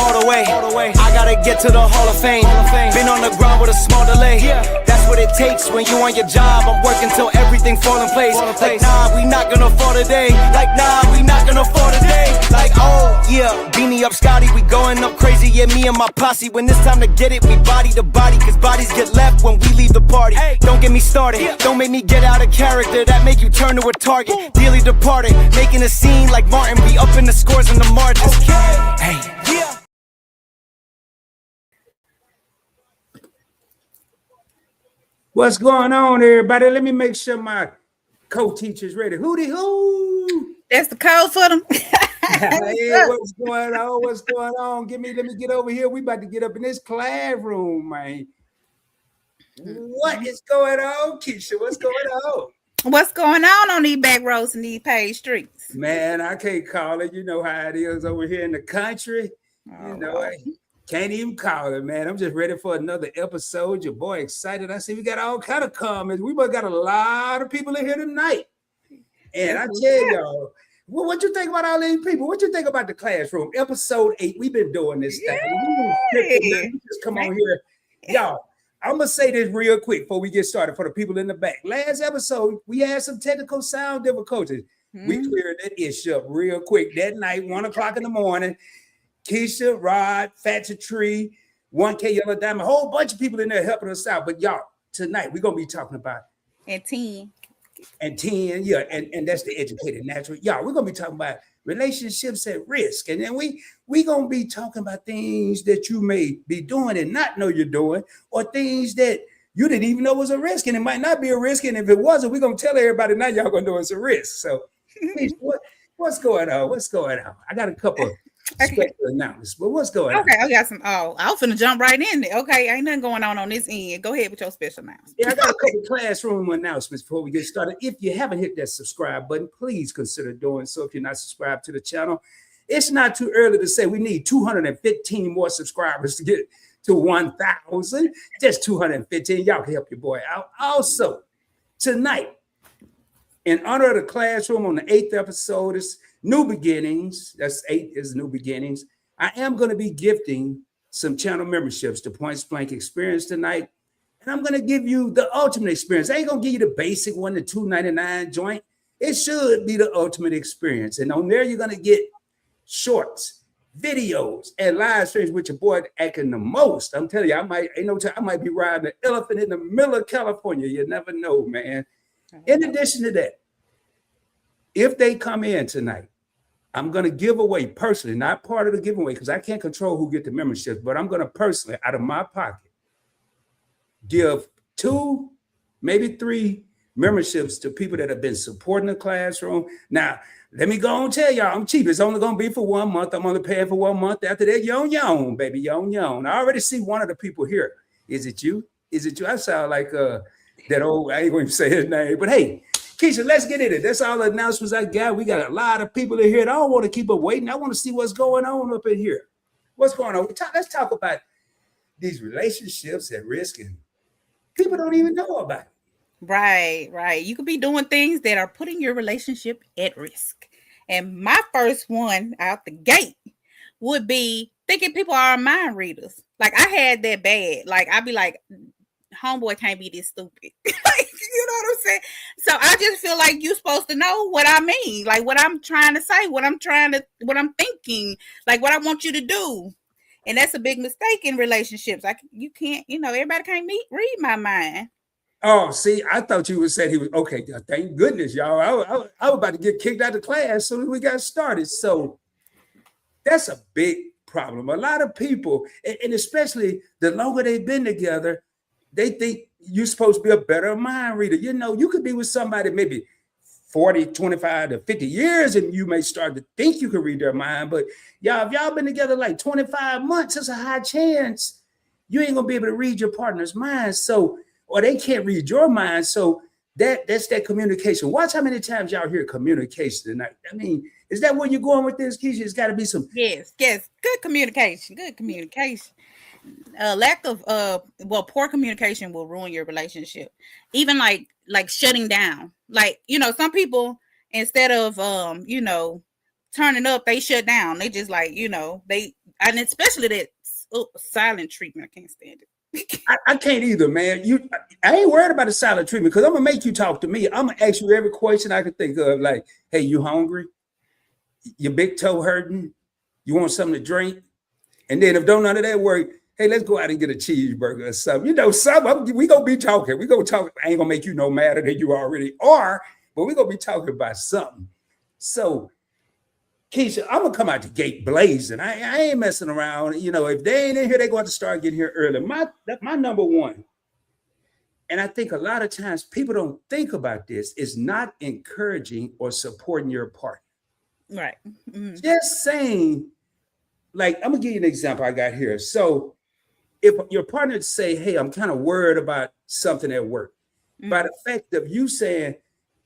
all the way. I gotta get to the Hall of Fame. Been on the ground with a small delay. That's what it takes when you on your job. I'm working till everything fall in place. Like nah, we not gonna fall today. Like nah, we not gonna fall today. Like oh yeah, beanie up Scotty, we going up crazy. Yeah, me and my posse. When it's time to get it, we body to body. Cause bodies get left when we leave the party. Don't get me started, don't make me get out of character. That make you turn to a target. Dearly departed, making a scene like Martin. We up in the scores and the margins. Hey, yeah. What's going on, everybody? Let me make sure my co-teacher's ready. Hootie hoo! That's the code for them. Hey, what's going on? What's going on? Let me get over here. We about to get up in this classroom, man. What is going on, Kisha? What's going on? What's going on these back roads and these paved streets? Man, I can't call it. You know how it is over here in the country. You know, I can't even call it, man. I'm just ready for another episode. Your boy excited. I see we got all kind of comments. We both got a lot of people in here tonight. And I tell y'all, what you think about all these people? What you think about the classroom? Episode 8. We've been doing this thing. Just come on here. Y'all, I'm going to say this real quick before we get started for the people in the back. Last episode, we had some technical sound difficulties. We cleared that issue up real quick. That night, 1 o'clock in the morning, Kisha, Rod, Fatcha Tree, 1K Yellow Diamond, a whole bunch of people in there helping us out. But y'all, tonight, we're going to be talking about and 10, yeah, and that's the educated natural. Y'all, we're going to be talking about relationships at risk. And then we going to be talking about things that you may be doing and not know you're doing, or things that you didn't even know was a risk, and it might not be a risk. And if it wasn't, we're going to tell everybody now y'all going to know it's a risk. So what's going on? What's going on? I got a couple special announcements, but what's going on? Okay, I got some. Oh, I was finna jump right in there. Okay, ain't nothing going on this end. Go ahead with your special announcements. Yeah, I got a couple classroom announcements before we get started. If you haven't hit that subscribe button, please consider doing so. If you're not subscribed to the channel, it's not too early to say we need 215 more subscribers to get to 1,000. Just 215. Y'all can help your boy out. Also, tonight, in honor of the classroom on the 8th episode, it's New Beginnings. That's 8 is New Beginnings. I am going to be gifting some channel memberships to Points Blank Experience tonight. And I'm going to give you the ultimate experience. I ain't going to give you the basic one, the $2.99 joint. It should be the ultimate experience. And on there, you're going to get shorts, videos, and live streams with your boy acting the most. I'm telling you, I might be riding an elephant in the middle of California. You never know, man. In addition to that, if they come in tonight, I'm going to give away personally, not part of the giveaway, because I can't control who get the memberships, but I'm going to personally, out of my pocket, give 2, maybe 3 memberships to people that have been supporting the classroom. Now, let me go and tell y'all, I'm cheap. It's only going to be for 1 month. I'm only paying for 1 month. After that, you on your own, baby. You on your own. I already see one of the people here. Is it you? Is it you? I sound like that old, I ain't going to say his name, but hey, Kisha, let's get in it. That's all the announcements I got. We got a lot of people in here. I don't want to keep them waiting. I want to see what's going on up in here. What's going on? Let's talk about these relationships at risk, and people don't even know about it. Right. You could be doing things that are putting your relationship at risk. And my first one out the gate would be thinking people are mind readers. Like, I had that bad. Like, I'd be like, homeboy can't be this stupid. You know what I'm saying? So I just feel like you're supposed to know what I mean, like what I'm trying to say, what I'm thinking, like what I want you to do. And that's a big mistake in relationships. Like, you can't, everybody can't read my mind. Oh, see, I thought you would say he was okay. Thank goodness, y'all. I was about to get kicked out of class as soon as we got started. So that's a big problem. A lot of people, and especially the longer they've been together, they think you're supposed to be a better mind reader. You could be with somebody maybe 40, 25 to 50 years, and you may start to think you can read their mind. But y'all, if y'all been together like 25 months, it's a high chance you ain't gonna be able to read your partner's mind. So, or they can't read your mind. So that's that communication. Watch how many times y'all hear communication tonight. I mean, is that where you're going with this, Kisha? It's got to be some. Yes. Good communication. Lack of poor communication will ruin your relationship. Even like shutting down. Like, some people, instead of turning up, they shut down. They just like, and especially that silent treatment. I can't stand it. I can't either, man. I ain't worried about the silent treatment because I'm gonna make you talk to me. I'm gonna ask you every question I can think of, like, hey, you hungry? Your big toe hurting? You want something to drink? And then if don't none of that work, hey, let's go out and get a cheeseburger or something. Something. We gonna be talking. We gonna talk. I ain't gonna make you no madder than you already are, but we gonna be talking about something. So, Kisha, I'm gonna come out the gate blazing. I ain't messing around. If they ain't in here, they going to start getting here early. My number one, and I think a lot of times people don't think about this, is not encouraging or supporting your partner. Right. Mm-hmm. Just saying, like, I'm gonna give you an example I got here. So, if your partner say, "Hey, I'm kind of worried about something at work," by the fact of you saying,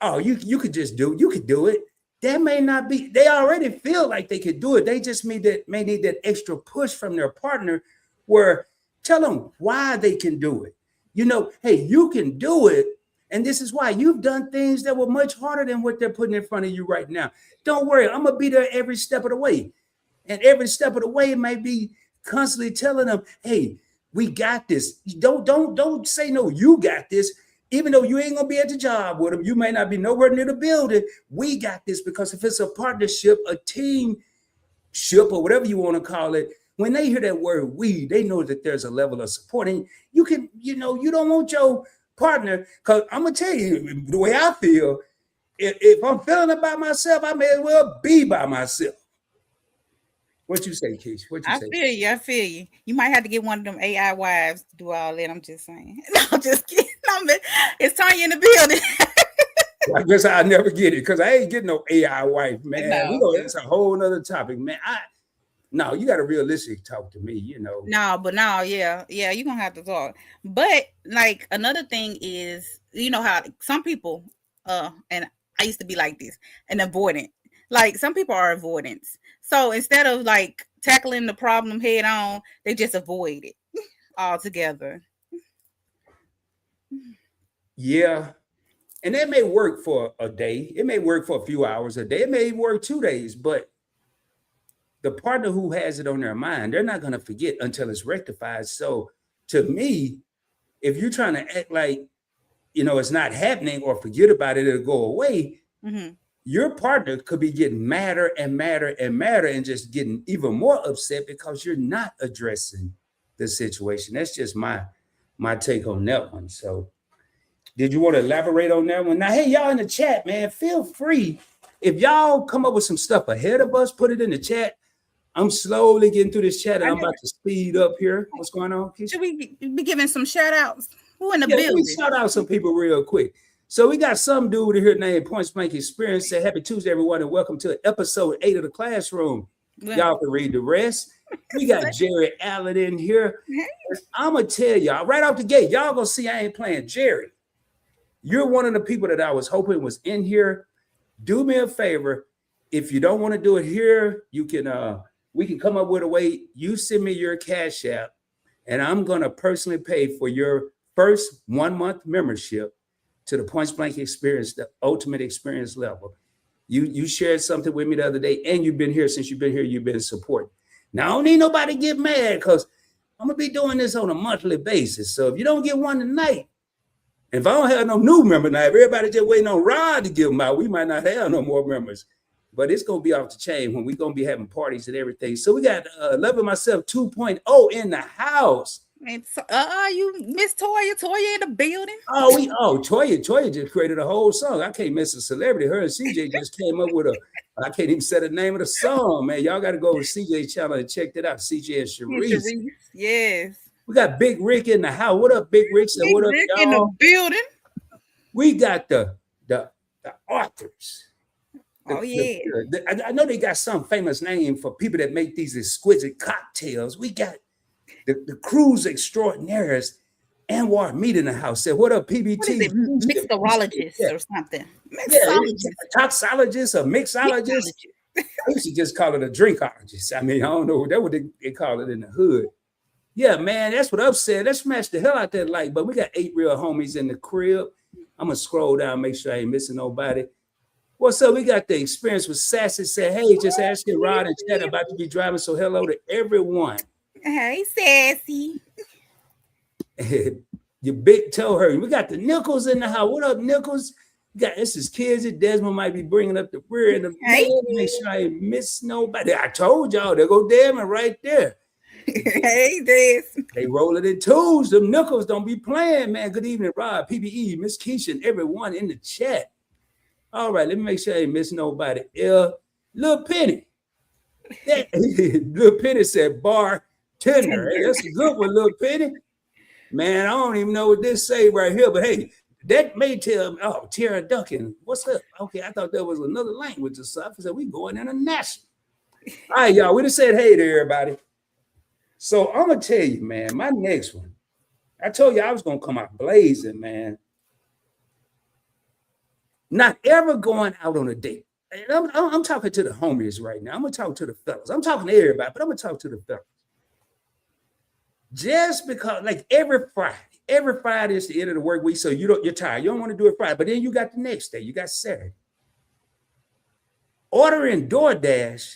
"Oh, you could just do it. You could do it." That may not be, they already feel like they could do it. They just may need that extra push from their partner where tell them why they can do it. Hey, you can do it. And this is why you've done things that were much harder than what they're putting in front of you right now. Don't worry, I'm going to be there every step of the way. And every step of the way might be constantly telling them, hey, we got this. Don't say no, you got this. Even though you ain't gonna be at the job with them, you may not be nowhere near the building. We got this, because if it's a partnership, a teamship, or whatever you want to call it, when they hear that word "we," they know that there's a level of support. And you can, you don't want your partner, because I'm gonna tell you the way I feel. If I'm feeling about myself, I may as well be by myself. What you say, Keisha? What you say? I feel you. You might have to get one of them AI wives to do all that. I'm just saying. No, I'm just kidding. It's Tanya in the building. I guess I'll never get it because I ain't getting no AI wife, man. No. That's a whole nother topic, man. No, you got to realistically talk to me, No, yeah, you're gonna have to talk. But like another thing is, how some people, and I used to be like this, an avoidant. Like some people are avoidants. So instead of like tackling the problem head on, they just avoid it altogether. Yeah. And that may work for a day. It may work for a few hours a day. It may work 2 days, but the partner who has it on their mind, they're not going to forget until it's rectified. So to me, if you're trying to act like, it's not happening or forget about it, it'll go away. Mm-hmm. Your partner could be getting madder and madder and madder and just getting even more upset because you're not addressing the situation. That's just my take on that one. So did you want to elaborate on that one? Now, hey, y'all in the chat, man, feel free. If y'all come up with some stuff ahead of us, put it in the chat. I'm slowly getting through this chat and I'm about to speed up here. What's going on, Kisha? Should we be giving some shout outs? Who in the building? Let me shout out some people real quick. So we got some dude here named Point Blank Experience. Say happy Tuesday, everyone, and welcome to episode 8 of the classroom. Well, y'all can read the rest. We got Jerry Allen in here. I'm going to tell y'all right off the gate, y'all going to see I ain't playing. Jerry, you're one of the people that I was hoping was in here. Do me a favor. If you don't want to do it here, you can we can come up with a way. You send me your Cash App, and I'm going to personally pay for your first 1-month membership to the Point Blank Experience, the ultimate experience level. You shared something with me the other day, and you've been here since you've been here. You've been supporting. Now, I don't need nobody to get mad because I'm going to be doing this on a monthly basis. So if you don't get one tonight, if I don't have no new member now, if everybody just waiting on Rod to give them out, we might not have no more members. But it's going to be off the chain when we're going to be having parties and everything. So we got Loving Myself 2.0 in the house. It's you miss Toya in the building. Toya just created a whole song. I can't miss a celebrity. Her and CJ just came up with I can't even say the name of the song, man. Y'all got to go to CJ's channel and check that out. CJ and Sharice. Yes. We got Big Rick in the house. What up, Big Rick? Big what up, Rick y'all? In the building. We got the authors. I know they got some famous name for people that make these exquisite cocktails. We got the cruise extraordinaires, Anwar Meat in the house. Said, what up, PBT? What is it? Mixologist or something. Toxologist or mixologist. I used to just call it a drinkologist. I mean, I don't know. That's what they call it in the hood. Yeah, man, that's what Up said. Let's smash the hell out that like. But we got 8 real homies in the crib. I'm going to scroll down, make sure I ain't missing nobody. What's up? We got the experience with Sassy. Said, hey, just asking Rod and Chad about to be driving. So hello to everyone. Hey, Sassy. Your big toe hurt. We got the Nichols in the house. What up, Nichols? This is Kizzy. Desmond might be bringing up the rear in the middle. Make sure I ain't miss nobody. I told y'all, there go Desmond right there. Hey, Des. They rolling in twos. Them Nichols don't be playing, man. Good evening, Rob, PBE, Miss Kisha, and everyone in the chat. All right, let me make sure I ain't miss nobody. Lil Penny. Lil Penny said bartender. Hey, that's a good one, Lil Penny. Man, I don't even know what this say right here, but hey, that may tell me, oh, Tara Duncan, what's up? Okay, I thought there was another language or something. I said, we going international. All right, y'all, we just said hey to everybody. So I'm going to tell you, man, my next one, I told you I was going to come out blazing, man. Not ever going out on a date. And I'm talking to the homies right now. I'm going to talk to the fellas. I'm talking to everybody, but I'm going to talk to the fellas. Just because, like every Friday is the end of the work week, so you're tired. You don't want to do it Friday, but then you got the next day. You got Saturday. Ordering DoorDash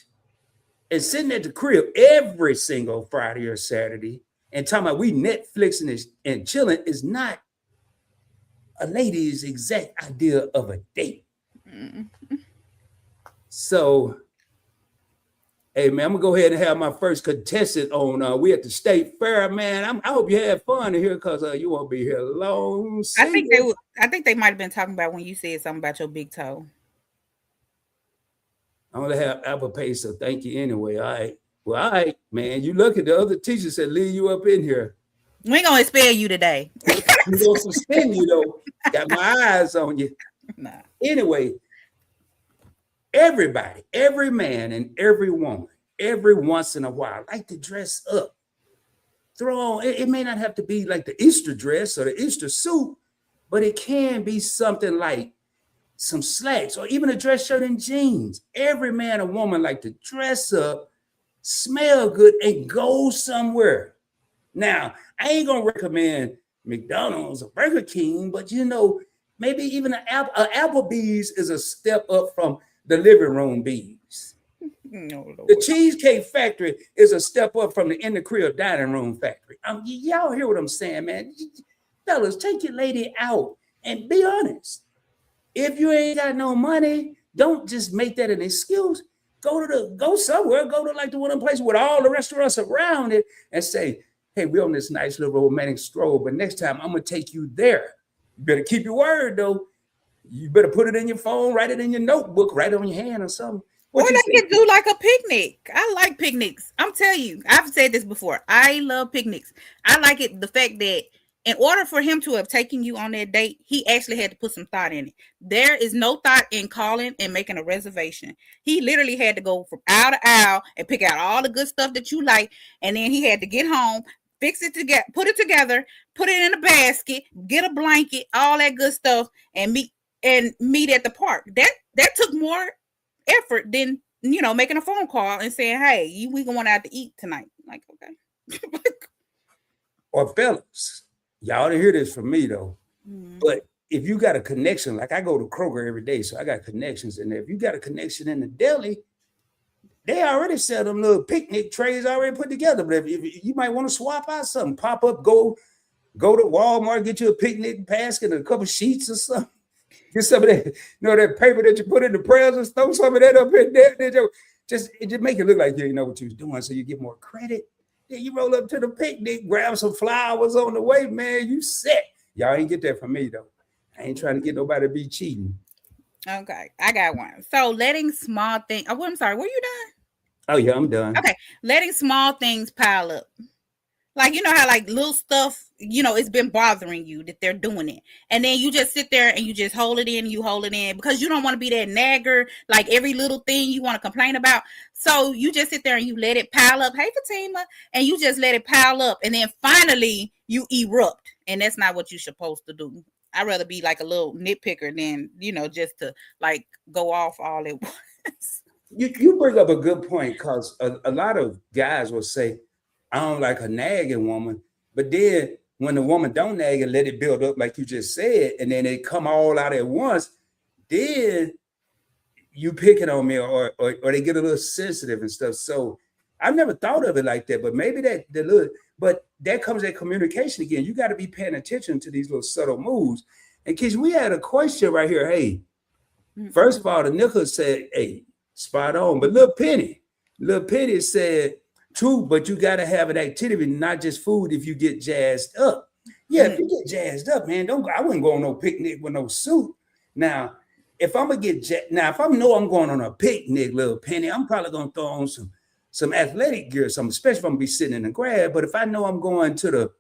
and sitting at the crib every single Friday or Saturday and talking about we Netflixing and chilling is not a lady's exact idea of a date. Mm-hmm. So, hey, man, I'm going to go ahead and have my first contestant on. We at the State Fair, man. I hope you had fun in here because you won't be here long. I think they might have been talking about when you said something about your big toe. I only have Apple Pay, so thank you anyway. All right. Well, all right, man. You look at the other teachers that leave you up in here. We ain't going to expel you today. We're going to suspend you, though. Got my eyes on you. Nah. Anyway, everybody, every man and every woman, every once in a while, like to dress up. Throw on, it may not have to be like the Easter dress or the Easter suit, but it can be something like some slacks or even a dress shirt and jeans. Every man or woman like to dress up, smell good, and go somewhere. Now, I ain't gonna recommend McDonald's or Burger King, but maybe even an Applebee's is a step up from the living room bees. No, the Cheesecake Factory is a step up from the in the crib dining room factory. Y'all hear what I'm saying, man? Fellas, take your lady out and be honest. If you ain't got no money, don't just make that an excuse. Go somewhere, go to like the one place with all the restaurants around it and say, hey, we're on this nice little romantic stroll, but next time I'm gonna take you there. You better keep your word though. You better put it in your phone, write it in your notebook, write it on your hand or something. Or they can do like a picnic. I like picnics. I'm telling you, I've said this before. I love picnics. I like it, the fact that in order for him to have taken you on that date, he actually had to put some thought in it. There is no thought in calling and making a reservation. He literally had to go from aisle to aisle and pick out all the good stuff that you like. And then he had to get home, fix it together, put it in a basket, get a blanket, all that good stuff, and meet at the park. That took more effort than making a phone call and saying, hey, we going out to eat tonight. Like, okay. Or fellas, y'all didn't hear this from me though. But if you got a connection, like I go to Kroger every day, so I got connections in there. If you got a connection in the deli, they already sell them little picnic trays already put together. But if you might want to swap out something, pop up, go to Walmart, get you a picnic basket and a couple sheets or something. Get some of that, that paper that you put in the prayers and throw some of that up in there. It just make it look like you didn't know what you was doing, so you get more credit. Then you roll up to the picnic, grab some flowers on the way, man. You set. Y'all ain't get that from me though. I ain't trying to get nobody to be cheating. Okay, I got one. So letting small things. Oh, I'm sorry. Were you done? Oh yeah, I'm done. Okay, letting small things pile up. Like, how like little stuff, it's been bothering you that they're doing it. And then you just sit there and you just hold it in because you don't want to be that nagger, like every little thing you want to complain about. So you just sit there and you let it pile up. Hey, Fatima. And you just let it pile up. And then finally you erupt. And that's not what you're supposed to do. I'd rather be like a little nitpicker than, just to like go off all at once. You bring up a good point because a lot of guys will say, I don't like a nagging woman, but then when the woman don't nag and let it build up like you just said, and then they come all out at once, then you picking on me, or they get a little sensitive and stuff. So I've never thought of it like that, but maybe but that comes that communication again. You got to be paying attention to these little subtle moves. And kids, we had a question right here. Hey, first of all, the nickel said, hey, spot on. But Little Penny said, true, but you got to have an activity, not just food if you get jazzed up. Yeah, if you get jazzed up, man, I wouldn't go on no picnic with no suit. Now, if I'm gonna if I know I'm going on a picnic, Little Penny, I'm probably gonna throw on some athletic gear, especially if I'm gonna be sitting in the grass. But if I know I'm going to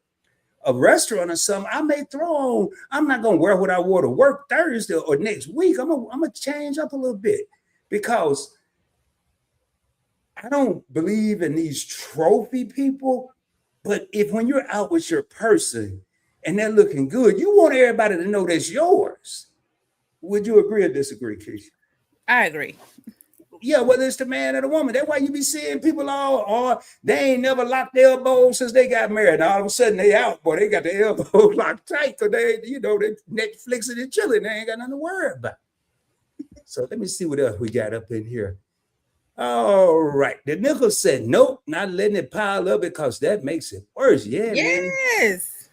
a restaurant or something, I may throw on. I'm not gonna wear what I wore to work Thursday or next week. I'm gonna change up a little bit because I don't believe in these trophy people. But when you're out with your person and they're looking good, you want everybody to know that's yours. Would you agree or disagree, Kisha? I agree. Yeah, whether it's the man or the woman. That's why you be seeing people they ain't never locked their elbows since they got married. And all of a sudden they out, boy, they got their elbows locked tight because they Netflixing and chilling. They ain't got nothing to worry about. So let me see what else we got up in here. All right. The nickel said, nope, not letting it pile up because that makes it worse. Yeah, man. Yes.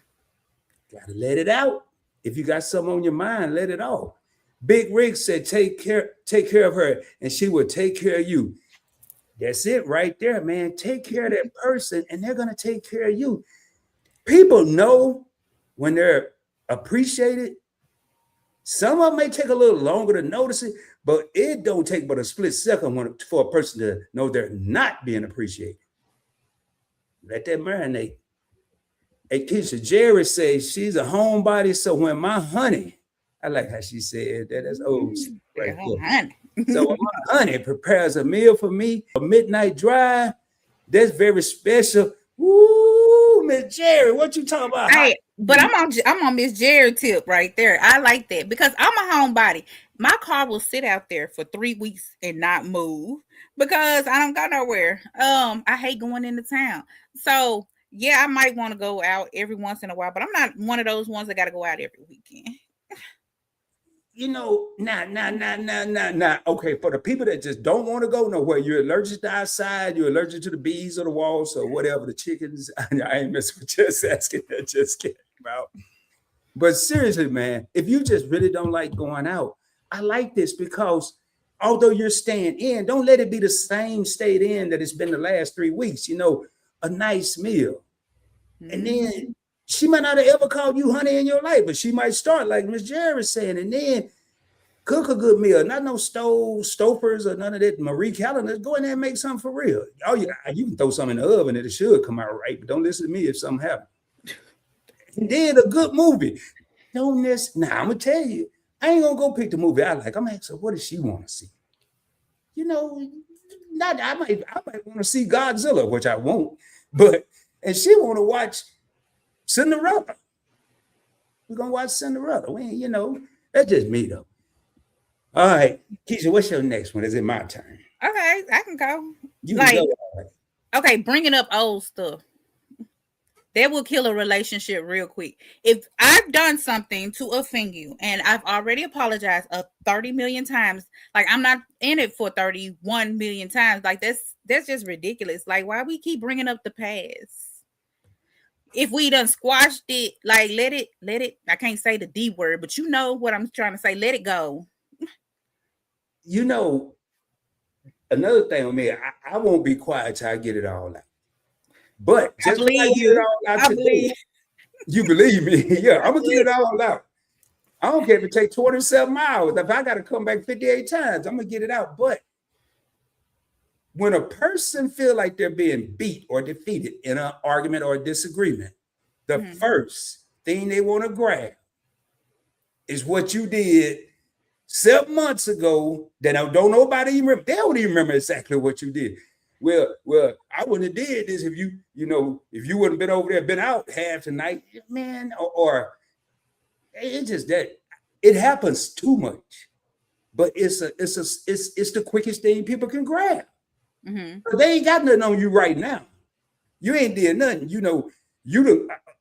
Gotta let it out. If you got something on your mind, let it out. Big Rig said, take care of her, and she will take care of you. That's it right there, man. Take care of that person, and they're gonna take care of you. People know when they're appreciated. Some of them may take a little longer to notice it, but it don't take but a split second for a person to know they're not being appreciated. Let that marinate. Hey, Kisha, Jerry says she's a homebody, so when my honey, I like how she said that. That's old. Right Honey. So when my honey prepares a meal for me, a midnight drive, that's very special. Woo, Miss Jerry, what you talking about? Hey, but I'm on Miss Jerry tip right there. I like that because I'm a homebody. My car will sit out there for 3 weeks and not move because I don't go nowhere. I hate going into town. So yeah, I might want to go out every once in a while, but I'm not one of those ones that got to go out every weekend. Nah. Okay, for the people that just don't want to go nowhere, you're allergic to outside, you're allergic to the bees or the walls or whatever, the chickens. I ain't messing with just asking that just came out. But seriously, man, if you just really don't like going out, I like this because although you're staying in, don't let it be the same stayed in that it's been the last 3 weeks. A nice meal. And then she might not have ever called you honey in your life, but she might start like Miss Jerry saying, and then cook a good meal. Not no stofers or none of that Marie Calendar. Go in there and make something for real. Oh, yeah, you can throw something in the oven and it should come out right, but don't listen to me if something happens. And then a good movie. I'm gonna tell you, I ain't gonna go pick the movie I like. I'm gonna ask her, what does she want to see? I might want to see Godzilla, which I won't, and she want to watch Cinderella. We're gonna watch Cinderella. That's just me though. All right, Kisha, what's your next one? Is it my turn? Okay, I can go. You can go. Okay, bringing up old stuff. That will kill a relationship real quick. If I've done something to offend you and I've already apologized 30 million times, like I'm not in it for 31 million times. Like that's just ridiculous. Like why we keep bringing up the past? If we done squashed it, like let it. I can't say the D word, but you know what I'm trying to say. Let it go. Another thing with me, I won't be quiet till I get it all out. But just I believe you. I believe. You believe me? Yeah, I'm gonna get it all out. I don't care if it takes 27 hours. If I got to come back 58 times, I'm gonna get it out. But when a person feel like they're being beat or defeated in an argument or a disagreement, the first thing they want to grab is what you did 7 months ago that don't nobody even remember. They don't even remember exactly what you did. Well, I wouldn't have did this if you wouldn't have been over there, been out half the night, man. Or it's just that it happens too much. But it's the quickest thing people can grab. They ain't got nothing on you right now. You ain't did nothing.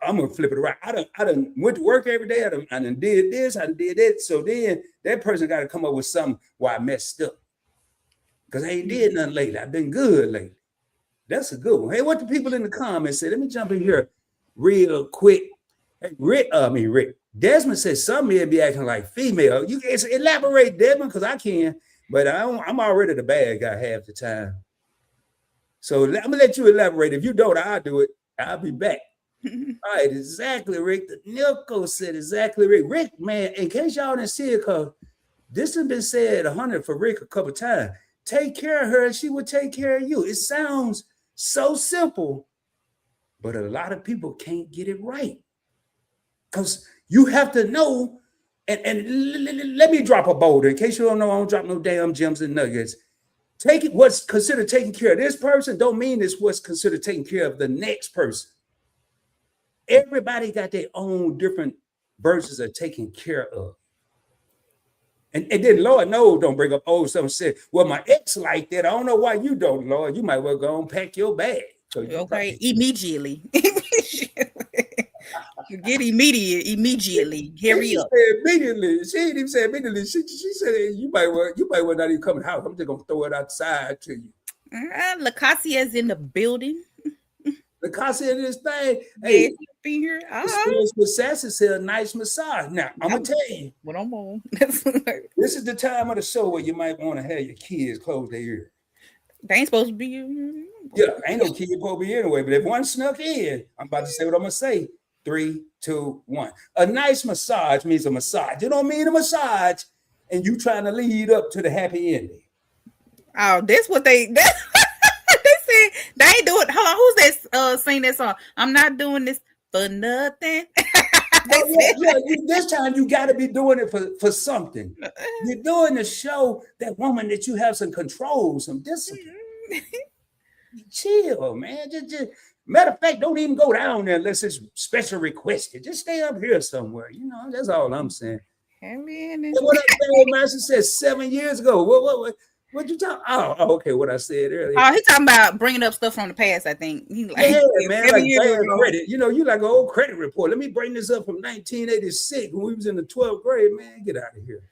I'm gonna flip it around. I done went to work every day. I done did this. I done did that. So then that person got to come up with something why I messed up. because I ain't did nothing lately. I've been good lately. That's a good one. Hey, what the people in the comments say? Let me jump in here real quick. Hey, Rick. Desmond says some men be acting like female. You can elaborate, Desmond, because I can, but I'm already the bad guy half the time. So I'm gonna let you elaborate. If you don't, I'll do it. I'll be back. All right, exactly, Rick. The Nilko said exactly, Rick. Rick, man, in case y'all didn't see it, because this has been said 100 for Rick a couple times. Take care of her and she will take care of you. It sounds so simple, but a lot of people can't get it right. Because you have to know, and let me drop a boulder. In case you don't know, I don't drop no damn gems and nuggets. Take it, what's considered taking care of this person don't mean it's what's considered taking care of the next person. Everybody got their own different versions of taking care of. And then Lord knows, don't bring up someone said, well, my ex like that. I don't know why you don't, Lord. You might well go and pack your bag. So okay, immediately. You get immediately. Hurry up. Immediately. She didn't even say immediately. She said you might well not even come in the house. I'm just gonna throw it outside to you. Lacassia's in the building. Lacasia in this thing. Hey, be here. With Sassy said a nice massage. Now I'm gonna tell you. What I'm on. This is the time of the show where you might want to have your kids close their ears. They ain't supposed to be. Yeah, ain't no kid supposed to be anyway. But if one snuck in, I'm about to say what I'm gonna say. 3, 2, 1. A nice massage means a massage. You don't mean a massage, and you trying to lead up to the happy ending. Oh, that's what they said. They ain't doing. Hold on, who's that? Sing that song. I'm not doing this for nothing. This time you got to be doing it for something. You're doing to show that woman that you have some control, some discipline. Chill, man. Just matter of fact, don't even go down there unless it's special requested. Just stay up here somewhere. You know, that's all I'm saying. What Master said 7 years ago. What you talking? Oh, okay. What I said earlier. Oh, he talking about bringing up stuff from the past. I think. He like, yeah, man. Like bad credit. You know, you like an old credit report. Let me bring this up from 1986 when we was in the 12th grade. Man, get out of here.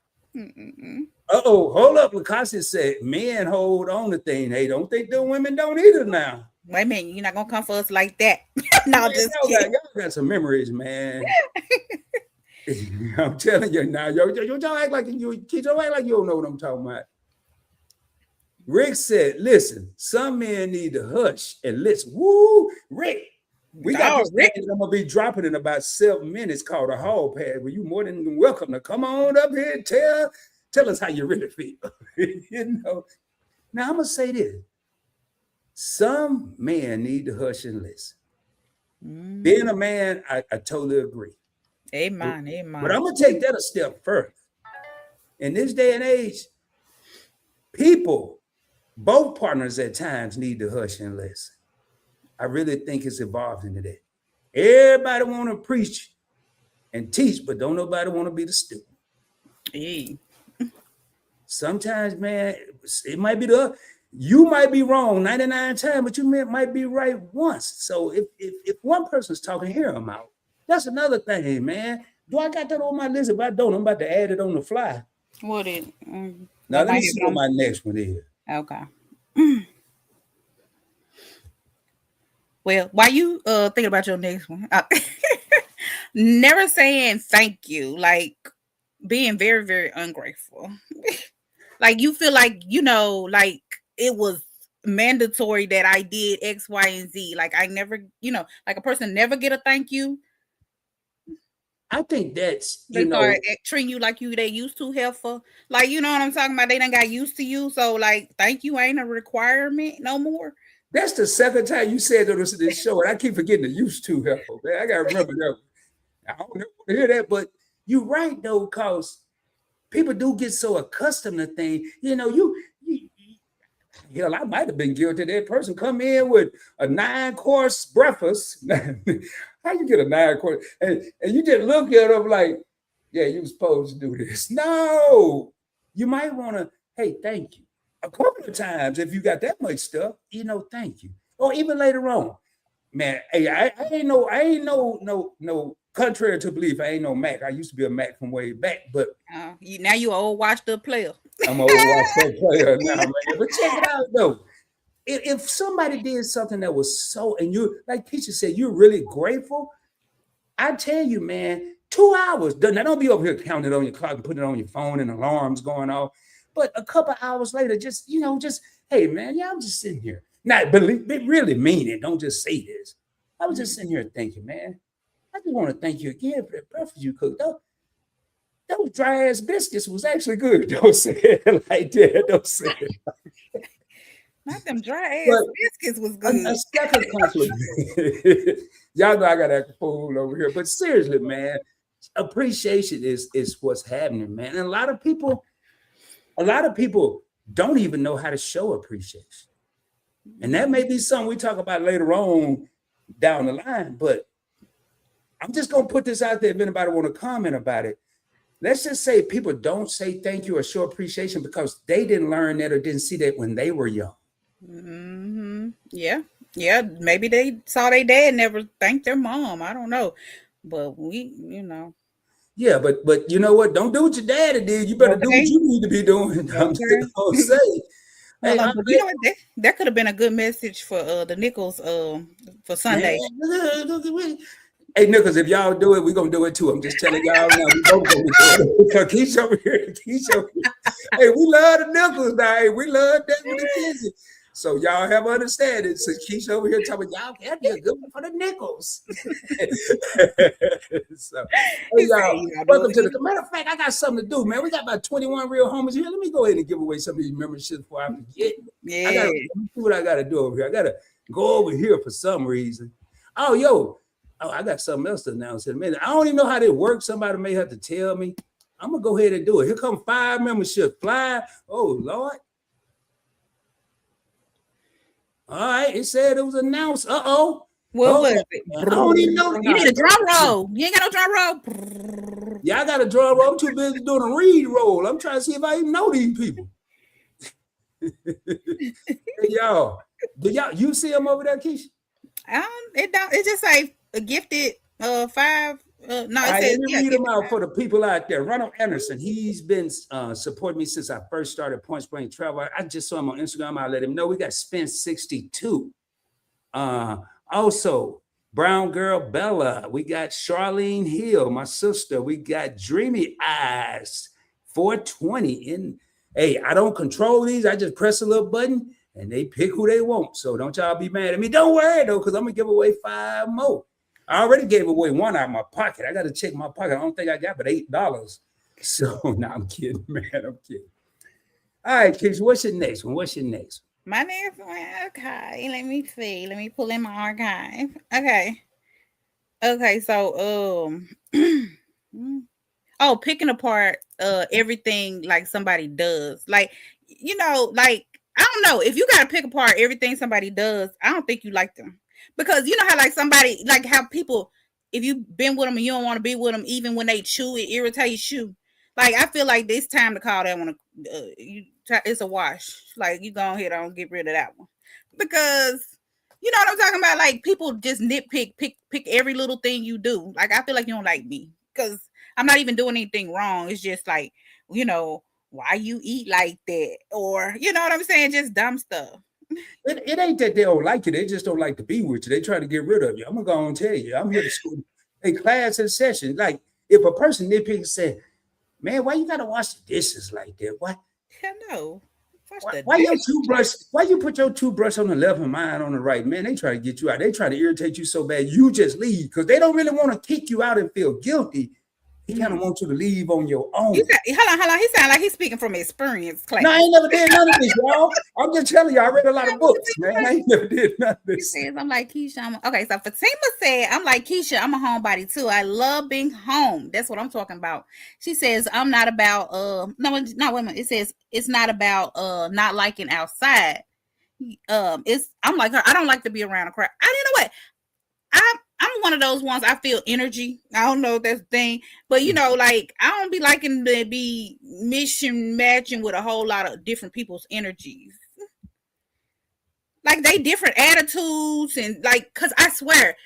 Hold up. Lacasia said, men hold on to things. Hey, don't think the women don't either now. Wait a minute, you're not gonna come for us like that. No, man, just y'all got some memories, man. I'm telling you now, y'all act like you don't know what I'm talking about. Rick said, listen, some men need to hush and listen. Woo, Rick. We got this Rick. I'm gonna be dropping in about 7 minutes called a hall pad where you more than welcome to come on up here and tell us how you really feel. You know. Now I'm gonna say this. Some men need to hush and listen. Being a man, I totally agree. Amen. But I'm gonna take that a step further. In this day and age, both partners at times need to hush and listen. I really think it's evolved into that. Everybody want to preach and teach, but don't nobody want to be the student. Hey. Sometimes, man, it might be you might be wrong 99 times, but you might be right once. So if one person's talking, hear them out. That's another thing, man. Do I got that on my list? If I don't, I'm about to add it on the fly. What it? Now let me see what my next one is. Okay. Well, while you thinking about your next one, never saying thank you, like being very, very ungrateful. Like you feel like, you know, like it was mandatory that I did X, Y, and Z. Like I never, you know, like a person never get a thank you. I think that's, they start treating you like they used to, helpful. Like, you know what I'm talking about? They done got used to you. So like, thank you ain't a requirement no more. That's the second time you said this show, and I keep forgetting the used to helpful. Man, I gotta remember that. I don't know to hear that, but you're right though, because people do get so accustomed to things. You know, hell, I might have been guilty. That person come in with a 9-course breakfast. How you get a 9-course? And you just look at them like, yeah, you were supposed to do this. No, you might want to, hey, thank you. A couple of times, if you got that much stuff, you know, thank you. Or even later on, man, hey, I ain't no contrary to belief, I ain't no Mac. I used to be a Mac from way back, but now you old washed up player. I'm gonna watch that player now, man. But check it out though. If somebody did something that was so, and you, like Kisha said, you're really grateful. I tell you, man, 2 hours. Now don't be over here counting it on your clock and putting it on your phone and alarms going off. But a couple hours later, just hey man, yeah, I'm just sitting here. Now, really mean it. Don't just say this. I was just sitting here thinking, man, I just want to thank you again for that breakfast you cooked. Those dry ass biscuits was actually good. Don't say it like that. Don't say it. Not them dry ass biscuits was good. A second compliment. Y'all know I got that fool over here. But seriously, man, appreciation is what's happening, man. And a lot of people don't even know how to show appreciation. And that may be something we talk about later on down the line. But I'm just gonna put this out there if anybody want to comment about it. Let's just say people don't say thank you or show appreciation because they didn't learn that or didn't see that when they were young. Mm-hmm. Yeah. Maybe they saw their dad never thanked their mom. I don't know, but we. Yeah, but you know what? Don't do what your daddy did. You better do what you need to be doing. I'm just gonna say. Hey, but you know what? That could have been a good message for the Nichols for Sunday. Hey, Nichols, if y'all do it, we're going to do it too. I'm just telling y'all now. We both going to do it. Because Kisha over here. Hey, we love the Nichols now. Hey, we love that with the kids. So y'all have understanding. So Kisha over here talking about, y'all, that'd be a good one for the Nichols. So, hey, y'all, welcome to the... Matter of fact, I got something to do, man. We got about 21 real homies here. Let me go ahead and give away some of these memberships before I forget. Yeah. Let me see what I got to do over here. I got to go over here for some reason. Oh, I got something else to announce in a minute. I don't even know how that works. Somebody may have to tell me. I'm going to go ahead and do it. Here come 5 memberships. Fly. Oh, Lord. All right. It said it was announced. Uh-oh. What was it? I don't even know. You need a drum roll. You ain't got no drum roll. Yeah, I got a drum roll. I'm too busy doing a read roll. I'm trying to see if I even know these people. Hey, y'all. You see them over there, Kisha? It just say a gifted 5. No, it says, let me read them out 5. for the people out there. Ronald Anderson, he's been supporting me since I first started Point Blank Travel. I just saw him on Instagram. I let him know. We got Spence 62. Also, Brown Girl Bella. We got Charlene Hill, my sister. We got Dreamy Eyes 420. Hey, I don't control these. I just press a little button and they pick who they want. So don't y'all be mad at me. Don't worry though, because I'm gonna give away 5 more. I already gave away 1 out of my pocket. I got to check my pocket. I don't think I got but $8. So no, I'm kidding, man. I'm kidding. All right, Kisha, what's your next one? My next one, okay. Let me see. Let me pull in my archive. Okay. So picking apart everything like somebody does. Like, like I don't know. If you gotta pick apart everything somebody does, I don't think you like them. Because you know how like somebody, like how people, if you've been with them and you don't want to be with them, even when they chew, it irritates you. Like, I feel like it's time to call that one. It's a wash. Like, you go ahead and get rid of that one. Because, you know what I'm talking about? Like, people just nitpick, pick every little thing you do. Like, I feel like you don't like me. Because I'm not even doing anything wrong. It's just like, why you eat like that? Or, you know what I'm saying? Just dumb stuff. It ain't that they don't like you. They just don't like to be with you. They try to get rid of you. I'm going to go and tell you. I'm here to school. A class in session. Like, if a person nitpicks and say, man, why you got to wash the dishes like that? Why? I know. Why your toothbrush? Why you put your toothbrush on the left and mine on the right? Man, they try to get you out. They try to irritate you so bad. You just leave because they don't really want to kick you out and feel guilty. He kind of wants you to leave on your own. Hold on. He sounds like he's speaking from experience. Clay. No, I ain't never did none of this, y'all. I'm just telling you, I read a lot of books, man. I ain't never did none of this. He says, I'm like Kisha. Okay, so Fatima said, I'm like Kisha. I'm a homebody too. I love being home. That's what I'm talking about. She says, I'm not about no, wait a minute. It says it's not about not liking outside. I'm like her. I don't like to be around a crowd. You know what? I'm one of those ones. I feel energy. I don't know if that's the thing, but like I don't be liking to be matching with a whole lot of different people's energies. Like they different attitudes and like, cause I swear,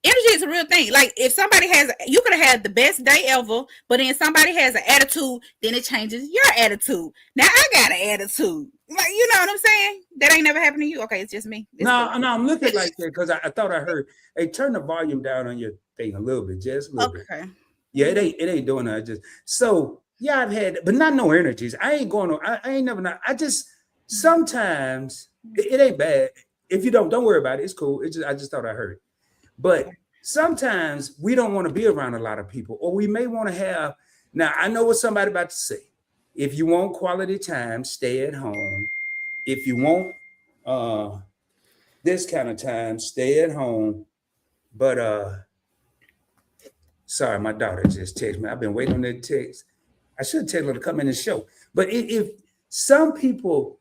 energy is a real thing. Like if somebody you could have had the best day ever, but then somebody has an attitude, then it changes your attitude. Now I got an attitude. Like, you know what I'm saying? That ain't never happened to you. Okay, it's just me. No, I'm looking like that because I thought I heard. Hey, turn the volume down on your thing a little bit, just a little bit. Yeah, it ain't doing that. Just so yeah, I've had, but not no energies. I ain't going on. I ain't never not. I just sometimes it ain't bad. If you don't worry about it. It's cool. I just thought I heard it. But sometimes we don't want to be around a lot of people, or we may want to have. Now I know what somebody about to say. If you want quality time, stay at home. If you want this kind of time, stay at home. But sorry, my daughter just texted me. I've been waiting on that text. I should tell her to come in the show. But if some people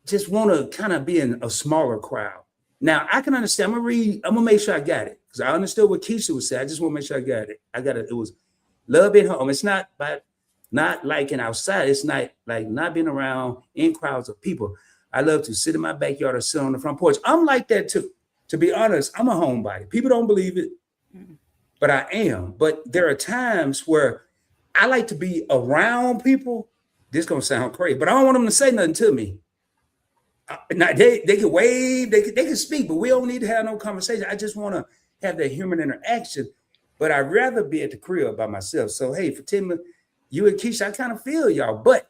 just want to kind of be in a smaller crowd. Now I can understand. I'm gonna make sure I got it. Because I understood what Kisha was saying. I just want to make sure I got it. It was love being home. It's not liking outside. It's not like not being around in crowds of people. I love to sit in my backyard or sit on the front porch. I'm like that too. To be honest, I'm a homebody. People don't believe it, but I am. But there are times where I like to be around people. This is gonna sound crazy, but I don't want them to say nothing to me. Now they can wave, they can speak, but we don't need to have no conversation. I just want to have that human interaction. But I'd rather be at the crib by myself. So hey, for Tim, you and Kisha, I kind of feel y'all, but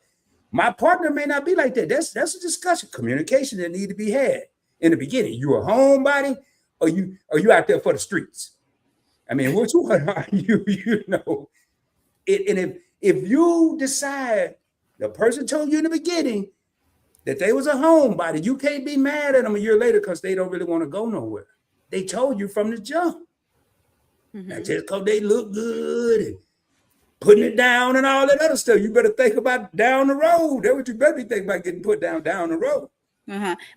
my partner may not be like that. That's a discussion, communication that need to be had in the beginning. You a homebody, or you out there for the streets? I mean, which one are you? You know, and if you decide the person told you in the beginning that they was a homebody, you can't be mad at them a year later because they don't really want to go nowhere. They told you from the jump. And just because they look good and putting it down and all that other stuff, you better think about down the road. That's what you better be thinking about, getting put down the road.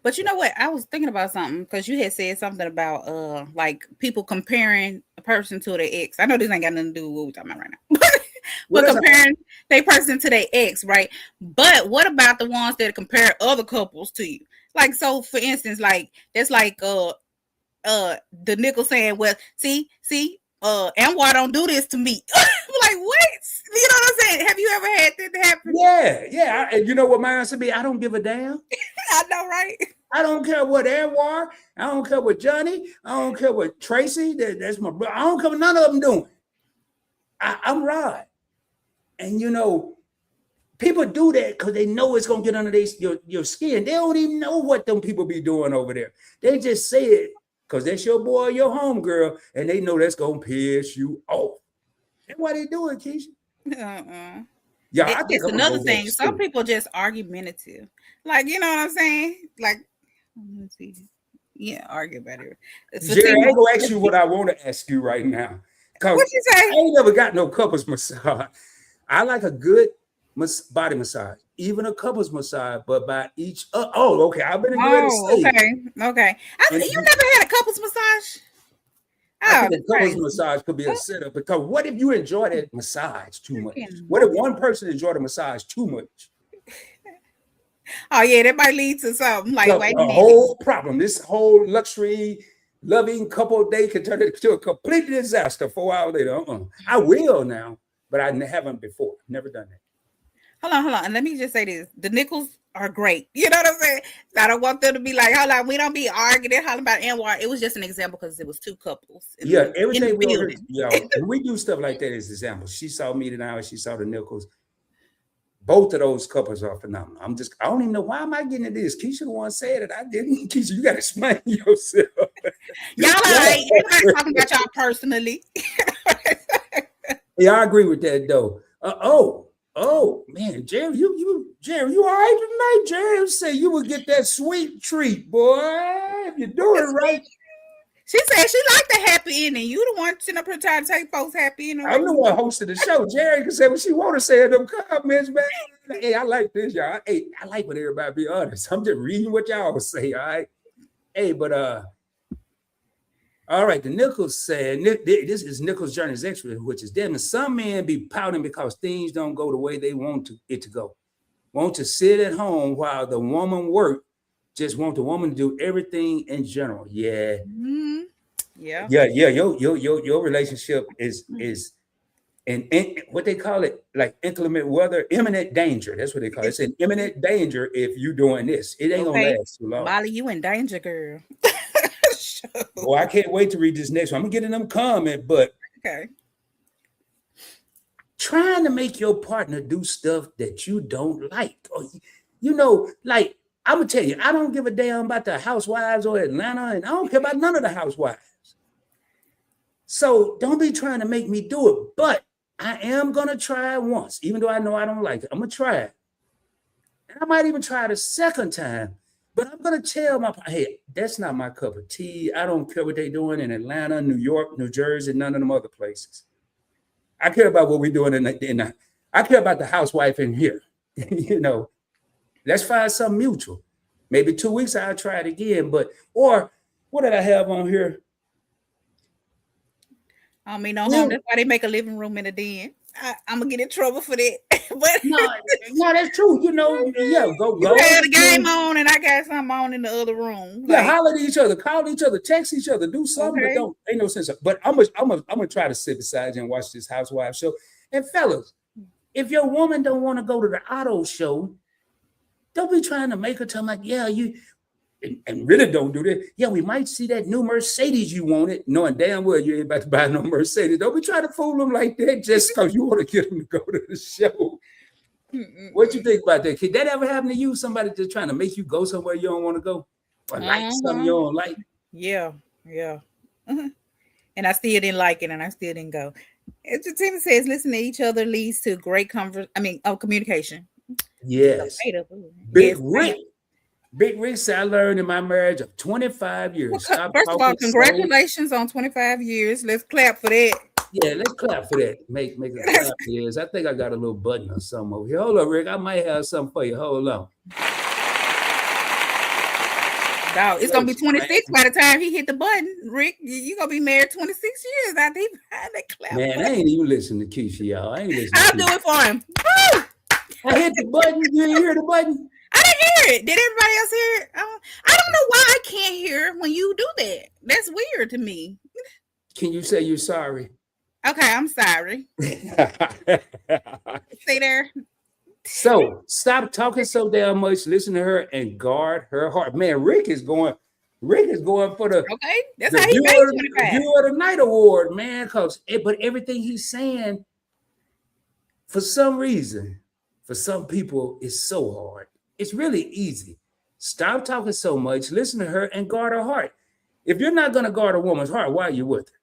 But you know what? I was thinking about something because you had said something about like people comparing a person to their ex. I know this ain't got nothing to do with what we're talking about right now. But comparing their person to their ex, right? But what about the ones that compare other couples to you? Like, so for instance, like that's like the nickel saying, well, see, Anwar don't do this to me. Like, what? You know what I'm saying? Have you ever had that happen? Yeah. And you know what my answer be? I don't give a damn. I know, right? I don't care what Anwar, I don't care what Johnny, I don't care what Tracy, that's my brother. I don't care what none of them doing. I'm Rod. And you know, people do that because they know it's gonna get under your skin. They don't even know what them people be doing over there. They just say it because that's your boy or your homegirl, and they know that's gonna piss you off. That's why they do it, Kisha. Yeah, I think it's another thing. Some people just argumentative. Like, you know what I'm saying? Like, let's see. Yeah, argue about it. Jerry, I ain't gonna ask you what I want to ask you right now. What you say? I ain't never got no couples massage. I like a good body massage, even a couples massage, but by each. Okay. I've been okay. You never had a couples massage? I think a couples massage could be a setup, because what if you enjoy that massage too much? What if one person enjoyed the massage too much? Oh yeah, that might lead to something like a whole problem. This whole luxury loving couple day can turn it into a complete disaster 4 hours later. I will now, but I haven't before. Never done that. Hold on. And let me just say this. The nickels are great. You know what I'm saying? I don't want them to be like, hold on, we don't be arguing hollering about Anwar. It was just an example because it was two couples. Everything we do stuff like that is examples. She saw me tonight, she saw the nickels. Both of those couples are phenomenal. I don't even know why am I getting into this. Keisha the one said it. I didn't. Keisha, you got to explain yourself. Y'all ain't talking about y'all personally. Yeah, I agree with that though. Oh man, Jerry, you all right tonight? Jerry say you would get that sweet treat, boy. If you do it right. She said she liked the happy ending. You the one sitting up here trying to take folks happy ending. I'm the one hosting the show. Jerry can say what she want to say in them comments, man. Hey, I like this, y'all. Hey, I like when everybody be honest. I'm just reading what y'all say, all right? Hey, but all right, the Nichols said, this is Nichols' Journey's Extra, which is them. And some men be pouting because things don't go the way they want it to go. Want to sit at home while the woman work. Just want the woman to do everything in general. Yeah. Yeah. Yeah, yeah. Your relationship is in what they call it, like inclement weather, imminent danger. That's what they call it. It's an imminent danger if you doing this. It ain't gonna Okay. last too long. Molly, you in danger, girl. Boy, I can't wait to read this next one. I'm gonna get in them comment, but Okay. trying to make your partner do stuff that you don't like, or like I'm gonna tell you, I don't give a damn about the housewives or Atlanta, and I don't care about none of the housewives. So don't be trying to make me do it. But I am gonna try it once, even though I know I don't like it. I'm gonna try it. And I might even try it a second time. But I'm gonna tell my hey, that's not my cup of tea. I don't care what they're doing in Atlanta, New York, New Jersey, none of them other places. I care about what we're doing I care about the housewife in here. Let's find something mutual. Maybe 2 weeks I'll try it again. Or what did I have on here? I don't mean no harm. That's why they make a living room in a den. I'm gonna get in trouble for that. But no, that's true. Yeah, go. You had a game on, and I got something on in the other room. Yeah, holler at each other, call each other, text each other, do something. Okay. But ain't no sense. But I'm gonna try to sit beside you and watch this housewife show. And fellas, if your woman don't want to go to the auto show, don't be trying to make her tell like, yeah, you. And really don't do that. Yeah, we might see that new Mercedes you wanted, knowing damn well you ain't about to buy no Mercedes. Don't be trying to fool them like that just because you want to get them to go to the show. What you think about that? Could that ever happen to you? Somebody just trying to make you go somewhere you don't want to go? Or like something you don't like? Yeah. And I still didn't like it, and I still didn't go. Tim says, listen to each other leads to great communication. Yes. Big Rick said, I learned in my marriage of 25 years. Well, first of all, congratulations on 25 years. Let's clap for that. Yeah, let's clap for that. Make a clap for this. I think I got a little button or something over here. Hold on, Rick. I might have something for you. Hold on. Dog, it's going to be 26 by the time he hit the button. Rick, you're going to be married 26 years after he had that clap. Man, I ain't even listening to Kisha, y'all. I ain't listening I'll do it for him. Woo! I hit the button. You didn't hear the button? I didn't hear it. Did everybody else hear it? I don't know why I can't hear when you do that. That's weird to me. Can you say you're sorry? Okay, I'm sorry. Stay there. So stop talking so damn much. Listen to her and guard her heart. Man, Rick is going for the okay. That's how he made View of the Night Award, man. But everything he's saying, for some reason, for some people, it's so hard. It's really easy. Stop talking so much. Listen to her and guard her heart. If you're not going to guard a woman's heart, why are you with her?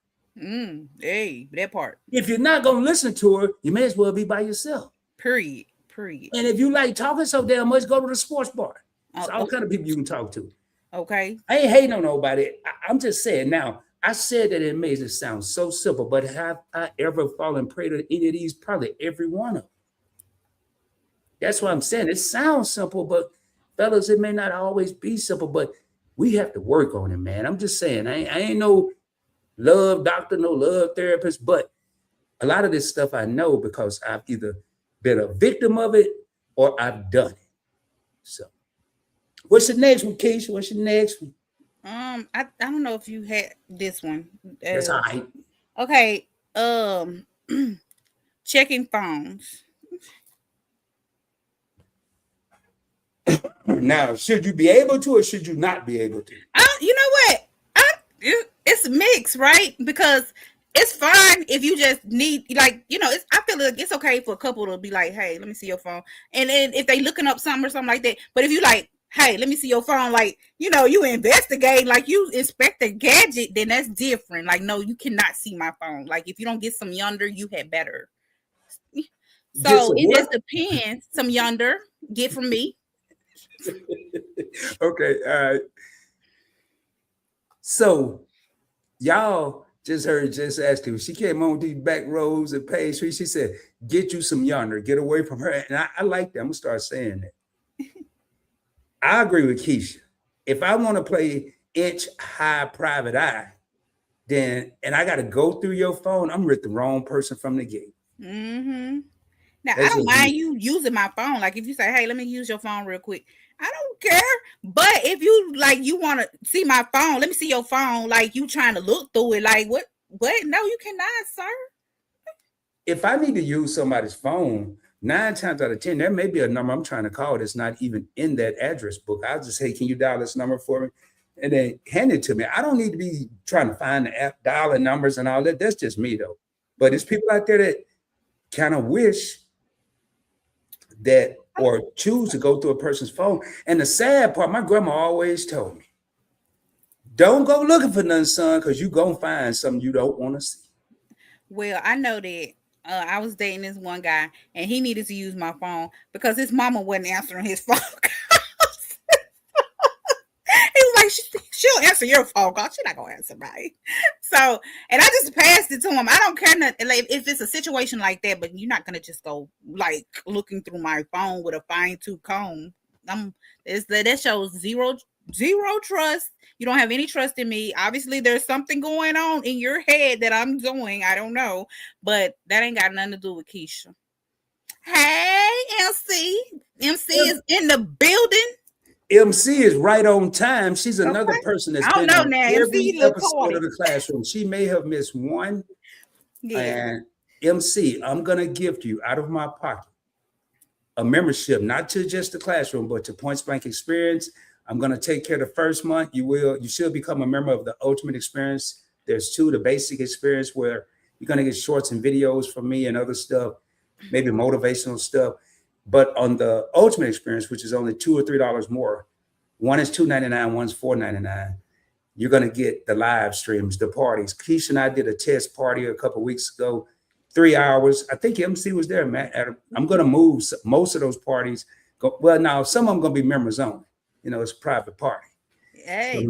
Hey, that part. If you're not going to listen to her, you may as well be by yourself. Period. And if you like talking so damn much, go to the sports bar. It's all kind of people you can talk to. Okay. I ain't hating on nobody. I'm just saying now, I said that it makes it sound so simple, but have I ever fallen prey to any of these? Probably every one of them. That's what I'm saying. It sounds simple, but fellas, it may not always be simple, but we have to work on it, man. I'm just saying, I ain't no love doctor, no love therapist, but a lot of this stuff I know because I've either been a victim of it or I've done it. So what's the next one, Kisha? What's your next one? I don't know if you had this one. That's all right. Okay. Checking phones. Now, should you be able to or should you not be able to? You know what? It's mixed, right? Because it's fine if you just need, like, I feel like it's okay for a couple to be like, hey, let me see your phone. And then if they looking up something or something like that. But if you like, hey, let me see your phone, like, you investigate, like you inspect the gadget, then that's different. Like, no, you cannot see my phone. Like, if you don't get some yonder, you had better. So it just depends. Some yonder, get from me. Okay, all right. So y'all just heard Jess ask you. She came on these back rows and page 3. She said, get you some yonder, get away from her. And I like that. I'm gonna start saying that. I agree with Kisha. If I want to play inch high private eye, then and I gotta go through your phone, I'm with the wrong person from the gate. Mm-hmm. Now, I don't mind you using my phone. Like, if you say, hey, let me use your phone real quick. I don't care. But if you like, you want to see my phone, let me see your phone. Like you trying to look through it. Like what? What? No, you cannot, sir. If I need to use somebody's phone, 9 times out of 10, there may be a number I'm trying to call that's not even in that address book. I'll just say, can you dial this number for me? And then hand it to me. I don't need to be trying to find the app, dialing numbers and all that. That's just me though. But there's people out there that kind of wish that or choose to go through a person's phone. And the sad part, my grandma always told me, don't go looking for nothing, son, because you're going to find something you don't want to see. Well, I know that I was dating this one guy and he needed to use my phone because his mama wasn't answering his phone calls. He was like, she'll answer your phone call. She's not going to answer mine. So, and I just passed it to him. I don't care nothing. Like, if it's a situation like that, but you're not going to just go like looking through my phone with a fine tooth comb. That shows zero trust. You don't have any trust in me. Obviously, there's something going on in your head that I'm doing. I don't know, but that ain't got nothing to do with Kisha. Hey, MC. MC is in the building. MC is right on time. She's another person that's been on every episode of the classroom. She may have missed one. Yeah. And MC, I'm going to gift you out of my pocket a membership, not to just the classroom, but to Points Blank Experience. I'm going to take care of the first month. You should become a member of the Ultimate Experience. There's 2, the basic experience where you're going to get shorts and videos from me and other stuff, maybe motivational stuff. But on the Ultimate Experience, which is only $2 or $3 more, one is $2.99, one's $4.99. You're going to get the live streams, the parties. Kisha and I did a test party a couple of weeks ago, 3 hours. I think MC was there, man. I'm going to move most of those parties. Well, now some of them going to be members only. You know, it's a private party. Hey,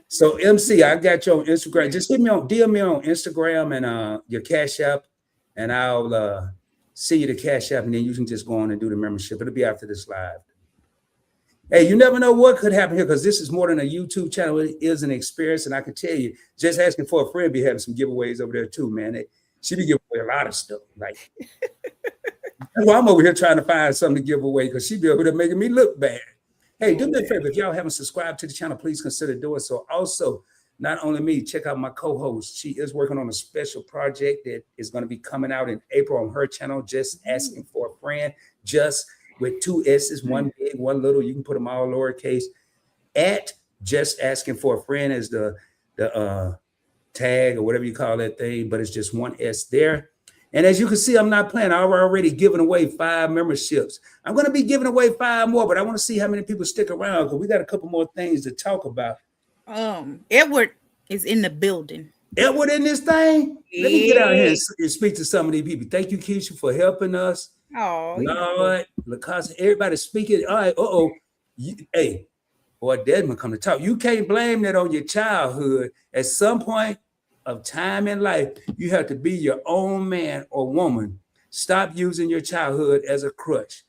so MC, I got you on Instagram. Just DM me on Instagram and your Cash App, and I'll send you the Cash App, and then you can just go on and do the membership. It'll be after this live. Hey, you never know what could happen here because this is more than a YouTube channel. It is an experience, and I can tell you, just asking for a friend be having some giveaways over there too, man. She be giving away a lot of stuff. Like, well, I'm over here trying to find something to give away because she be over there making me look bad. Hey, do me a favor. If y'all haven't subscribed to the channel, please consider doing so. Also, not only me, check out my co-host. She is working on a special project that is going to be coming out in April on her channel, Just Asking for a Friend, just with 2 S's, one big, one little. You can put them all lowercase. At Just Asking for a Friend is the tag or whatever you call that thing, but it's just 1 S there. And as you can see, I'm not playing. I've already given away 5 memberships. I'm going to be giving away 5 more, but I want to see how many people stick around because we got a couple more things to talk about. Edward is in the building. Edward in this thing? Yeah. Let me get out here and speak to some of these people. Thank you, Kisha, for helping us. Oh, Lord, because everybody speaking. All right, hey, boy, Desmond come to talk. You can't blame that on your childhood. At some point of time in life, you have to be your own man or woman. Stop using your childhood as a crutch.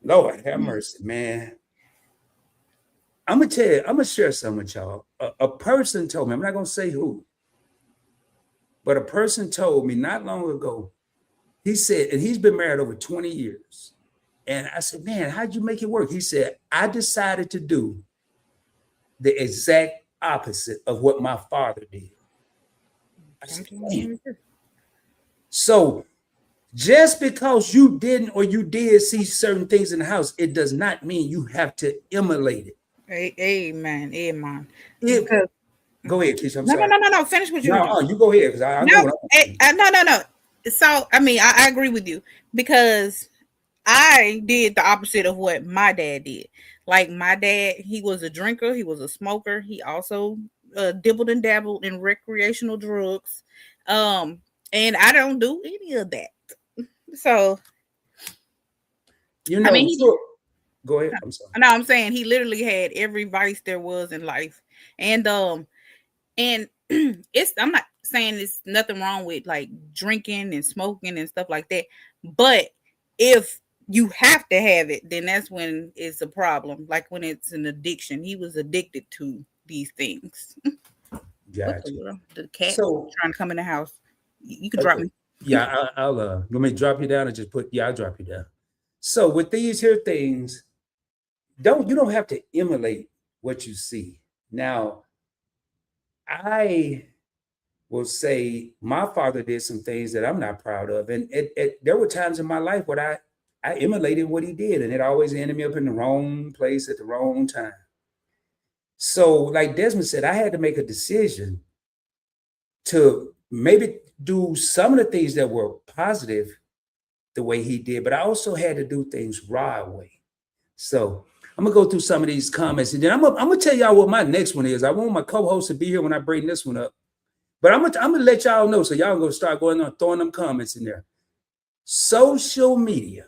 Lord have mercy, man. I'm gonna tell you, I'm gonna share something with y'all. A person told me, I'm not gonna say who, but a person told me not long ago, he said, and he's been married over 20 years. And I said, man, how'd you make it work? He said, I decided to do the exact opposite of what my father did. I said, man. So just because you didn't or you did see certain things in the house, it does not mean you have to emulate it. Amen. Go ahead, Kisha. I'm sorry. No. Finish what you No, you go ahead. No. So, I mean, I agree with you because I did the opposite of what my dad did. Like my dad, he was a drinker. He was a smoker. He also dibbled and dabbled in recreational drugs. And I don't do any of that. So, you know, I mean, go ahead. I'm sorry. No, I'm saying he literally had every vice there was in life. And it's, I'm not saying there's nothing wrong with like drinking and smoking and stuff like that. But if you have to have it, then that's when it's a problem. Like when it's an addiction. He was addicted to these things. Gotcha. The cat trying to come in the house. You can drop me. Yeah, I'll let me drop you down or just I'll drop you down. So with these here things, you don't have to emulate what you see. Now, I will say my father did some things that I'm not proud of. And there were times in my life where I emulated what he did, and it always ended me up in the wrong place at the wrong time. So, like Desmond said, I had to make a decision to maybe do some of the things that were positive the way he did, but I also had to do things right way. So I'm gonna go through some of these comments, and then I'm gonna tell y'all what my next one is. I want my co-host to be here when I bring this one up, but I'm gonna let y'all know, so y'all gonna start going on throwing them comments in there. Social media,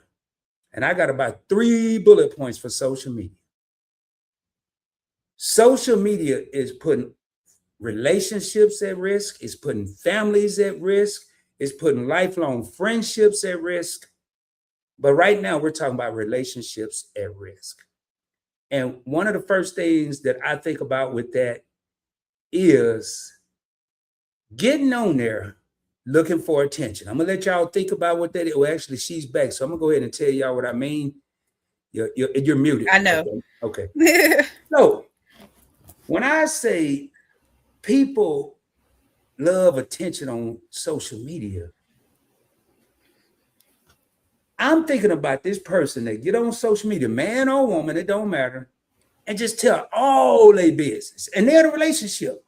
and I got about 3 bullet points for social media. Social media is putting relationships at risk, it's putting families at risk, it's putting lifelong friendships at risk. But right now we're talking about relationships at risk. And one of the first things that I think about with that is getting on there looking for attention. I'm gonna let y'all think about what that is. Well, actually, she's back, so I'm gonna go ahead and tell y'all what I mean. You're muted. I know. Okay. So when I say people love attention on social media, I'm thinking about this person that get on social media, man or woman, it don't matter, and just tell all their business. And they're in a relationship.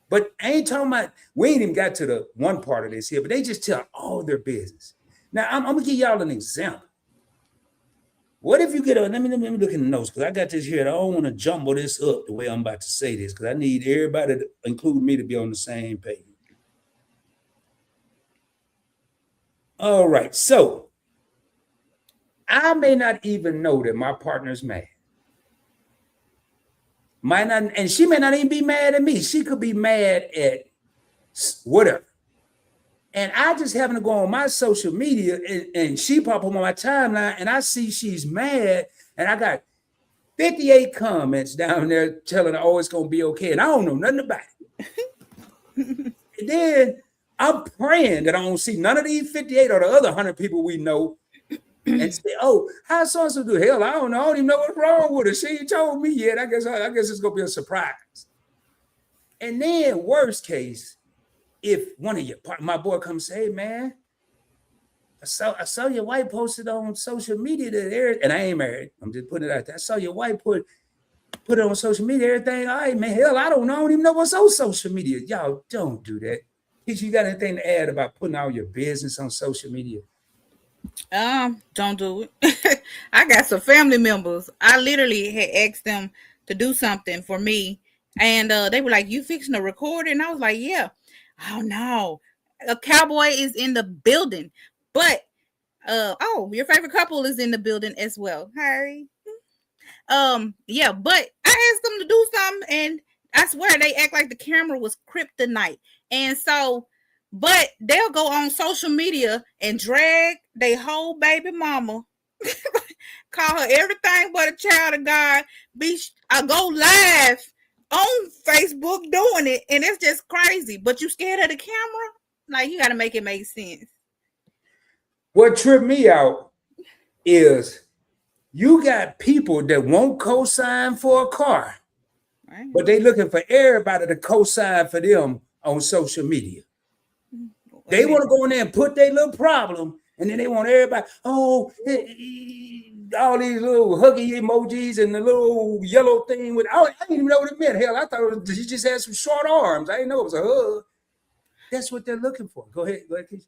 But I ain't talking about, we ain't even got to the one part of this here, but they just tell all their business. Now, I'm gonna give y'all an example. What if you get let me look in the notes, because I got this here. I don't want to jumble this up the way I'm about to say this, because I need everybody, including me, to be on the same page. All right, so I may not even know that my partner's mad. Might not, and she may not even be mad at me. She could be mad at whatever. And I just happen to go on my social media, and she pop up on my timeline, and I see she's mad, and I got 58 comments down there telling her, oh, it's gonna be okay. And I don't know nothing about it. And then I'm praying that I don't see none of these 58 or the other 100 people we know and say, oh, how so-and-so do? Hell, I don't know. I don't even know what's wrong with her. She ain't told me yet. I guess it's gonna be a surprise. And then worst case, if one of my boy comes say, hey man, I saw your wife posted on social media that and I ain't married. I'm just putting it out there. I saw your wife put it on social media, everything. All right, man. Hell, I don't know. I don't even know what's on social media. Y'all don't do that. If you got anything to add about putting all your business on social media? Don't do it. I got some family members. I literally had asked them to do something for me, and they were like, you fixing to record it? And I was like, yeah. Oh no, a cowboy is in the building, but oh, your favorite couple is in the building as well. Harry. Yeah, but I asked them to do something, and I swear they act like the camera was kryptonite. And so, but they'll go on social media and drag their whole baby mama, call her everything but a child of God. Go live on Facebook doing it, and it's just crazy. But you scared of the camera? Like, you got to make it make sense. What tripped me out is you got people that won't co-sign for a car, right, but they looking for everybody to co-sign for them on social media. They want to go in there and put their little problem, and then they want everybody, oh, all these little huggy emojis and the little yellow thing with, I didn't even know what it meant. Hell, I thought he just had some short arms. I didn't know it was a hug. That's what they're looking for. Go ahead, Kisha.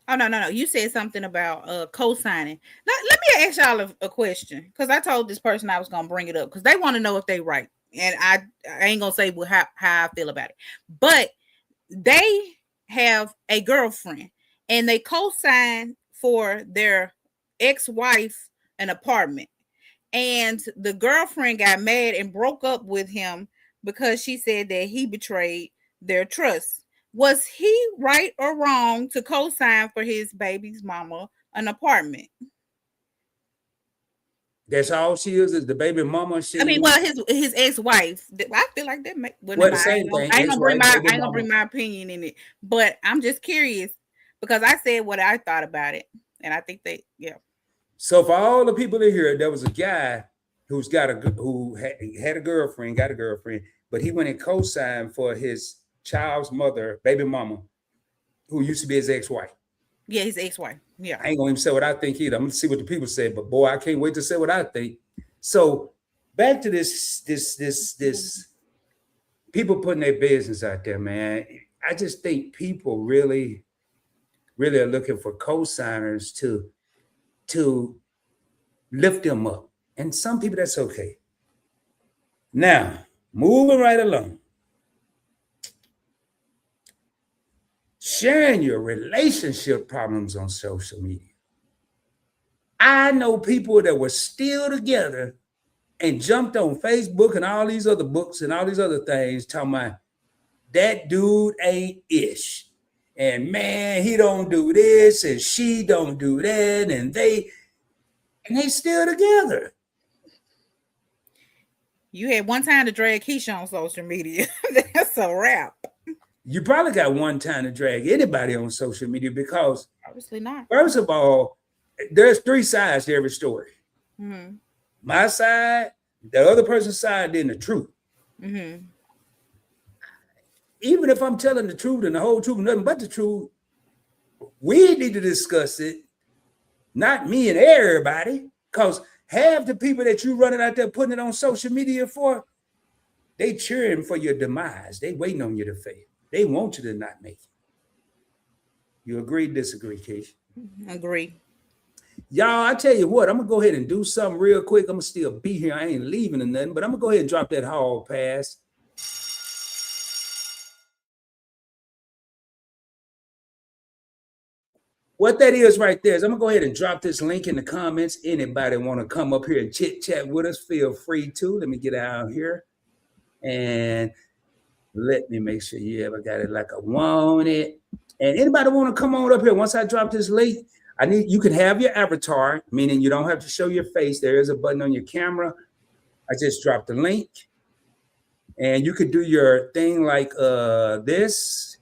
Oh, no. You said something about co-signing. Let me ask y'all a question, because I told this person I was going to bring it up because they want to know if they right. And I ain't going to say how I feel about it. But they have a girlfriend, and they co-sign for their ex-wife an apartment. And the girlfriend got mad and broke up with him because she said that he betrayed their trust. Was he right or wrong to co-sign for his baby's mama an apartment? That's all she is the baby mama. Well, his ex-wife. I feel like that. The same thing. I ain't gonna bring my opinion in it, but I'm just curious because I said what I thought about it, and I think yeah. So for all the people that hear, there was a guy who had a girlfriend, got a girlfriend, but he went and co-signed for his child's mother, baby mama, who used to be his ex-wife. Yeah, his ex-wife. Yeah. I ain't gonna even say what I think either. I'm gonna see what the people say, but boy, I can't wait to say what I think. So back to this people putting their business out there, man. I just think people really are looking for co-signers to lift them up. And some people, that's okay. Now, moving right along. Sharing your relationship problems on social media. I know people that were still together and jumped on Facebook and all these other books and all these other things talking about that dude ain't ish. And man, he don't do this and she don't do that. And they still together. You had one time to drag Kisha on social media. That's a wrap. You probably got one time to drag anybody on social media because obviously not. First of all, there's three sides to every story. Mm-hmm. My side, the other person's side, then the truth. Mm-hmm. Even if I'm telling the truth and the whole truth, nothing but the truth, we need to discuss it, not me and everybody, because half the people that you running out there putting it on social media for, they cheering for your demise. They waiting on you to fail. They want you to not make it. You agree, disagree, Kisha? Agree. Y'all, I tell you what, I'm going to go ahead and do something real quick. I'm going to still be here. I ain't leaving or nothing, but I'm going to go ahead and drop that hall pass. What that is right there is I'm going to go ahead and drop this link in the comments. Anybody want to come up here and chit-chat with us, feel free to. Let me get out here. And let me make sure you ever got it like I want it. And anybody want to come on up here? Once I drop this link, you can have your avatar, meaning you don't have to show your face. There is a button on your camera. I just dropped the link. And you could do your thing like this.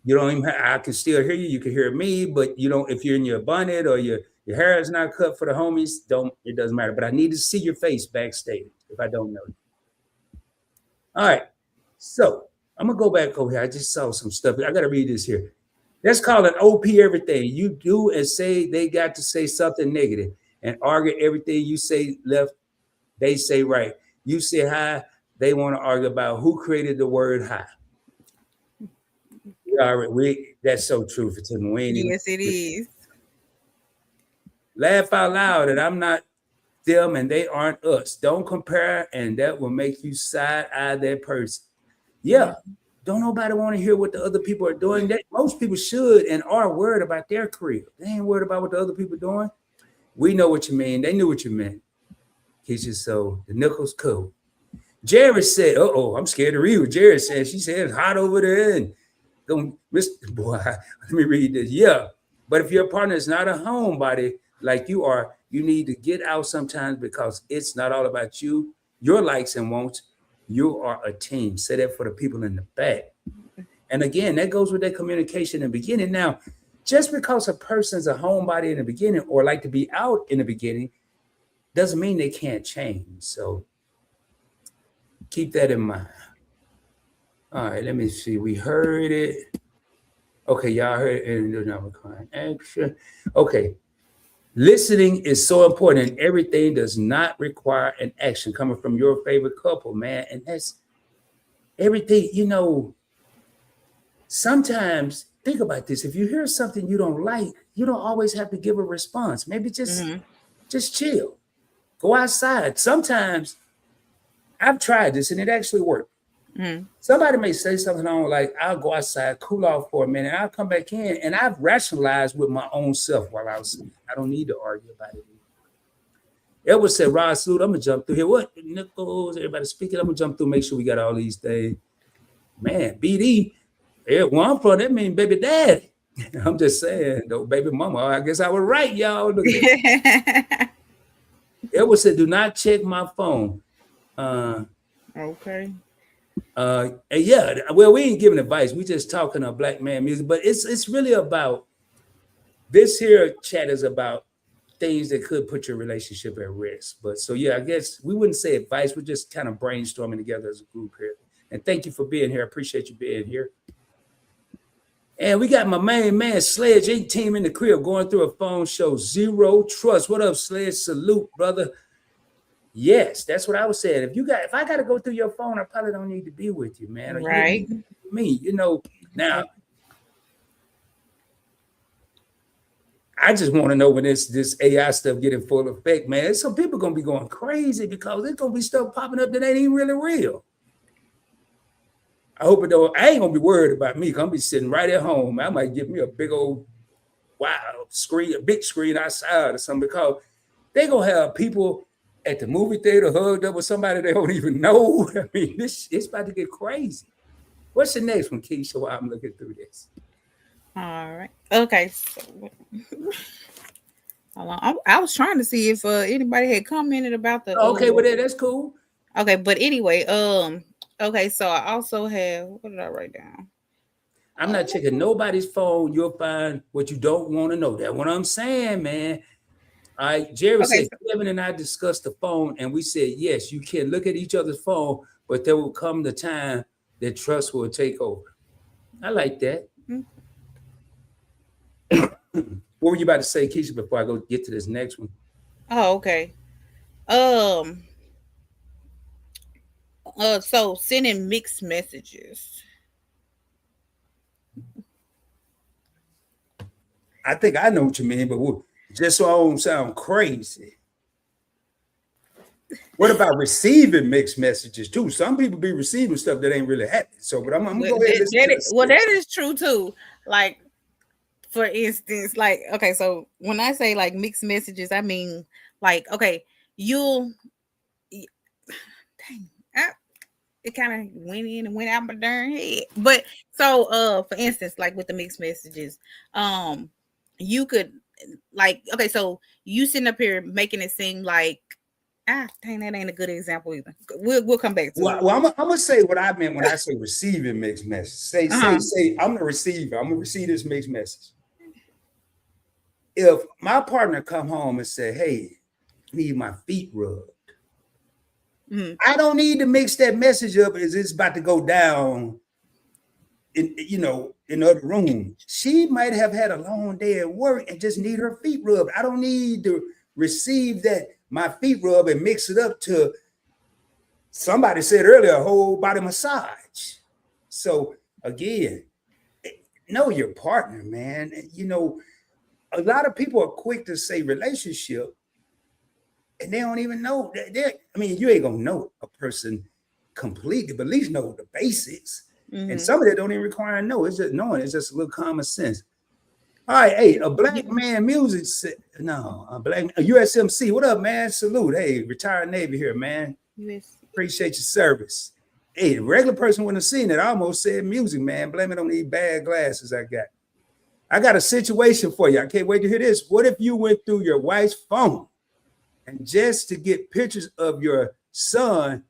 You don't even I can still hear you. You can hear me, but you don't, if you're in your bonnet or your hair is not cut for the homies, it doesn't matter. But I need to see your face backstage if I don't know you. All right. So I'm going to go back over here. I just saw some stuff. I got to read this here. Let's call it OP everything. You do and say they got to say something negative and argue everything you say left, they say right. You say hi, they want to argue about who created the word hi. That's so true for Tim. Yes, it is. Laugh out loud that I'm not them and they aren't us. Don't compare, and that will make you side-eye that person. Yeah. Don't nobody want to hear what the other people are doing. That most people should and are worried about their career. They ain't worried about what the other people are doing. We know what you mean. They knew what you meant. Kisha, so the nickel's cool. Jared said, I'm scared to read what Jared said. She said it's hot over there. And don't miss boy. Let me read this. Yeah. But if your partner is not a homebody like you are, you need to get out sometimes because it's not all about you, your likes and wants. You are a team. Say that for the people in the back. And again, that goes with that communication in the beginning. Now, just because a person's a homebody in the beginning or like to be out in the beginning doesn't mean they can't change. So keep that in mind. All right, let me see. We heard it. Okay, y'all heard it. And they're not requiring action. Okay. Listening is so important, and everything does not require an action coming from your favorite couple, man. And that's everything, sometimes think about this. If you hear something you don't like, you don't always have to give a response. Maybe just chill. Go outside. Sometimes I've tried this and it actually worked. Somebody may say something I don't like. I'll go outside, cool off for a minute. I'll come back in, and I've rationalized with my own self while I was sleeping. I don't need to argue about it. Edward said, Rod Salute, I'm going to jump through here. What? Nichols, everybody speaking. I'm going to jump through, make sure we got all these things. Man, BD, where I'm from, that means baby daddy. I'm just saying, though, baby mama. I guess I was right, y'all. Look at Edward said, do not check my phone. Okay. Yeah, well, we ain't giving advice. We just talking of black man music, but it's really about This here chat is about things that could put your relationship at risk. But so yeah, I guess we wouldn't say advice. We're just kind of brainstorming together as a group here. And thank you for being here. I appreciate you being here. And we got my main man, Sledge 18 in the crib, going through a phone show. Zero trust. What up, Sledge? Salute, brother. Yes, that's what I was saying. If I gotta go through your phone, I probably don't need to be with you, man. Or Right. you me, now. I just want to know when this AI stuff getting full effect, man. Some people gonna be going crazy because there's gonna be stuff popping up that ain't even really real. I hope it don't. I ain't gonna be worried about me. Cause I'm gonna be sitting right at home. I might get me a big old screen, a big screen outside or something, because they gonna have people at the movie theater hugged up with somebody they don't even know. I mean, it's about to get crazy. What's the next one, Kisha, while I'm looking through this? All right. Okay. So, hold on. I was trying to see if anybody had commented about the. Okay, well, that's cool. Okay, but anyway, okay. So I also have, what did I write down? I'm not checking nobody's phone. You'll find what you don't want to know. That's what I'm saying, man. All right. Jerry said, Kevin and I discussed the phone, and we said, yes, you can look at each other's phone, but there will come the time that trust will take over. I like that. What were you about to say, Kisha, before I go get to this next one? Oh, okay. So sending mixed messages. I think I know what you mean, but just so I don't sound crazy. What about receiving mixed messages too? Some people be receiving stuff that ain't really happening. So, but I'm gonna go ahead and that is true too. Like, for instance, like, okay, so when I say like mixed messages, I mean like, okay, dang, it kind of went in and went out my darn head. But so for instance, like with the mixed messages, you could, like, okay, so you sitting up here making it seem like, dang, that ain't a good example either. We'll come back to it. Well, I'm gonna say what I meant when I say receiving mixed message. Say I'm the receiver. I'm gonna receive this mixed message. If my partner come home and say, hey, I need my feet rubbed, I don't need to mix that message up as it's about to go down in the other room. She might have had a long day at work and just need her feet rubbed. I don't need to receive that my feet rub and mix it up to, somebody said earlier, a whole body massage. So again, know your partner, man. A lot of people are quick to say relationship, and they don't even know. You ain't gonna know a person completely, but at least know the basics. And some of that don't even require know. It's just knowing. It's just a little common sense. All right, hey, a black man music. A USMC. What up, man? Salute. Hey, retired Navy here, man. Appreciate your service. Hey, the regular person wouldn't have seen it. I almost said music, man. Blame it on these bad glasses I got. I got a situation for you. I can't wait to hear this. What if you went through your wife's phone and just to get pictures of your son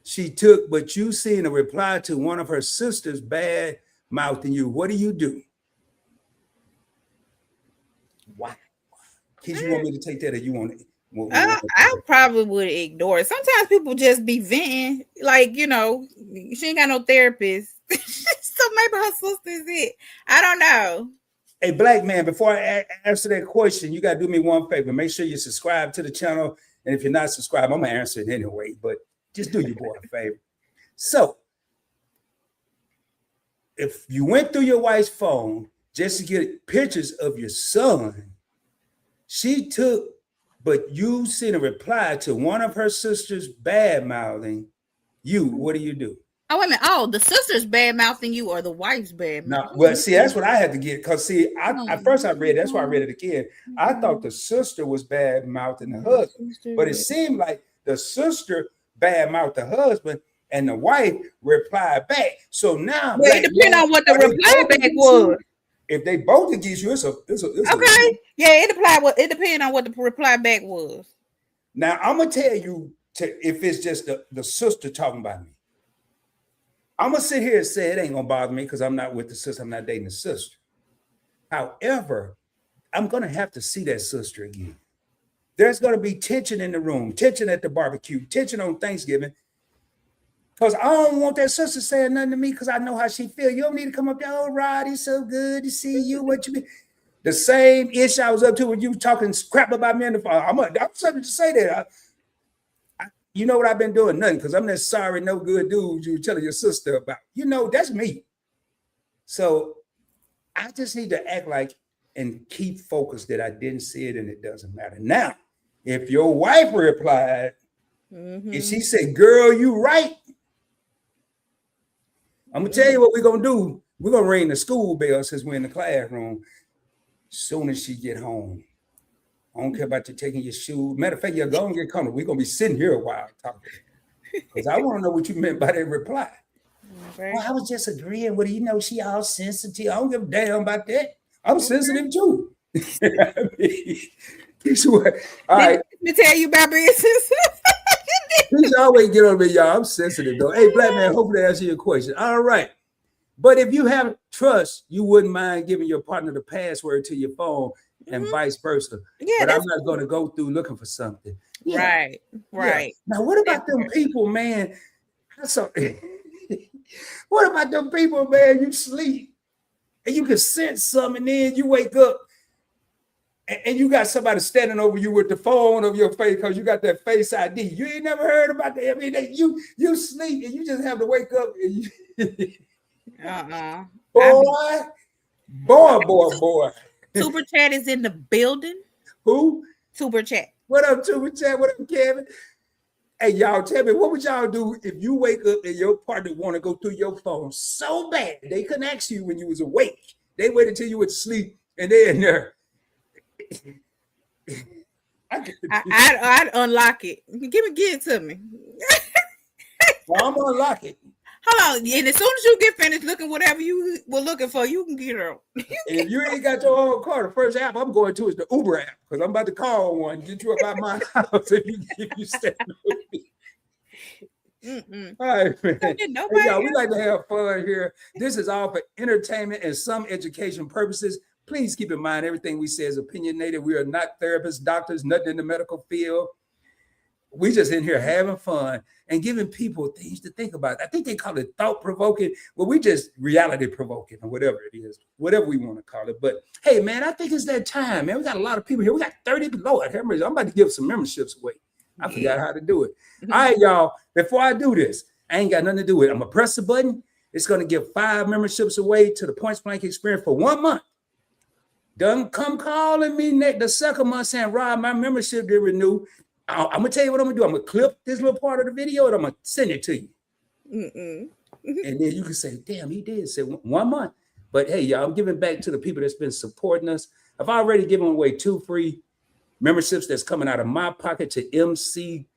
she took, but you seen a reply to one of her sisters bad mouthing you? What do you do? Wow. Kids, you want me to take that, or you want it? I probably would ignore it. Sometimes people just be venting, like, she ain't got no therapist. So maybe her sister's it. I don't know. Hey, black man, before I answer that question, you got to do me one favor. Make sure you subscribe to the channel. And if you're not subscribed, I'm going to answer it anyway. But just do your boy a favor. So, if you went through your wife's phone just to get pictures of your son, she took, but you seen a reply to one of her sisters bad mouthing you, what do you do? Oh, wait a minute. Oh, the sister's bad mouthing you, or the wife's bad mouthing? No, well, see, that's what I had to get. Because at first I read, that's why I read it again. I thought the sister was bad mouthing the husband, but it seemed like the sister bad mouthed the husband and the wife replied back. So now, well, it depends on what the reply back was. If they both against you, it's okay. Yeah, it depends on what the reply back was. Now I'm gonna tell you if it's just the sister talking about me. I'm gonna sit here and say it ain't gonna bother me because I'm not with the sister. I'm not dating the sister. However, I'm going to have to see that sister again. There's going to be tension in the room, tension at the barbecue, tension on Thanksgiving. Because I don't want that sister saying nothing to me because I know how she feels. You don't need to come up there, oh, Rod, it's so good to see you. What you mean? The same issue I was up to when you talking crap about me in the phone. I'm something to say that. You know what I've been doing? Nothing, because I'm that sorry, no good dude you were telling your sister about. You know, that's me. So I just need to act like and keep focused that I didn't see it and it doesn't matter. Now, if your wife replied and she said, girl, you right. I'm going to tell you what we're going to do. We're going to ring the school bell since we're in the classroom. Soon as she get home. I don't care about you taking your shoes. Matter of fact, you're going to get comfortable. We're going to be sitting here a while talking. Because I want to know what you meant by that reply. Okay. Well, I was just agreeing with her. You know, she all sensitive. I don't give a damn about that. I'm sensitive too. I mean, all right. Let me tell you about business. Please always get on me, y'all. I'm sensitive though. Hey, black man, hopefully that answers your question. All right. But if you have trust, you wouldn't mind giving your partner the password to your phone and vice versa. Yeah, but I'm not going to go through looking for something. Yeah. Right. Yeah. Now, what about them people, man? What about them people, man? You sleep and you can sense something, and then you wake up and you got somebody standing over you with the phone of your face because you got that face ID. You ain't never heard about that. I mean, you sleep and you just have to wake up and you Boy. Super Chat is in the building. Who? Super Chat. What up, Super Chat? What up, Kevin? Hey, y'all, tell me, what would y'all do if you wake up and your partner want to go through your phone so bad they couldn't ask you when you was awake? They waited till you went to sleep and they're in there. I'd unlock it. Give it to me. Well, I'm gonna unlock it. Hold on, and as soon as you get finished looking whatever you were looking for, you can get her. If you ain't got your own car, the first app I'm going to is the Uber app because I'm about to call one, get you up out my house if you stay with me. All right, man. Hey, y'all, we like to have fun here. This is all for entertainment and some education purposes. Please keep in mind everything we say is opinionated. We are not therapists, doctors, nothing in the medical field. We just in here having fun and giving people things to think about. I think they call it thought-provoking. Well, we just reality-provoking or whatever it is, whatever we want to call it. But, hey, man, I think it's that time, man. We got a lot of people here. We got 30 below. I'm about to give some memberships away. I forgot how to do it. All right, y'all, before I do this, I ain't got nothing to do with it. I'm going to press the button. It's going to give 5 memberships away to the Points Blank Experience for 1 month. Don't come calling me the second month saying, Rob, my membership didn't renew. I'm going to tell you what I'm going to do. I'm going to clip this little part of the video and I'm going to send it to you. And then you can say, damn, he did say 1 month. But hey, y'all, I'm giving back to the people that's been supporting us. I've already given away 2 free memberships that's coming out of my pocket to MC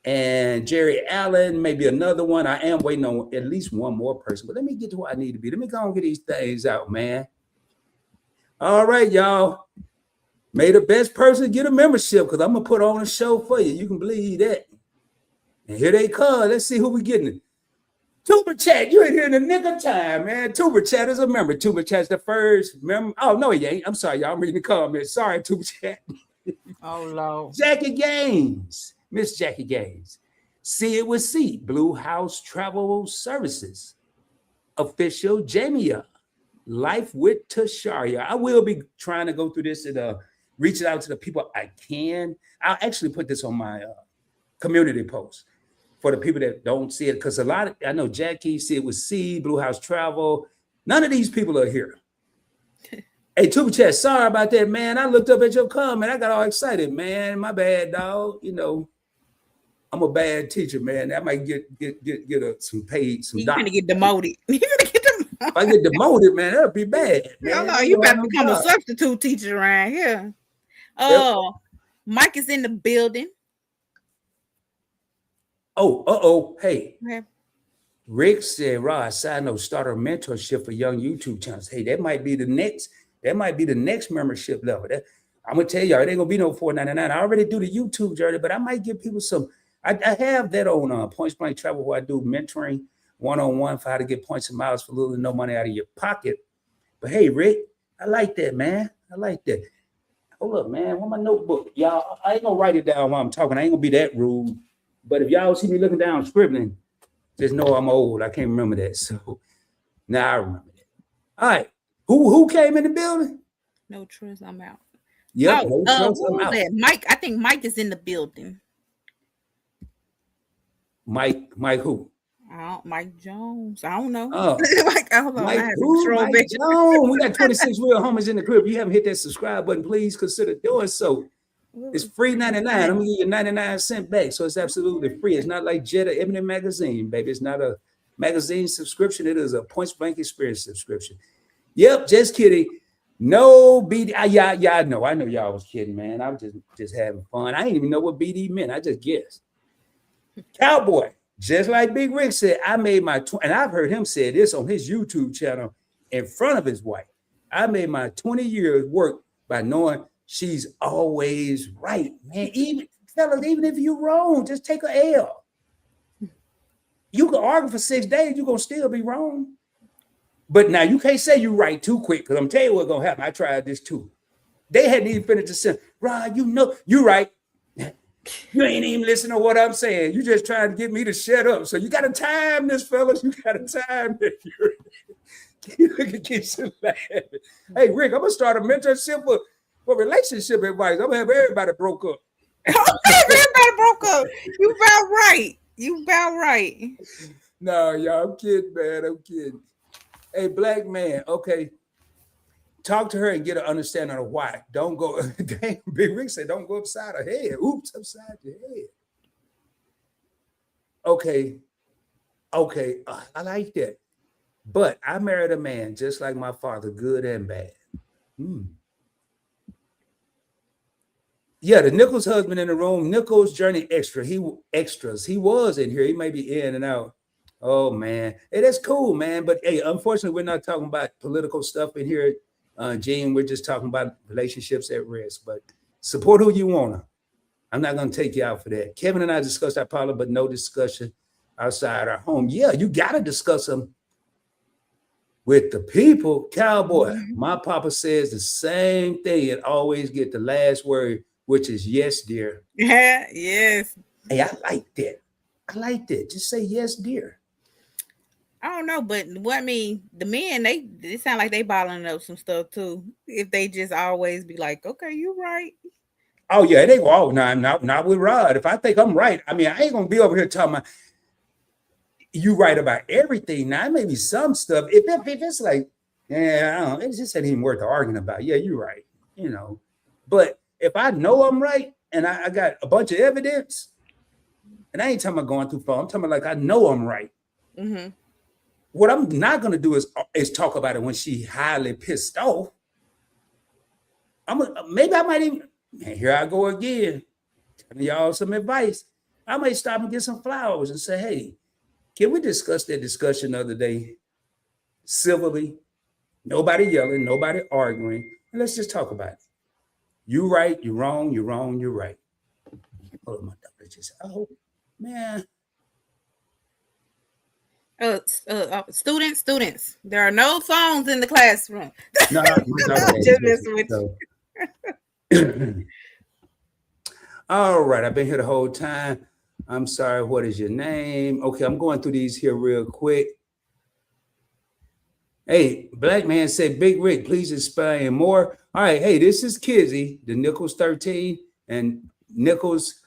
and Jerry Allen, maybe another one. I am waiting on at least one more person, but let me get to where I need to be. Let me go and get these things out, man. All right, y'all. May the best person get a membership because I'm going to put on a show for you. You can believe that. And here they come. Let's see who we getting. Tuber Chat, you ain't here in the nick of time, man. Tuber Chat is a member. Tuber Chat's the first member. Oh, no, he ain't. I'm sorry, y'all. I'm reading the comments. Sorry, Tuber Chat. Oh, Lord. Jackie Gaines. Miss Jackie Gaines. See It With C. Blue House Travel Services. Official Jamia. Life with Tasharia. I will be trying to go through this and reach out to the people I can. I'll actually put this on my community post for the people that don't see it. Because I know Jackie, See It With C, Blue House Travel. None of these people are here. Hey, Tuba Chat, sorry about that, man. I looked up at your comment. I got all excited, man. My bad, dog. You know, I'm a bad teacher, man. I might get some paid, some. You're gonna get demoted. You're gonna get demoted. If I get demoted, man, that'll be bad. Man. No, you better become a substitute teacher around here. Oh, Mike is in the building. Oh, hey. Okay. Rick said, Rod, side note, start a mentorship for young YouTube channels. Hey, that might be the next membership level. I'm gonna tell y'all, it ain't gonna be no $4.99. I already do the YouTube journey, but I might give people some. I have that on Points Blank Travel where I do mentoring one-on-one for how to get points and miles for little and no money out of your pocket. But hey, Rick, I like that, man. I like that. Hold up, man. Where my notebook? Y'all, I ain't gonna write it down while I'm talking. I ain't gonna be that rude. But if y'all see me looking down scribbling, just know I'm old. I can't remember that. So now I remember that. All right. Who came in the building? No trust, I'm out. Yep. Oh, no trust, who I'm was out. that? Mike. I think Mike is in the building. Mike who? Mike Jones. I don't know. Oh, Like, hold on. Mike who? Mike Jones. We got 26 real homies in the crib. If you haven't hit that subscribe button, please consider doing so. It's free 99. I'm gonna give you 99 cents back. So it's absolutely free. It's not like Jetta Ebony magazine, baby. It's not a magazine subscription. It is a points blank experience subscription. Yep, just kidding. No BD. Yeah, I know y'all was kidding, man. I was just having fun. I didn't even know what BD meant. I just guessed. Cowboy, just like Big Rick said, I made my and I've heard him say this on his YouTube channel in front of his wife. I made my 20 years work by knowing she's always right, man. Even if you're wrong, just take a L. You can argue for 6 days, you're gonna still be wrong. But now you can't say you're right too quick, because I'm telling you what's gonna happen. I tried this too. They hadn't even finished the sentence. Rod, you know you're right. You ain't even listening to what I'm saying. You just trying to get me to shut up. So you gotta time this, fellas. You gotta time this. Look at Kisha laughing. Hey, Rick, I'm gonna start a mentorship for relationship advice. I'm gonna have everybody broke up. Everybody broke up. You about right. You about right. No, y'all, I'm kidding, man. I'm kidding. Hey, black man, okay. Talk to her and get an understanding of why. Don't go. Damn, Big Rick said, don't go upside her head. Oops, upside your head. Okay. I like that. But I married a man just like my father, good and bad. Yeah, the Nichols husband in the room, Nichols Journey Extras. He was in here. He may be in and out. Oh man, hey, that's cool, man. But hey, unfortunately, we're not talking about political stuff in here, Gene. We're just talking about relationships at risk. But support who you wanna. I'm not gonna take you out for that. Kevin and I discussed our problem, but no discussion outside our home. Yeah, you gotta discuss them with the people. Cowboy, my papa says the same thing and always get the last word, which is yes, dear. Yeah, yes. Hey, I like that. Just say yes, dear. I don't know, but what I mean, the men, they sound like they bottling up some stuff too. If they just always be like, okay, you right. Oh yeah, they go, oh no, not with Rod. If I think I'm right, I mean, I ain't gonna be over here talking about you right about everything. Now, maybe some stuff. If it's like, yeah, I don't know, it just ain't even worth arguing about. Yeah, you're right, you know. But if I know I'm right and I got a bunch of evidence, and I ain't talking about going too far. I'm talking about like I know I'm right. Mm-hmm. What I'm not gonna do is talk about it when she highly pissed off. Maybe I might even. And here I go again, telling y'all some advice. I might stop and get some flowers and say, hey, can we discuss that discussion the other day civilly? Nobody yelling, nobody arguing. And let's just talk about it. You right, you wrong, you're wrong, you're right. Oh, my doctor just, oh, man. Students, there are no phones in the classroom. No, Just messing with you. All right, I've been here the whole time. I'm sorry, what is your name? Okay, I'm going through these here real quick. Hey, black man said, Big Rick, please explain more. All right, hey, this is Kizzy, the Nichols 13, and Nichols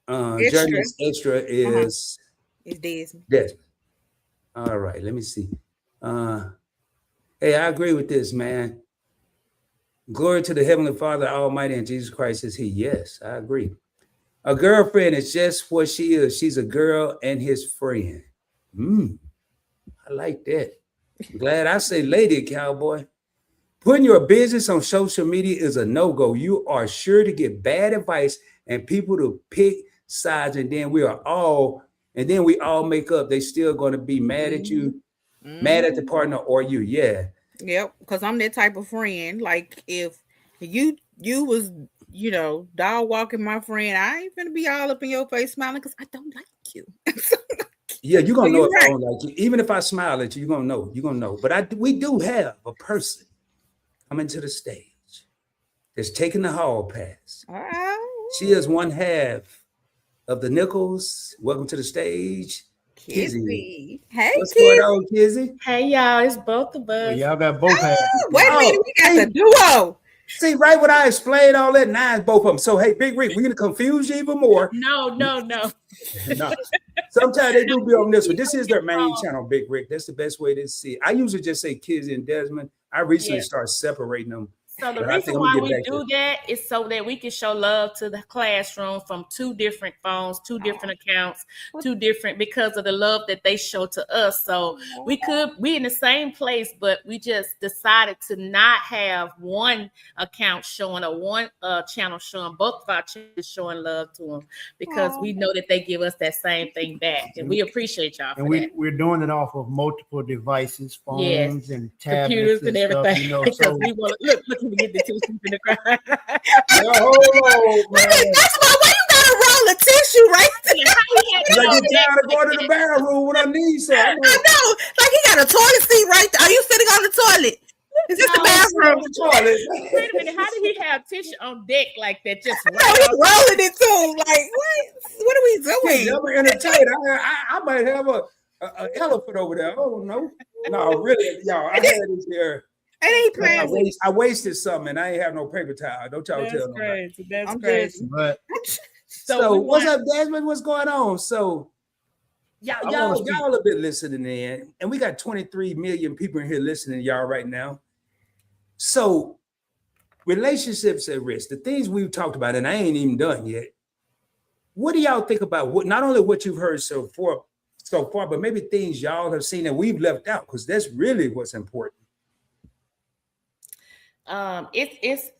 Journey's Extra is it's Desmond. All right, let me see. Hey, I agree with this, man. Glory to the Heavenly Father, Almighty, and Jesus Christ is He. Yes, I agree. A girlfriend is just what she is. She's a girl and his friend. I like that. Glad I say lady, cowboy. Putting your business on social media is a no-go. You are sure to get bad advice and people to pick sides, and then we all make up. They still going to be mad at you, mad at the partner or you. Yeah. Yep, because I'm that type of friend. Like if you was, dog walking my friend, I ain't gonna be all up in your face smiling because I don't like you. Yeah, you're gonna know if I don't like you. Even if I smile at you, you're gonna know. But we do have a person coming to the stage has taken the hall pass. Oh, She is one half of the Nichols. Welcome to the stage, Kizzy. Kizzy. Hey, What's going Kizzy. on, Kizzy? Hey y'all, it's both of Well, us. y'all got both halves. Wait a minute, we got the duo. See, right when I explained all that, now it's both of them. So, hey, Big Rick, we're going to confuse you even more. No. No. Sometimes they do be on this one. This is their main channel, Big Rick. That's the best way to see it. I usually just say Kizzy and Desmond. I recently started separating them. So the But I think reason I'm why gonna we get back do that is so that we can show love to the classroom from 2 different phones, 2 different accounts, 2 different, because of the love that they show to us. So we in the same place, but we just decided to not have one account showing or one channel showing, both of our channels showing love to them, because we know that they give us that same thing back, and we appreciate y'all for that. We're doing it off of multiple devices, phones and tablets Computers and everything. stuff, you know. Because So we want to look we get the tissues in the crowd. Hold on, man. That's why you gotta roll a tissue right there. I get tired of going to the bathroom when I need some. I know, like he got a toilet seat right there. Are you sitting on the toilet? Is this the bathroom? Wait a minute, how did he have tissue on deck like that? Just No, he's rolling it too. Like, what are we doing? I'm entertained. I might have an elephant over there. I don't know. No, really, y'all. I had this here. And he playing. I wasted something, and I ain't have no paper towel. Don't y'all tell nobody. That's I'm crazy. but So what's up, Desmond? What's going on? So y'all a bit listening in, and we got 23 million people in here listening to y'all right now. So relationships at risk, the things we've talked about, and I ain't even done yet. What do y'all think about not only what you've heard so far, but maybe things y'all have seen that we've left out, because that's really what's important. It's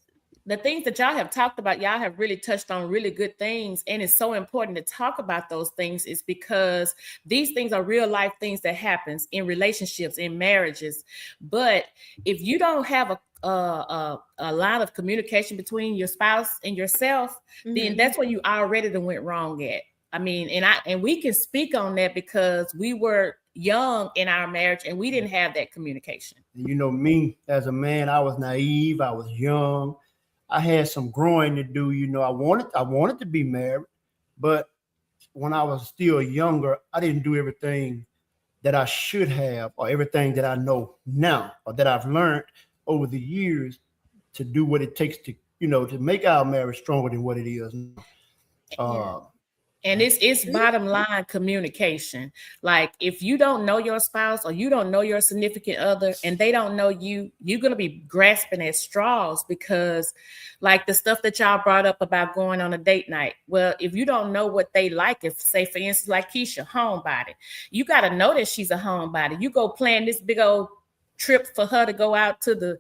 the things that y'all have talked about. Y'all have really touched on really good things, and it's so important to talk about those things, is because these things are real life things that happens in relationships, in marriages. But if you don't have a line of communication between your spouse and yourself, then that's when you already done went wrong at. I mean, and we can speak on that because we were young in our marriage and we didn't have that communication. you know, me as a man, I was naive, I was young, I had some growing to do. You know, I wanted to be married, but when I was still younger, I didn't do everything that I should have, or everything that I know now, or that I've learned over the years to do what it takes to, you know, to make our marriage stronger than what it is now. And it's bottom line communication. Like, if you don't know your spouse or you don't know your significant other and they don't know you, you're going to be grasping at straws, because like the stuff that y'all brought up about going on a date night. Well, if you don't know what they like, if say for instance, like Kisha, homebody, you got to know that she's a homebody. You go plan this big old trip for her to go out to the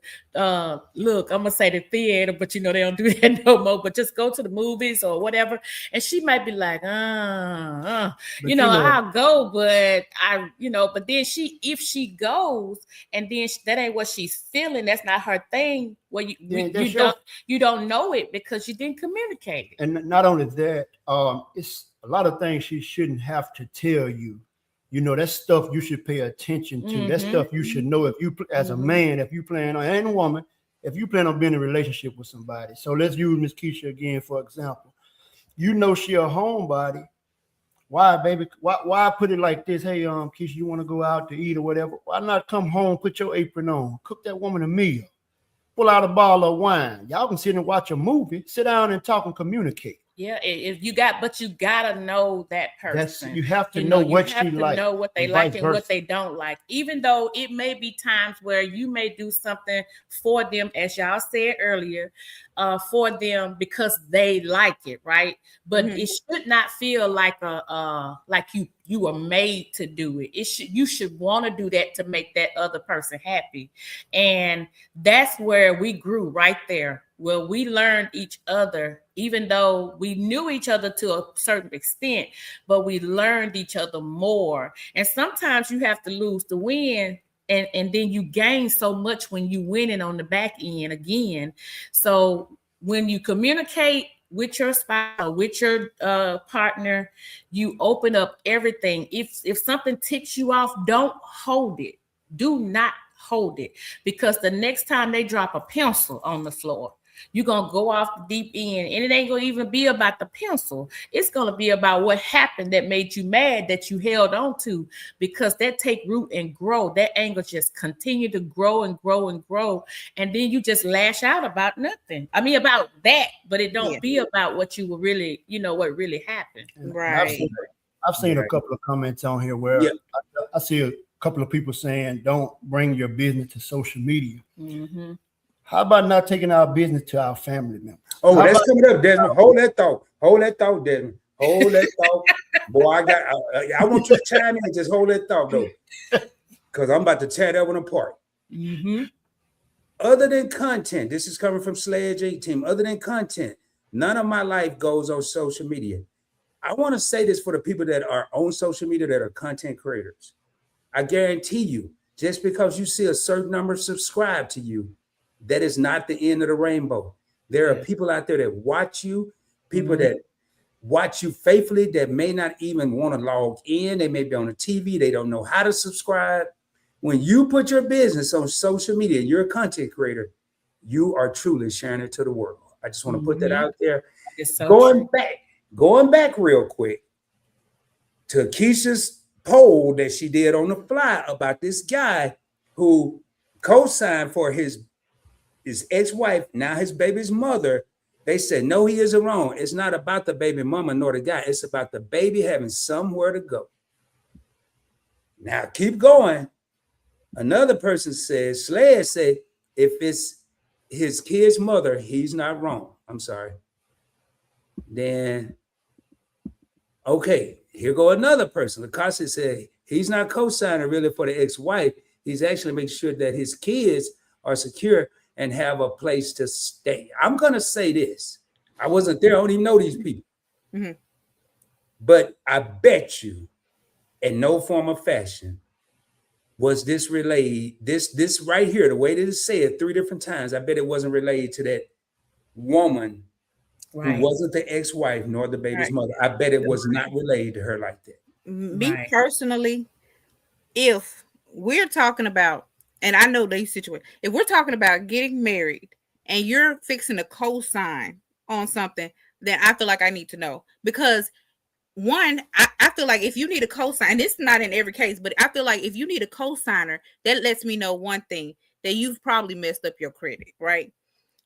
look, I'm gonna say the theater, but you know they don't do that no more, but just go to the movies or whatever, and she might be like I'll go, but but then if she goes and then that ain't what she's feeling, that's not her thing, well you don't know it because you didn't communicate it. And not only that, it's a lot of things she shouldn't have to tell you. You know, that's stuff you should pay attention to. Mm-hmm. That's stuff you should know if you, as a man, if you plan on, and a woman, if you plan on being in a relationship with somebody. So let's use Miss Kisha again, for example. You know she a homebody. Why, baby? Why put it like this? Hey, Kisha, you want to go out to eat or whatever? Why not come home, put your apron on, cook that woman a meal, pull out a bottle of wine. Y'all can sit and watch a movie, sit down and talk and communicate. Yeah, if you gotta know that person. You have to know what she like, know what they like and what they don't like. Even though it may be times where you may do something for them, as y'all said earlier, for them because they like it, right? But it should not feel like like you were made to do it. You should want to do that to make that other person happy, and that's where we grew right there. Well, we learned each other, even though we knew each other to a certain extent, but we learned each other more. And sometimes you have to lose to win, and then you gain so much when you winning on the back end again. So when you communicate with your spouse, with your partner, you open up everything. If something ticks you off, don't hold it. Do not hold it, because the next time they drop a pencil on the floor, You're going to go off the deep end, and it ain't going to even be about the pencil. It's going to be about what happened that made you mad that you held on to, because that take root and grow. That anger just continue to grow and grow and grow. And then you just lash out about nothing. I mean, about that, but it don't be about what you were really, what really happened. Right. I've seen a couple of comments on here where I see a couple of people saying, don't bring your business to social media. Mm-hmm. How about not taking our business to our family members? Oh, that's coming up, Desmond. Hold that thought, Desmond. Hold that thought. Boy, I want you to chime in and just hold that thought, though. Because I'm about to tear that one apart. Mm-hmm. Other than content, this is coming from Sledge 18. Other than content, none of my life goes on social media. I want to say this for the people that are on social media that are content creators. I guarantee you, just because you see a certain number subscribe to you, that is not the end of the rainbow. There are people out there that watch you, people that watch you faithfully that may not even want to log in. They may be on the TV. They don't know how to subscribe. When you put your business on social media, you're a content creator, you are truly sharing it to the world. I just want to put that out there. So Going back real quick to Kisha's poll that she did on the fly about this guy who co-signed for his ex-wife, now his baby's mother. They said, no, he isn't wrong. It's not about the baby mama nor the guy. It's about the baby having somewhere to go. Now, keep going. Another person says, Sledge said, if it's his kid's mother, he's not wrong. I'm sorry. Then, okay, here go another person. Lakasi said, he's not co-signing really for the ex-wife. He's actually making sure that his kids are secure and have a place to stay. I'm going to say this. I wasn't there. I don't even know these people. Mm-hmm. But I bet you in no form of fashion was this relayed, this right here, the way that it said 3 different times, I bet it wasn't relayed to that woman who wasn't the ex-wife nor the baby's mother. I bet it was not relayed to her like that. Me personally, if we're talking about, and I know these situations, if we're talking about getting married and you're fixing to co-sign on something, then I feel like I need to know. Because one, I feel like if you need a co-sign, and it's not in every case, but I feel like if you need a co-signer, that lets me know one thing, that you've probably messed up your credit, right?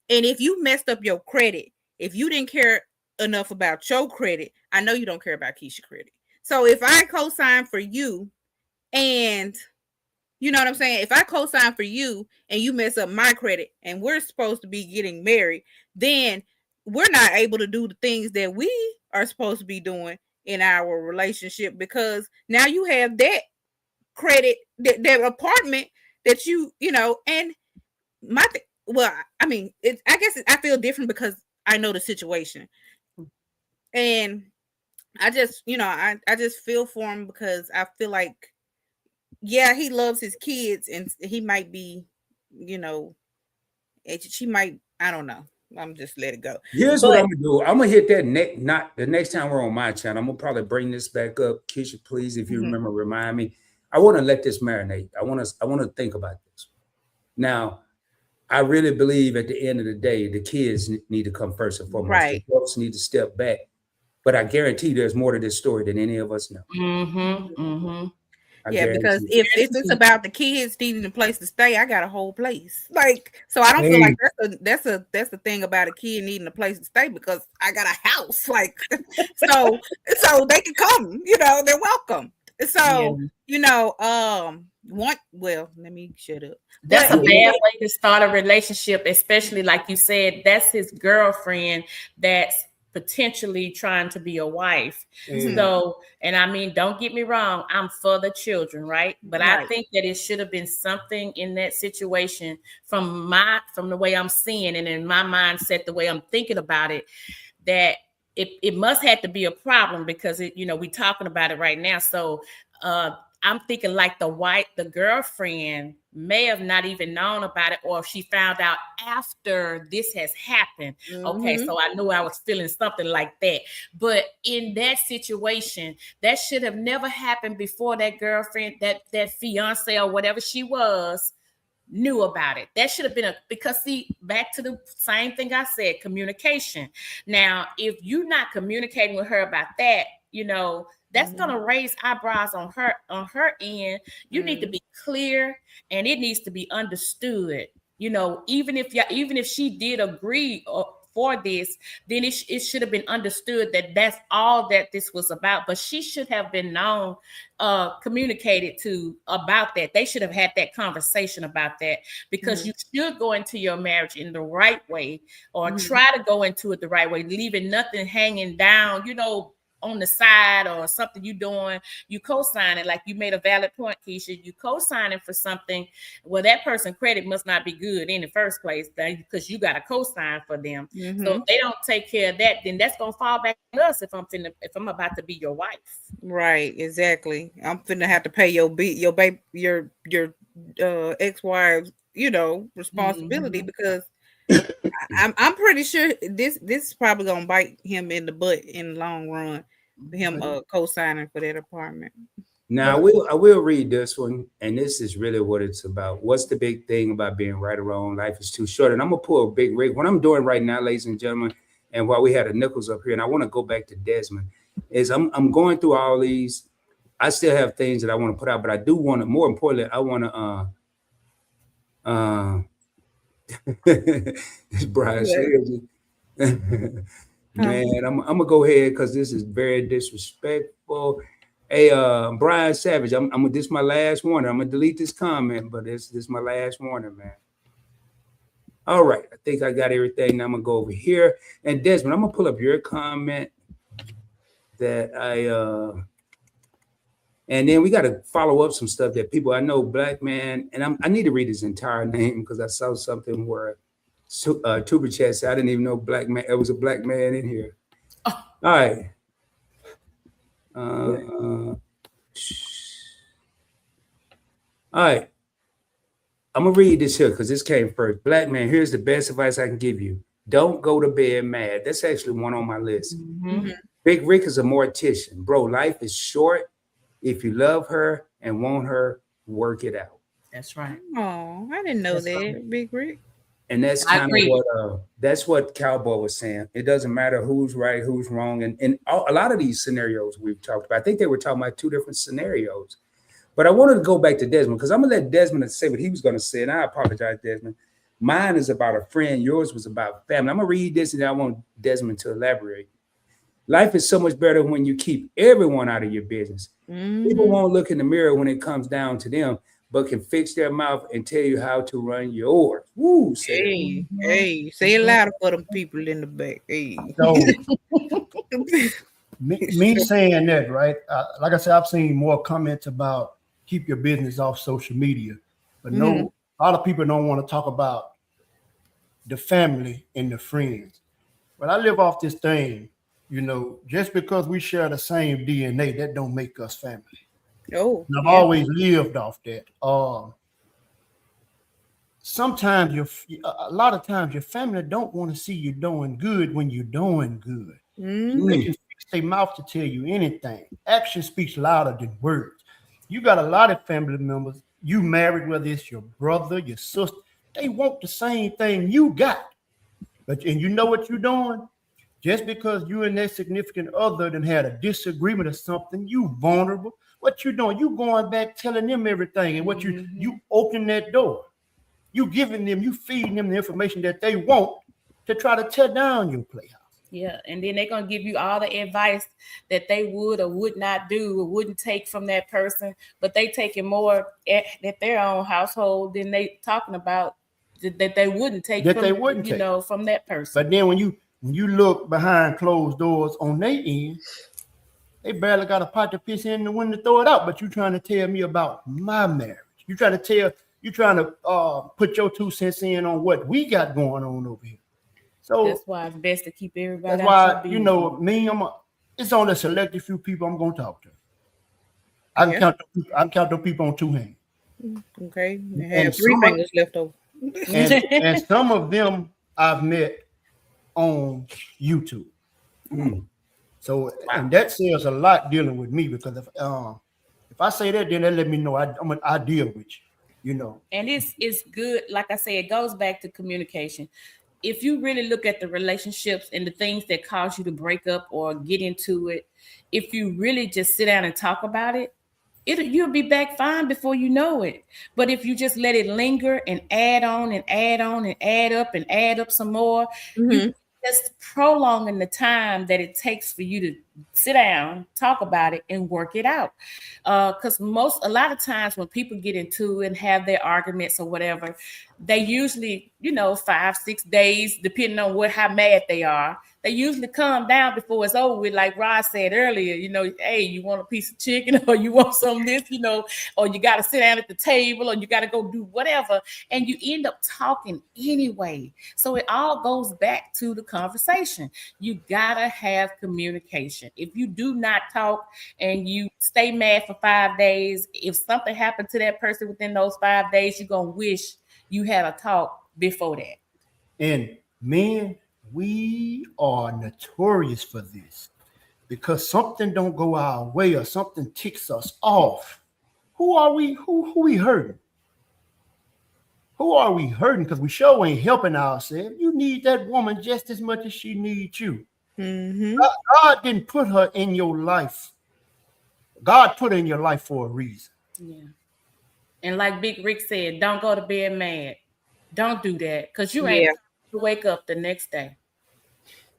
And if you messed up your credit, if you didn't care enough about your credit, I know you don't care about Kisha credit. So if I co-sign for you, and you know what I'm saying? If I co-sign for you and you mess up my credit and we're supposed to be getting married, then we're not able to do the things that we are supposed to be doing in our relationship, because now you have that credit, that apartment that you know, and I mean, I guess I feel different because I know the situation. And I just, I just feel for him, because I feel like, yeah, he loves his kids, and he might be, she might, I don't know. I'm just let it go. Here's what I'm gonna do. I'm gonna hit that not the next time we're on my channel. I'm gonna probably bring this back up. Kisha, please, if you remember, remind me. I want to let this marinate. I want to think about this. Now, I really believe at the end of the day, the kids need to come first and foremost. Right. The adults need to step back. But I guarantee there's more to this story than any of us know. Mm-hmm. Mm-hmm. Yeah, because if it's about the kids needing a place to stay, I got a whole place. Like, so I don't feel like that's the thing about a kid needing a place to stay, because I got a house. Like, so they can come, they're welcome. So, let me shut up. That's a bad way to start a relationship, especially like you said, that's his girlfriend that's potentially trying to be a wife. So, and I mean, don't get me wrong, I'm for the children, right? But I think that it should have been something in that situation from the way I'm seeing and in my mindset, the way I'm thinking about it, that it must have to be a problem, because we talking about it right now. So I'm thinking like the girlfriend may have not even known about it, or she found out after this has happened. Mm-hmm. Okay, so I knew I was feeling something like that. But in that situation, that should have never happened before that girlfriend, that fiance or whatever she was knew about it. That should have been because see, back to the same thing I said, communication. Now, if you're not communicating with her about that, that's gonna raise eyebrows on her end. You need to be clear, and it needs to be understood. Even if she did agree for this, then it should have been understood that that's all that this was about. But she should have been communicated to about that. They should have had that conversation about that, because you should go into your marriage in the right way, or try to go into it the right way, leaving nothing hanging down, on the side, or something you doing, you co-signing. Like you made a valid point, Kisha. You co-signing for something. Well, that person's credit must not be good in the first place, because you got to co-sign for them. So if they don't take care of that, then that's gonna fall back on us if I'm about to be your wife. Right, exactly. I'm finna have to pay your ex-wife's, responsibility, because I'm pretty sure this is probably gonna bite him in the butt in the long run. Him co-signing for that apartment. Now I will read this one, and this is really what it's about. What's the big thing about being right or wrong? Life is too short. And I'm gonna pull a big rig. What I'm doing right now, ladies and gentlemen, and while we had a Nichols up here, and I want to go back to Desmond, is I'm going through all these. I still have things that I want to put out, but I do want to, more importantly, I want to this Brian man, I'm gonna go ahead because this is very disrespectful. Hey, Brian Savage, this is my last warning. I'm gonna delete this comment, but this is my last warning, man. All right, I think I got everything. Now I'm gonna go over here, and Desmond, I'm gonna pull up your comment that and then we got to follow up some stuff that people I know. Black man, and I need to read his entire name because I saw something where Tuber Chat said I didn't even know black man. It was a black man in here. Oh. All right. All right. I'm gonna read this here because this came first. Black man, here's the best advice I can give you. Don't go to bed mad. That's actually one on my list. Big Rick is a mortician. Bro, life is short. If you love her and want her, work it out. That's right. Oh, I didn't know that, right. Big Rick. And that's kind of what Cowboy was saying. It doesn't matter who's right, who's wrong. And a lot of these scenarios we've talked about, I think they were talking about two different scenarios. But I wanted to go back to Desmond because I'm going to let Desmond say what he was going to say. And I apologize, Desmond. Mine is about a friend. Yours was about family. I'm going to read this and I want Desmond to elaborate. Life is so much better when you keep everyone out of your business. People won't look in the mirror when it comes down to them, but can fix their mouth and tell you how to run yours. Woo! Say it louder for them people in the back. Hey. So, me saying that, right? Like I said, I've seen more comments about keep your business off social media, but no, a lot of people don't want to talk about the family and the friends. But I live off this thing. Just because we share the same DNA, that don't make us family. Oh, and I've always lived off that. A lot of times, your family don't want to see you doing good when you're doing good. They can fix their mouth to tell you anything. Action speaks louder than words. You got a lot of family members. You married, whether it's your brother, your sister, they want the same thing you got. And you know what you're doing? Just because you and that significant other then had a disagreement or something, you vulnerable. What you doing? You going back telling them everything, and what you open that door. You giving them, you feeding them the information that they want to try to tear down your playhouse. Yeah, and then they're gonna give you all the advice that they would or would not do or wouldn't take from that person, but they taking more at their own household than they talking about that they wouldn't take from that person. But then when you look behind closed doors on their end, they barely got a pot to piss in and when to throw it out. But you trying to tell me about my marriage. You trying to put your 2 cents in on what we got going on over here. So that's why it's best to keep everybody. That's why me. It's only a selected few people I'm gonna talk to. I can count the people on 2 hands. Okay, you have 3 fingers left over. and some of them I've met on YouTube. So and that says a lot dealing with me because if I say that, then that let me know I deal with you. you know. And it's good. Like I say, it goes back to communication. If you really look at the relationships and the things that cause you to break up or get into it, if you really just sit down and talk about it, you'll be back fine before you know it. But if you just let it linger and add on and add on and add up some more, you just prolonging the time that it takes for you to sit down, talk about it, and work it out. Because a lot of times when people get into and have their arguments or whatever, they usually, 5-6 days, depending on how mad they are, they usually calm down before it's over with. Like Rod said earlier, hey, you want a piece of chicken or you want some of this, or you got to sit down at the table or you got to go do whatever. And you end up talking anyway. So it all goes back to the conversation. You got to have communication. If you do not talk and you stay mad for 5 days, if something happened to that person within those 5 days, you're going to wish you had a talk before that. And men, we are notorious for this because something don't go our way or something ticks us off. Who are we? Who we hurting? Who are we hurting? Because we sure ain't helping ourselves. You need that woman just as much as she needs you. God didn't put her in your life. God put her in your life for a reason. Yeah. And like Big Rick said, don't go to bed mad. Don't do that because you ain't to wake up the next day.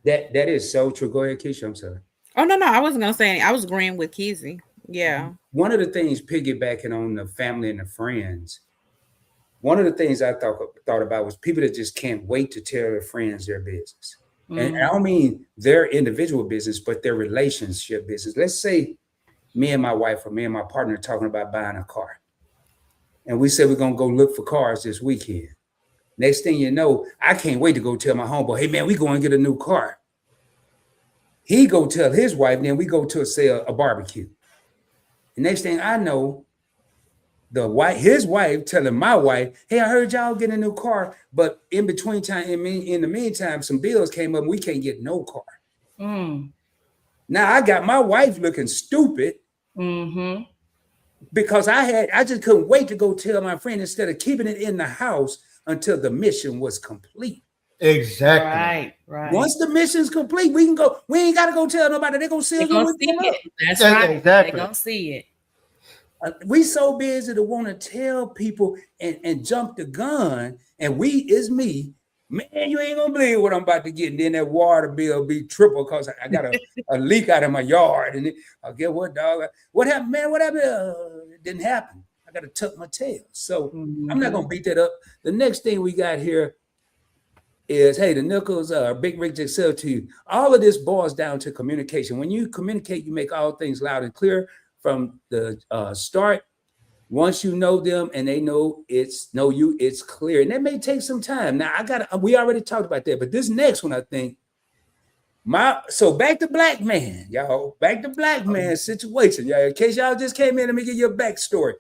That is so true. Go ahead, Kisha. I'm sorry. Oh, no. I wasn't going to say anything. I was agreeing with Kizzy. Yeah. One of the things, piggybacking on the family and the friends, one of the things I thought about was people that just can't wait to tell their friends their business. And I don't mean their individual business, but their relationship business. Let's say me and my wife or me and my partner are talking about buying a car. And we said we're going to go look for cars this weekend. Next thing you know, I can't wait to go tell my homeboy, hey, man, we going to get a new car. He go tell his wife, then we go to say a barbecue. The next thing I know, his wife telling my wife, hey, I heard y'all get a new car, but in the meantime, some bills came up and we can't get no car. Now I got my wife looking stupid because I just couldn't wait to go tell my friend instead of keeping it in the house until the mission was complete. Exactly. Right. Once the mission's complete, we can go. We ain't got to go tell nobody. They're going to see us. That's right. Exactly. They're going to see it. We so busy to want to tell people and jump the gun. And it's me. Man, you ain't going to believe what I'm about to get. And then that water bill be triple because I got a leak out of my yard. And I'll get what, dog? What happened, man? What happened? It didn't happen. I got to tuck my tail. So I'm not going to beat that up. The next thing we got here is, hey, the Nichols, Big Rick just said to you, all of this boils down to communication. When you communicate, you make all things loud and clear from the start. Once you know them and they know you, it's clear. And that may take some time. Now, we already talked about that, but this next one, I think, so back to black man, y'all. Back to black man situation, y'all. In case y'all just came in, let me give you a backstory.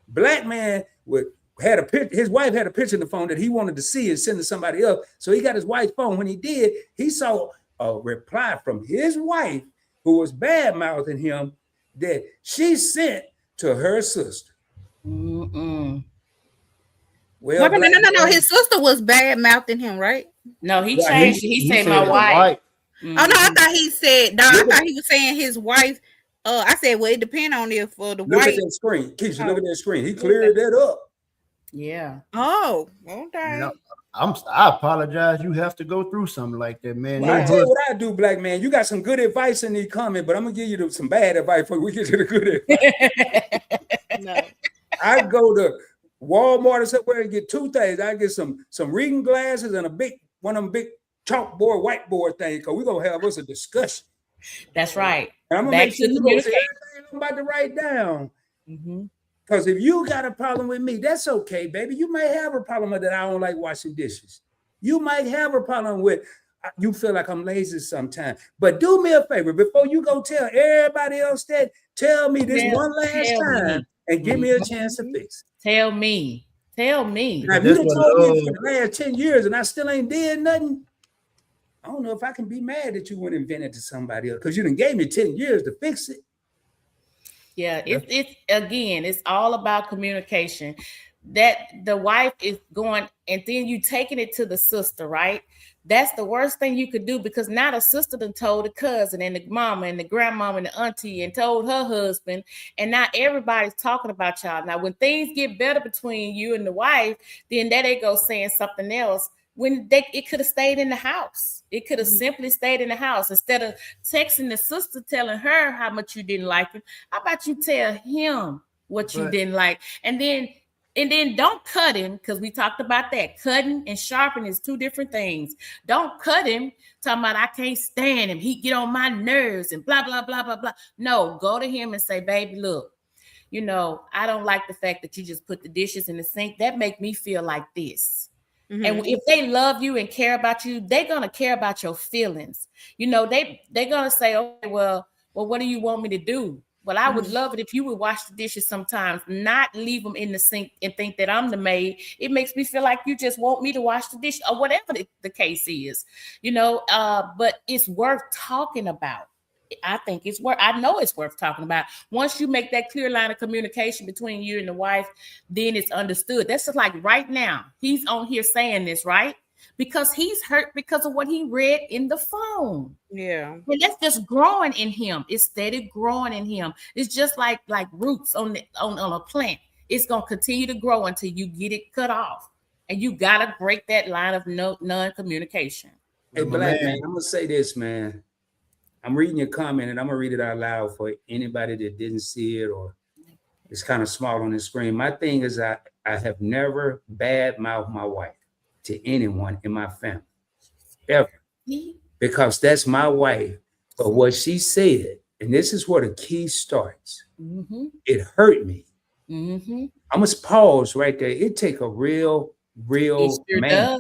Black man his wife had a picture in the phone that he wanted to see and send to somebody else. So he got his wife's phone. When he did, he saw a reply from his wife who was bad-mouthing him that she sent to her sister. Well, no. His sister was bad-mouthing him, right? No, he changed. He said my wife. Oh, no, I thought he said, I thought he was saying his wife. I said, well, it depends on if the look wife. Look at that screen. Keisha, look at that screen. He cleared that up. Yeah. Oh, okay. No, I apologize. You have to go through something like that, man. Well, I tell you what I do, black man. You got some good advice in the comment, but I'm gonna give you some bad advice before we get to the good advice. No. I go to Walmart or somewhere and get two things. I get some reading glasses and one of them big chalkboard, whiteboard things, because we're gonna have us a discussion. That's right. And I'm gonna make sure you go say everything I'm about to write down. Because if you got a problem with me, that's okay, baby. You may have a problem with that I don't like washing dishes. You might have a problem with you feel like I'm lazy sometimes. But do me a favor, before you go tell everybody else that, tell me this one last time and give me a chance to fix it. Tell me. Now, if you done told me for the last 10 years and I still ain't did nothing, I don't know if I can be mad that you went and invented to somebody else because you done gave me 10 years to fix it. Yeah, it's again, it's all about communication. that the wife is going, and then you taking it to the sister, right? That's the worst thing you could do, because now the sister done told the cousin and the mama and the grandmama and the auntie and told her husband, and now everybody's talking about y'all. Now, when things get better between you and the wife, then there they go saying something else. When it could have stayed in the house. It could have simply stayed in the house. Instead of texting the sister telling her how much you didn't like him, how about you tell him what you didn't like? And then don't cut him, because we talked about that. Cutting and sharpening is two different things. Don't cut him talking about I can't stand him, he get on my nerves and blah, blah, blah, blah, blah. No, go to him and say, baby, look, you know, I don't like the fact that you just put the dishes in the sink. That make me feel like this. Mm-hmm. And if they love you and care about you, they're going to care about your feelings. You know, they're going to say, okay, well, what do you want me to do? Well, I would love it if you would wash the dishes sometimes, not leave them in the sink and think that I'm the maid. It makes me feel like you just want me to wash the dish, or whatever the case is, you know, but it's worth talking about. I think I know it's worth talking about. Once you make that clear line of communication between you and the wife, then it's understood. That's just like right now, he's on here saying this, right? Because he's hurt because of what he read in the phone. Yeah. And that's just growing in him. It's steady growing in him. It's just like roots on a plant. It's going to continue to grow until you get it cut off. And you got to break that line of non-communication. Hey, Black man, I'm going to say this, man. I'm reading your comment, and I'm going to read it out loud for anybody that didn't see it or it's kind of small on the screen. My thing is I have never bad-mouthed my wife to anyone in my family, ever, because that's my wife. But what she said, and this is where the key starts, it hurt me. I must pause right there. It take a real man.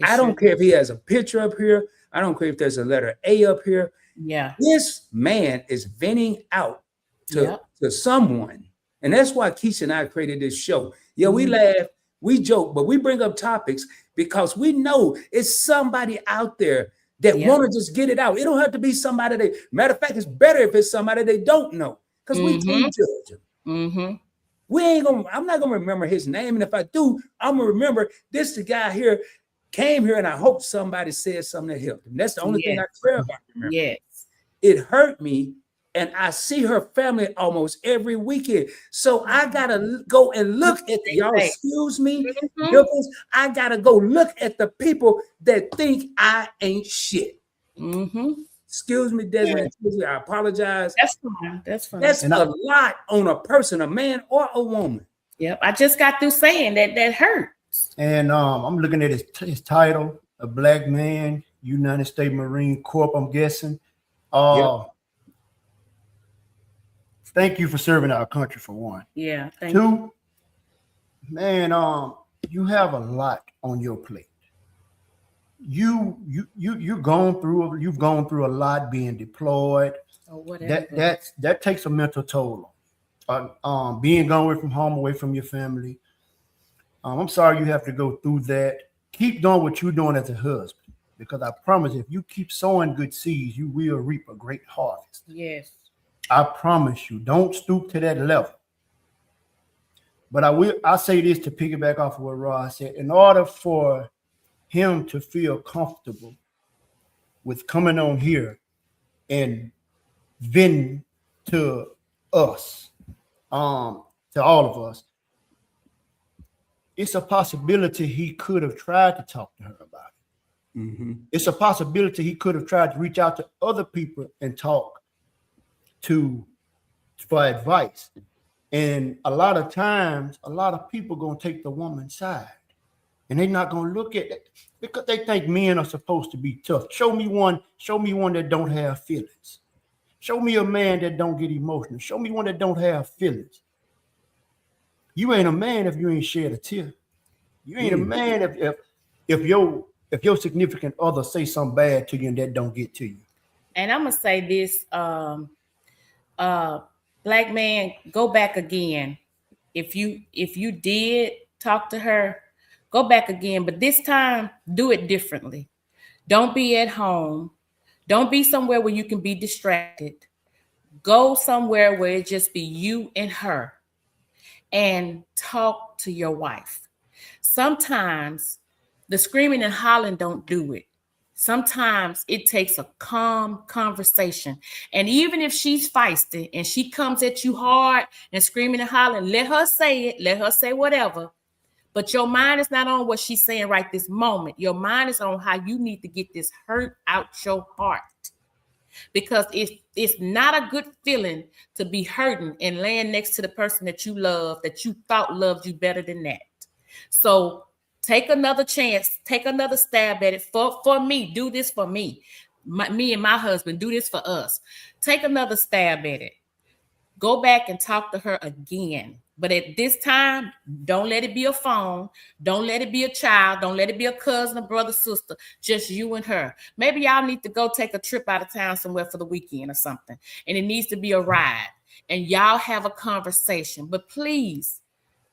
I don't care if he has a picture up here. I don't care if there's a letter A up here. Yeah. This man is venting out to someone. And that's why Kisha and I created this show. Yeah, we laugh, we joke, but we bring up topics because we know it's somebody out there that want to just get it out. It don't have to be somebody matter of fact, it's better if it's somebody they don't know, because we can't judge them. I'm not gonna remember his name. And if I do, I'm gonna remember this the guy here came here, and I hope somebody said something that helped him. That's the only thing I care about. Remember. Yes. It hurt me, and I see her family almost every weekend. So I gotta go and look at y'all. Excuse me, I gotta go look at the people that think I ain't shit. Excuse me, Desmond. I apologize. That's fine. That's fine. That's a lot on a person, a man or a woman. Yep. I just got through saying that hurt. And I'm looking at his title, A Black Man, United States Marine Corps, I'm guessing. Thank you for serving our country, for one. Yeah, thank you. Two, man, you have a lot on your plate. You've gone through a lot being deployed. Or whatever. That takes a mental toll. Being gone away from home, away from your family. I'm sorry you have to go through that. Keep doing what you're doing as a husband, because I promise if you keep sowing good seeds, you will reap a great harvest. Yes. I promise you. Don't stoop to that level. But I say this to piggyback off of what Rod said. In order for him to feel comfortable with coming on here and venting to us, to all of us, it's a possibility he could have tried to talk to her about it. It's a possibility he could have tried to reach out to other people and talk for advice. And a lot of times, a lot of people gonna take the woman's side, and they're not gonna look at it because they think men are supposed to be tough. Show me one that don't have feelings. Show me a man that don't get emotional. Show me one that don't have feelings. You ain't a man if you ain't shed a tear. You ain't a man if your significant other say something bad to you and that don't get to you. And I'm gonna say this, Black man, go back again. If you did talk to her, go back again, but this time do it differently. Don't be at home. Don't be somewhere where you can be distracted. Go somewhere where it just be you and her. and talk to your wife. Sometimes the screaming and hollering don't do it. Sometimes it takes a calm conversation. And even if she's feisty and she comes at you hard and screaming and hollering, let her say it, let her say whatever. But your mind is not on what she's saying right this moment. Your mind is on how you need to get this hurt out your heart. Because it's not a good feeling to be hurting and laying next to the person that you love, that you thought loved you better than that. So take another chance, take another stab at it. For me, do this for me. Me and my husband, do this for us. Take another stab at it. Go back and talk to her again. But at this time, don't let it be a phone. Don't let it be a child. Don't let it be a cousin, a brother, sister. Just you and her. Maybe y'all need to go take a trip out of town somewhere for the weekend or something. And it needs to be a ride. And y'all have a conversation. But please,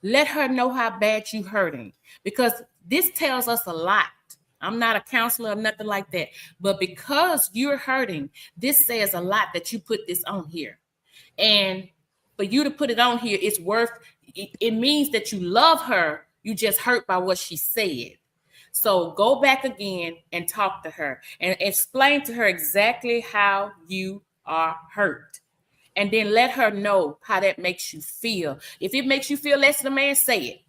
let her know how bad you hurting. Because this tells us a lot. I'm not a counselor or nothing like that. But because you're hurting, this says a lot that you put this on here. And for you to put it on here, it's worth it means that you love her. You just hurt by what she said. So go back again and talk to her and explain to her exactly how you are hurt. And then let her know how that makes you feel. If it makes you feel less than a man, say it.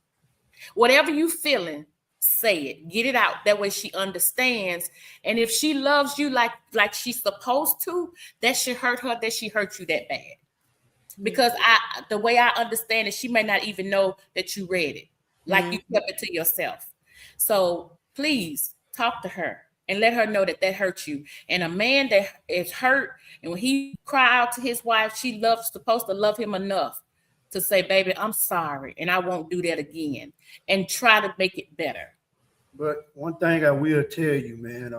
Whatever you feeling, say it. Get it out. That way she understands. And if she loves you like she's supposed to, that should hurt her that she hurt you that bad. Because the way I understand it, she may not even know that you read it. Like you kept it to yourself. So please talk to her and let her know that hurt you. And a man that is hurt, and when he cry out to his wife, supposed to love him enough to say, baby, I'm sorry, and I won't do that again, and try to make it better. But one thing I will tell you, man,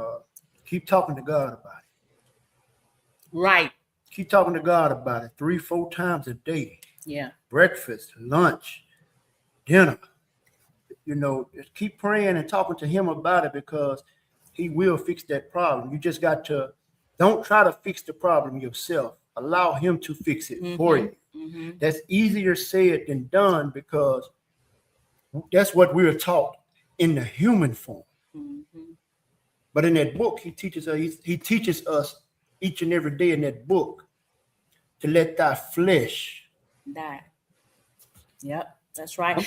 keep talking to God about it. Right. Keep talking to God about it 3-4 times a day. Yeah. Breakfast, lunch, dinner. You know, just keep praying and talking to him about it, because he will fix that problem. You just got to, don't try to fix the problem yourself. Allow him to fix it for you. Mm-hmm. That's easier said than done, because that's what we were taught in the human form. Mm-hmm. But in that book, he teaches us each and every day in that book to let thy flesh die. Yep, that's right.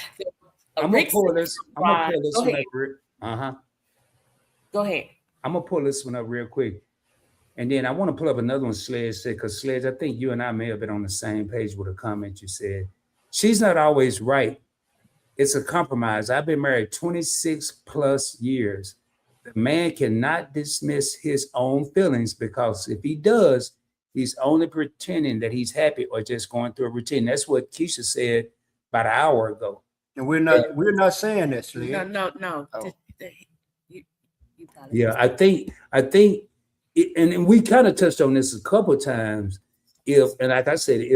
I'm gonna pull this. I'm gonna pull this one up. Go ahead. I'm gonna pull this one up real quick, and then I want to pull up another one. Sledge said, because Sledge, I think you and I may have been on the same page with a comment you said. She's not always right. It's a compromise. I've been married 26 plus years. The man cannot dismiss his own feelings, because if he does, he's only pretending that he's happy or just going through a routine. That's what Kisha said about an hour ago. And we're not saying that, Sledge. No. Oh. Yeah, I think, and we kind of touched on this a couple of times. And like I said,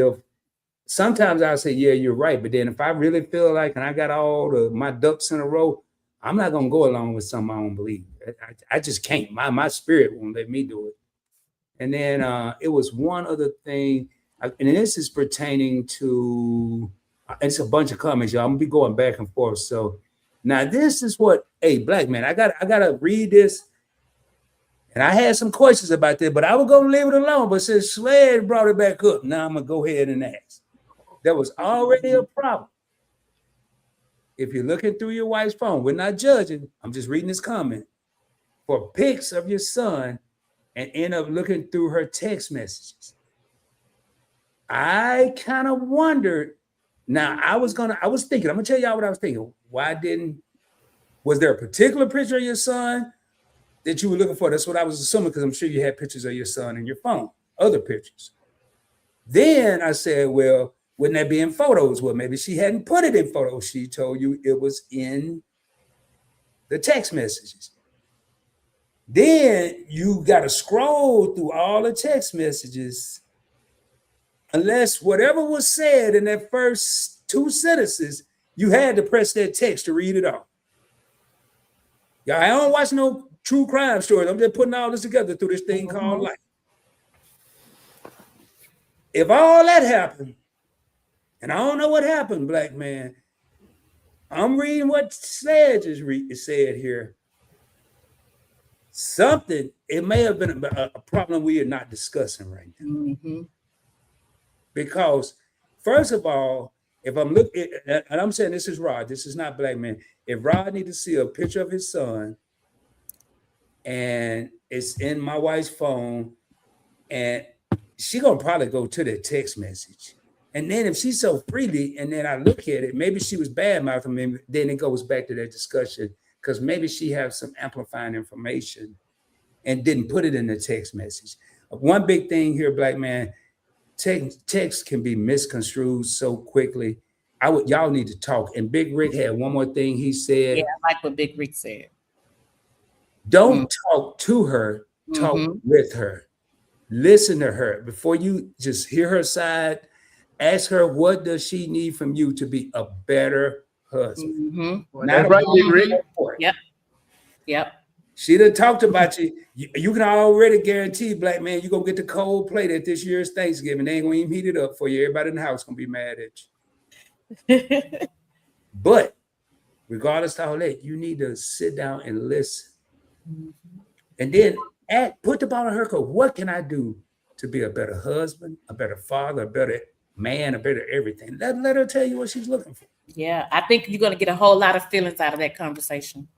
sometimes I'll say, yeah, you're right. But then if I really feel like, and I got all my ducks in a row, I'm not going to go along with something I don't believe. I just can't. My spirit won't let me do it. And then it was one other thing, and this is pertaining to, it's a bunch of comments, y'all. I'm going to be going back and forth. So now this is what, hey, black man, I gotta read this. And I had some questions about this, but I was going to leave it alone. But since Sledge brought it back up, now I'm going to go ahead and ask. There was already a problem. If you're looking through your wife's phone, we're not judging. I'm just reading this comment. For pics of your son and end up looking through her text messages. I kind of wondered. Now, I was thinking, I'm going to tell y'all what I was thinking. Was there a particular picture of your son that you were looking for? That's what I was assuming, because I'm sure you had pictures of your son in your phone, other pictures. Then I said, well, wouldn't that be in photos? Well, maybe she hadn't put it in photos. She told you it was in the text messages. Then you got to scroll through all the text messages, unless whatever was said in that first 2 sentences, you had to press that text to read it off. Yeah, I don't watch no true crime stories. I'm just putting all this together through this thing called life. If all that happened, And I don't know what happened, black man. I'm reading what Sledge is said here. Something, it may have been a problem we are not discussing right now. Mm-hmm. Because, first of all, if I'm looking, and I'm saying this is Rod, this is not black man. If Rod need to see a picture of his son, and it's in my wife's phone, and she gonna probably go to the text message. And then if she's so freely, and then I look at it, maybe she was bad mouthing me, then it goes back to that discussion, because maybe she has some amplifying information and didn't put it in the text message. One big thing here, black man, text can be misconstrued so quickly. Y'all need to talk. And Big Rick had one more thing he said. Yeah, I like what Big Rick said. Don't talk to her, talk with her. Listen to her. Before you just hear her side, ask her, what does she need from you to be a better husband? Well, that's right, Big Rick. Yep. She done talked about you. You can already guarantee, black man, you're going to get the cold plate at this year's Thanksgiving. They ain't going to even heat it up for you. Everybody in the house going to be mad at you. But regardless of all that, you need to sit down and listen. And then put the ball in her court. What can I do to be a better husband, a better father, a better man, a better everything? Let her tell you what she's looking for. Yeah, I think you're going to get a whole lot of feelings out of that conversation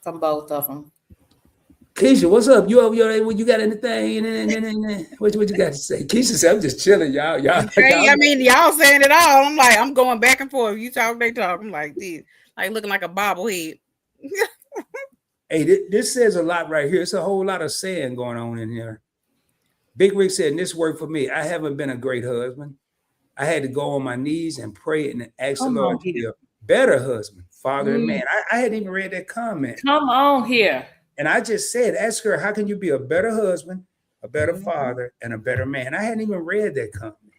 from both of them. Kisha, what's up? You got anything? What you got to say? Kisha said, I'm just chilling, y'all. Hey, I mean, y'all saying it all. I'm like, I'm going back and forth. You talk, they talk. I'm like this, like looking like a bobblehead. Hey, this says a lot right here. It's a whole lot of saying going on in here. Big Rick said, and this worked for me. I haven't been a great husband. I had to go on my knees and pray and ask the Lord to be a better husband, father, and man. I hadn't even read that comment. Come on here. And I just said, ask her, how can you be a better husband, a better father, and a better man? I hadn't even read that comment.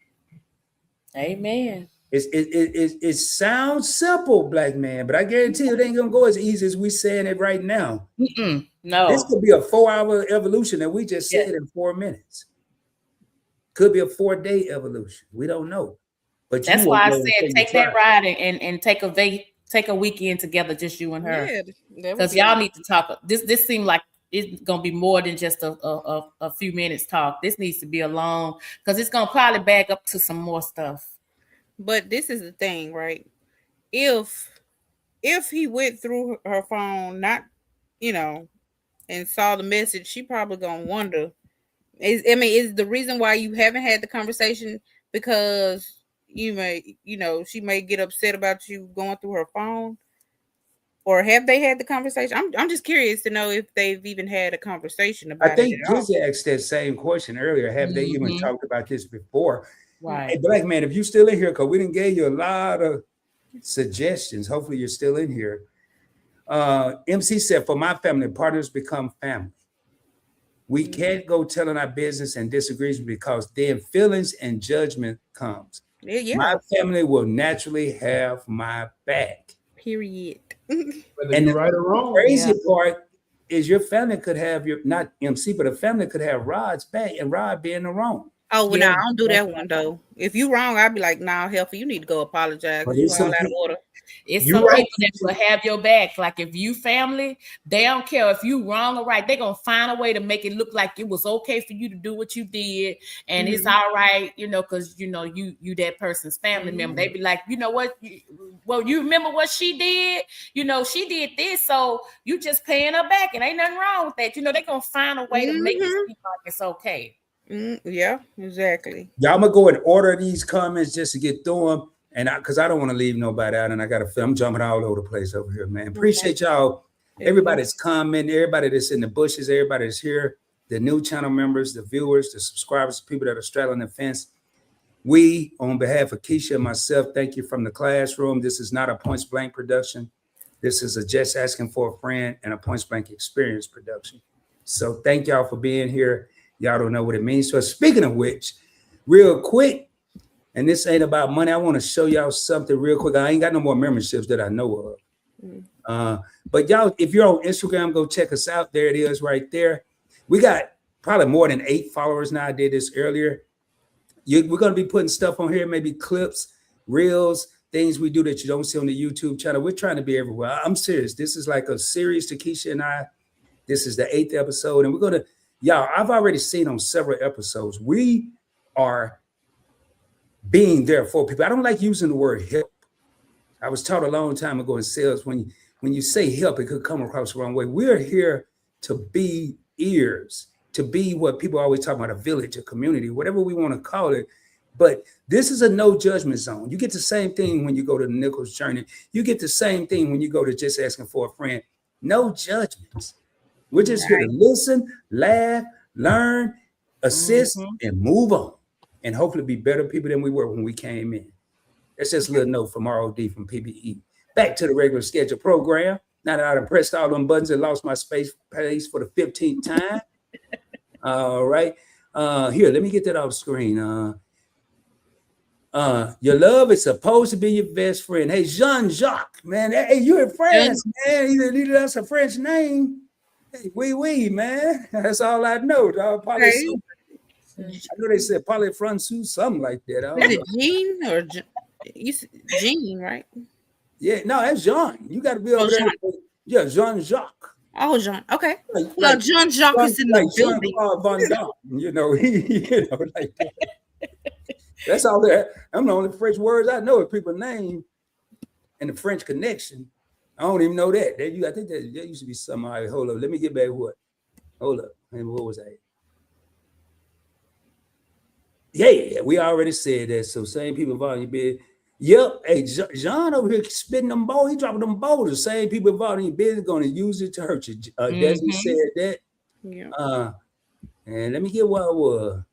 Amen. It sounds simple, black man, but I guarantee you it ain't gonna go as easy as we saying it right now. No, this could be a 4-hour evolution, and we just said it in 4 minutes. Could be a 4-day evolution. We don't know. But that's why I said take that ride and take a weekend together, just you and her, because y'all need to talk. This seemed like it's gonna be more than just a few minutes talk. This needs to be a long, because it's gonna probably back up to some more stuff. But this is the thing, right? If he went through her phone, not, and saw the message, she probably gonna wonder. Is the reason why you haven't had the conversation because she may get upset about you going through her phone? Or have they had the conversation? I'm just curious to know if they've even had a conversation about it. I think Jizzy asked that same question earlier. Have they even talked about this before? Right. Hey, black man, if you're still in here, because we didn't give you a lot of suggestions. Hopefully you're still in here. MC said, for my family, partners become family. We can't go telling our business and disagrees because then feelings and judgment comes. Yeah. My family will naturally have my back. Period. Whether you're right or wrong. The crazy part is your family could have not MC, but a family could have Rod's back and Rod being the wrong. Oh, well, I don't do that one though. If you wrong, I'd be like, nah, Healthy, you need to go apologize. You all out of order. It's some people that will have your back. Like if you family, they don't care if you wrong or right. They're gonna find a way to make it look like it was okay for you to do what you did, and it's all right, because you that person's family member. They be like, you know what? Well, you remember what she did? She did this, so you just paying her back, and ain't nothing wrong with that. They're gonna find a way to make it seem like it's okay. Yeah, exactly. Y'all, I'm gonna go and order these comments just to get through them, and because I don't want to leave nobody out, and I'm jumping all over the place over here, man. Appreciate y'all, everybody's commenting, everybody that's in the bushes, everybody that's here, the new channel members, the viewers, the subscribers, people that are straddling the fence. We, on behalf of Kisha and myself, thank you from the classroom. This is not a Points Blank production. This is a Just Asking for a Friend and a Points Blank Experience production. So thank y'all for being here. Y'all don't know what it means to us. Speaking of which, real quick, and this ain't about money, I want to show y'all something real quick. I ain't got no more memberships that I know of. But y'all, if you're on Instagram, go check us out. There it is right there. We got probably more than 8 followers now. I did this earlier. we're going to be putting stuff on here, maybe clips, reels, things we do that you don't see on the YouTube channel. We're trying to be everywhere. I'm serious. This is like a series to Kisha and I. This is the 8th episode, and we're going to, y'all, I've already seen on several episodes, we are being there for people. I don't like using the word help. I was taught a long time ago in sales, when you say help, it could come across the wrong way. We're here to be ears, to be what people always talk about, a village, a community, whatever we want to call it. But this is a no judgment zone. You get the same thing when you go to the Nichols Journey. You get the same thing when you go to Just Asking for a Friend. No judgments. We're just here to listen, laugh, learn, assist, and move on. And hopefully be better people than we were when we came in. That's just a little note from ROD from PBE. Back to the regular schedule program. Now that I've pressed all them buttons and lost my space for the 15th time. All right. Here, let me get that off screen. Your love is supposed to be your best friend. Hey, Jean-Jacques, man. Hey, you're in France, man. That's a French name. Hey, oui, man. That's all I know. I know they said parlez français, something like that. Is it Jean or Jean, right? Yeah, no, that's Jean. You got to be over there. Yeah, Jean-Jacques. Oh, Jean. Okay. Well, Jean-Jacques is in the building. Van Damme, you know, like that. That's all that. I'm the only French words I know is people's name and the French connection. I don't even know that. I think that used to be something. All right, hold up. Let me get back what. Hold up. And what was that? Yeah, we already said that. So same people involved in your business. Yep. Hey, John over here spitting them balls. He dropping them balls. The same people involved in your business going to use it to hurt you. Desi said that. Yeah. And let me get what it was.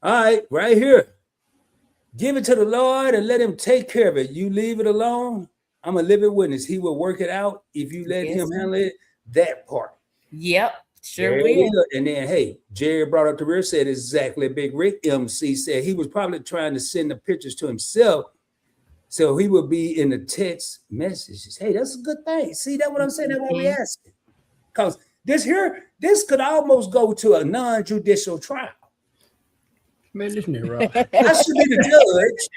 All right, right here. Give it to the Lord and let him take care of it. You leave it alone. I'm a living witness. He will work it out if you let him handle it. That part. Yep. Sure will. And then, hey, Jerry brought up the rear, said exactly. Big Rick MC said he was probably trying to send the pictures to himself, so he would be in the text messages. Hey, that's a good thing. See, that's what I'm saying. That's why we asking. Because this could almost go to a non-judicial trial. Man, listen here, Rob. I should be the judge.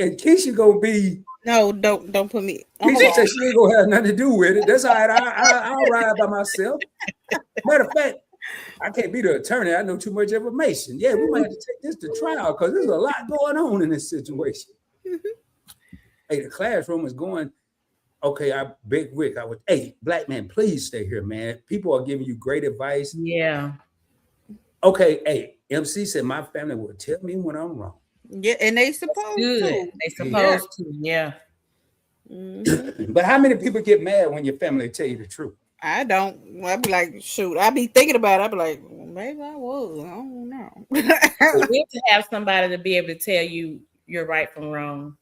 and Kisha gonna be. No, don't put me. Kisha said she ain't gonna have nothing to do with it. That's all right. I'll ride by myself. Matter of fact, I can't be the attorney. I know too much information. Yeah, we might have to take this to trial because there's a lot going on in this situation. Hey, the classroom is going. Okay, Big Rick. Hey, black man, please stay here, man. People are giving you great advice. Yeah. Okay, hey, MC said my family will tell me when I'm wrong. Yeah, and they supposed to. They supposed to, yeah. But how many people get mad when your family tell you the truth? I don't. I be like, shoot. I be thinking about it. I be like, well, maybe I was. I don't know. It's good to have somebody to be able to tell you you're right from wrong.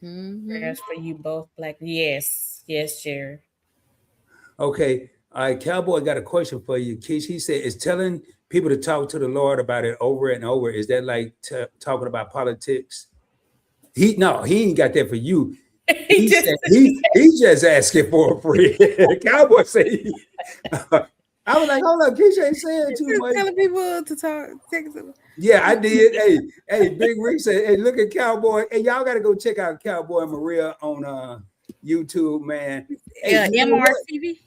Prayers for you both, black. Yes, Jerry. Okay. All right, Cowboy got a question for you, Kish. He said, is telling people to talk to the Lord about it over and over, is that like talking about politics? He ain't got that for you. He just asking for a friend. Cowboy said, I was like, hold up, Kish ain't saying too much. Telling people to talk. Yeah, I did. Hey, Big Rick said, hey, look at Cowboy. Hey, y'all got to go check out Cowboy Maria on YouTube, man. Hey, MRTV.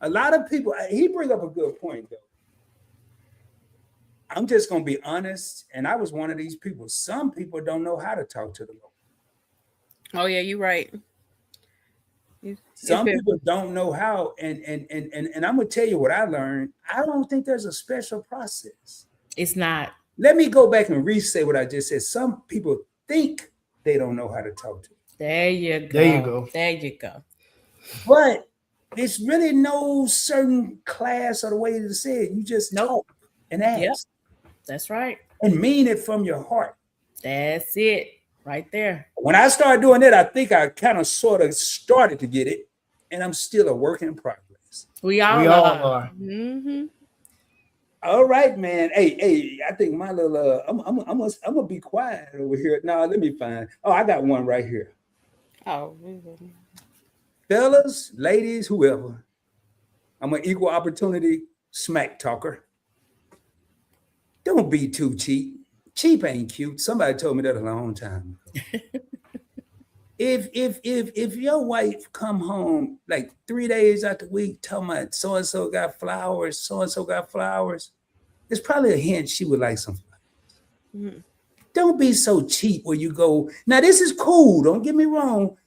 A lot of people, he bring up a good point, though. I'm just going to be honest, and I was one of these people. Some people don't know how to talk to the Lord. Oh, yeah, you're right. Some people don't know how, and I'm going to tell you what I learned. I don't think there's a special process. It's not. Let me go back and re-say what I just said. Some people think they don't know how to talk to. There you go. There you go. But it's really no certain class or the way to say it. You just talk and ask. Yep. That's right. And mean it from your heart. That's it. Right there. When I started doing that, I think I kind of sort of started to get it. And I'm still a work in progress. We all are. Mm-hmm. All right, man. Hey, I think my little I'm gonna be quiet over here. No, let me find. Oh, I got one right here. Oh, fellas, ladies, whoever. I'm an equal opportunity smack talker. don't be too cheap. Cheap ain't cute. Somebody told me that a long time ago. If your wife come home like 3 days out the week talking about so and so got flowers, it's probably a hint she would like some flowers. Mm-hmm. Don't be so cheap where you go. Now this is cool. Don't get me wrong.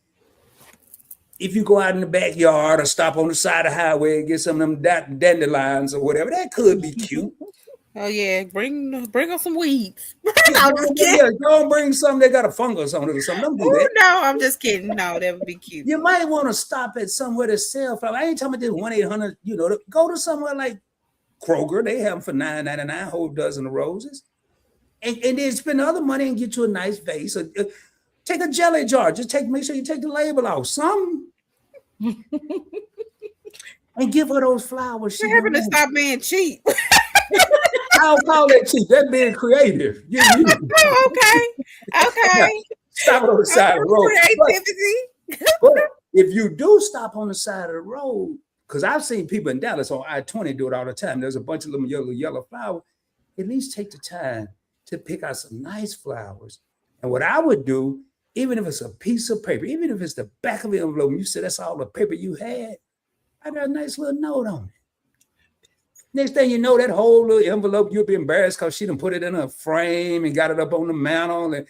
If you go out in the backyard or stop on the side of the highway and get some of them dandelions or whatever, that could be cute. Oh yeah, bring us some weeds. Don't bring something that got a fungus on it or something. Don't do that. No, I'm just kidding. No, that would be cute. You might want to stop at somewhere to sell flowers. I ain't talking about this 1-800. Go to somewhere like Kroger. They have them for $9.99, a whole dozen of roses, and then spend other money and get you a nice vase. Or, take a jelly jar. Make sure you take the label off. Something. And give her those flowers. You're having to stop being cheap. I'll call that cheap. That's being creative. Okay. Stop on the side of the road. Creativity. But if you do stop on the side of the road, because I've seen people in Dallas on I-20 do it all the time. There's a bunch of them yellow flowers. At least take the time to pick out some nice flowers. And what I would do, even if it's a piece of paper, even if it's the back of the envelope, and you said that's all the paper you had, I got a nice little note on it. Next thing you know, that whole little envelope, you'll be embarrassed because she done put it in a frame and got it up on the mantle. And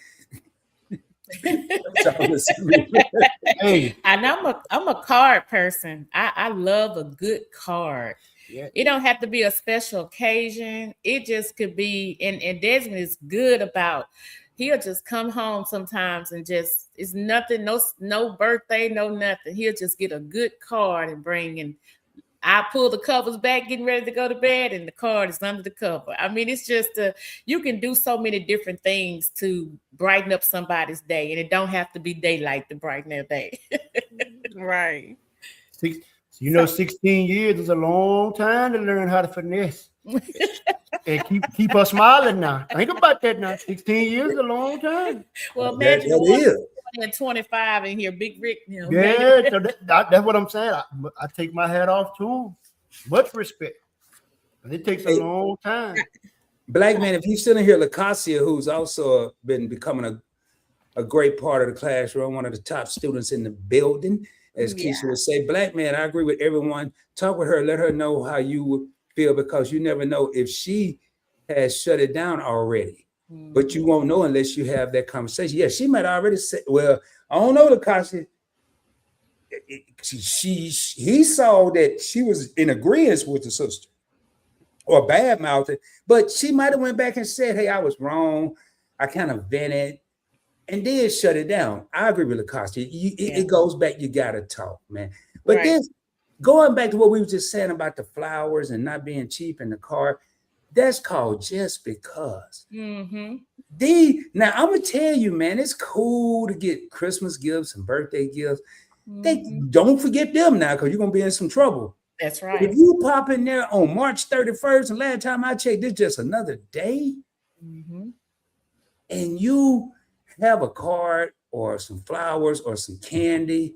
hey, and I'm a card person. I love a good card. Yeah. It don't have to be a special occasion. It just could be, and Desmond is good about. He'll just come home sometimes and just, it's nothing, no birthday, no nothing. He'll just get a good card and bring, and I pull the covers back, getting ready to go to bed, and the card is under the cover. I mean, it's just, you can do so many different things to brighten up somebody's day, and it don't have to be daylight to brighten their day. Right. 16 years is a long time to learn how to finesse. And keep us smiling now. Think about that now. 16 years is a long time. Well, imagine 25 in here, Big Rick. Yeah, so that's what I'm saying. I take my hat off to him. Much respect. But it takes a long time. Black man, if you're still in here, Lacasia, who's also been becoming a great part of the classroom, one of the top students in the building, as Kisha would say. Black man, I agree with everyone. Talk with her, let her know how you feel, because you never know if she has shut it down already. Mm-hmm. But you won't know unless you have that conversation. Yeah, she might already say, well, I don't know, Lacasia. He saw that she was in agreement with the sister or bad mouthing, but she might have went back and said, hey, I was wrong. I kind of vented and then shut it down. I agree with Lacasia. It goes back, you got to talk, man. But then going back to what we were just saying about the flowers and not being cheap in the car, that's called just because. Mm-hmm. Now, I'm going to tell you, man, it's cool to get Christmas gifts and birthday gifts. Mm-hmm. They don't forget them now, because you're going to be in some trouble. That's right. If you pop in there on March 31st, and last time I checked, it's just another day, and you have a card or some flowers or some candy,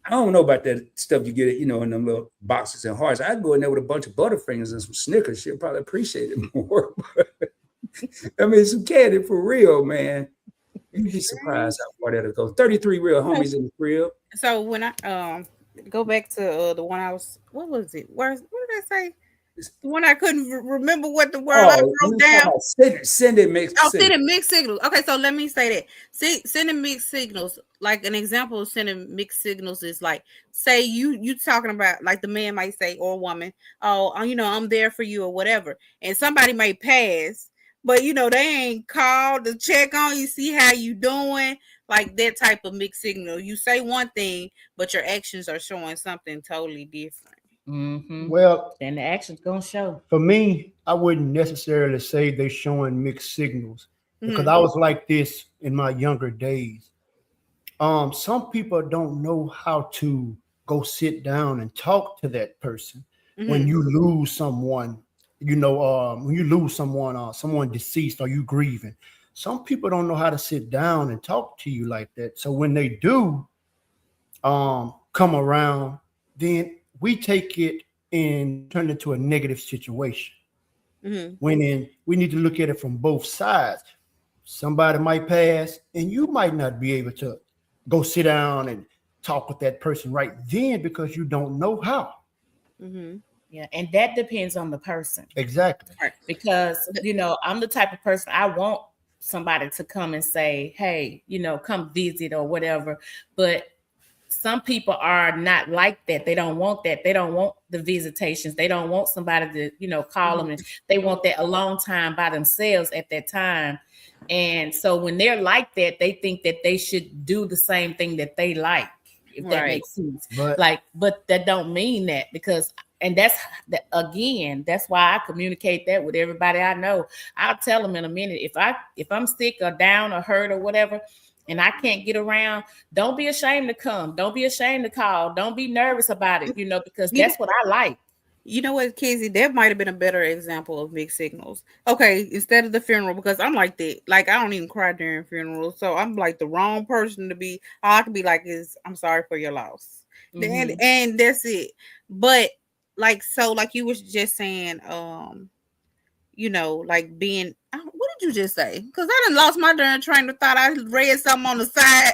I don't know about that stuff you get, in them little boxes and hearts. I'd go in there with a bunch of Butterfingers and some Snickers. She'll probably appreciate it more. I mean, some candy for real, man. You'd be surprised how far that'll go. 33 real homies in the crib. So when I go back to the one I was, what was it? What did I say? The one I couldn't remember what the word I wrote down. Sending mixed signals. Sending mixed signals. Okay, so let me say that. Sending mixed signals, like an example of sending mixed signals is like, say you talking about, like the man might say, or woman, I'm there for you or whatever. And somebody may pass, but they ain't called to check on you, see how you doing. Like that type of mixed signal. You say one thing, but your actions are showing something totally different. Mm-hmm. Well, then the action's gonna show. For me, I wouldn't necessarily say they're showing mixed signals, because I was like this in my younger days. Some people don't know how to go sit down and talk to that person when you lose someone. When you lose someone, someone deceased, or you grieving. Some people don't know how to sit down and talk to you like that. So when they do come around, then we take it and turn it into a negative situation. When we need to look at it from both sides. Somebody might pass, and you might not be able to go sit down and talk with that person right then because you don't know how. Yeah, and that depends on the person. Exactly. Because, I'm the type of person, I want somebody to come and say, hey, come visit or whatever. But some people are not like that. They don't want that. They don't want the visitations. They don't want somebody to, call them. And they want that alone time by themselves at that time. And so when they're like that, they think that they should do the same thing that they like, if that makes sense. But that don't mean that, because, and that's why I communicate that with everybody I know. I'll tell them in a minute, if I'm sick or down or hurt or whatever, and I can't get around, don't be ashamed to come. Don't be ashamed to call. Don't be nervous about it, because that's what I like. You know what, Kizzy, that might have been a better example of mixed signals. Okay, instead of the funeral, because I'm like that. Like, I don't even cry during funerals. So I'm like the wrong person to be. All I can be like is, I'm sorry for your loss. And that's it. But like, so like you was just saying, like being, what did you just say? Because I done lost my darn train of thought. I read something on the side.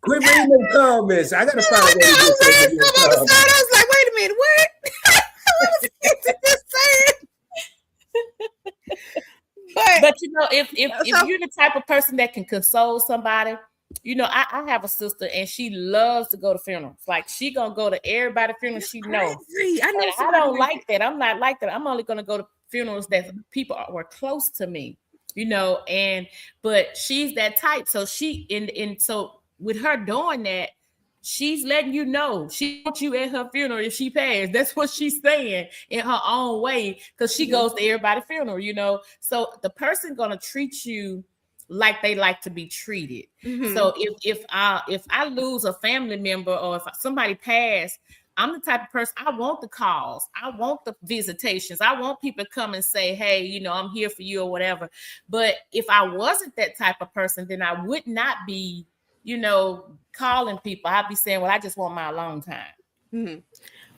Quit reading the comments. I gotta find out what I read something on the side. I was like, wait a minute, what? What was he just saying? But if you're the type of person that can console somebody, I have a sister and she loves to go to funerals. Like, she gonna go to everybody's funeral she knows. I don't like that. I'm not like that. I'm only gonna go to funerals that people were close to me, but she's that type. So so with her doing that, she's letting you know she wants you at her funeral if she passed. That's what she's saying in her own way, because she goes to everybody's funeral, So the person gonna treat you like they like to be treated. So if I lose a family member, or if somebody passed, I'm the type of person, I want the calls, I want the visitations, I want people to come and say, hey, I'm here for you or whatever. But if I wasn't that type of person, then I would not be, calling people. I'd be saying, well, I just want my alone time.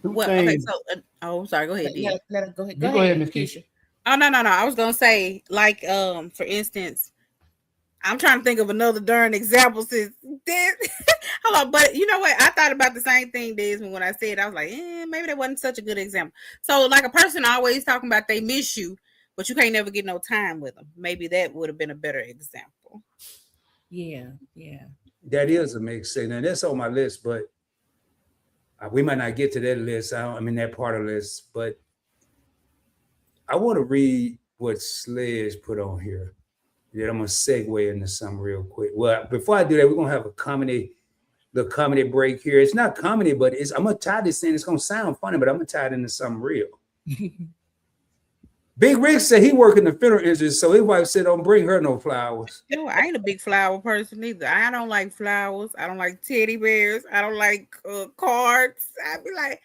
Well, okay, so I'm sorry, go ahead. Go ahead, Miss Kisha. Oh, no. I was gonna say, like, for instance, I'm trying to think of another darn example since this. Hold on, but you know what? I thought about the same thing, Desmond, when I said, I was like, maybe that wasn't such a good example. So, like, a person always talking about they miss you, but you can't never get no time with them. Maybe that would have been a better example. Yeah. That is a mixed signal. And that's on my list, but we might not get to that list. That part of the list, but I want to read what Sledge put on here. Yeah, I'm gonna segue into something real quick. Well, before I do that, we're gonna have a comedy break here. It's not comedy, but I'm gonna tie this in. It's gonna sound funny, but I'm gonna tie it into something real. Big Rick said he worked in the funeral industry, so his wife said, "Don't bring her no flowers." No, I ain't a big flower person either. I don't like flowers. I don't like teddy bears. I don't like cards. I'd be like,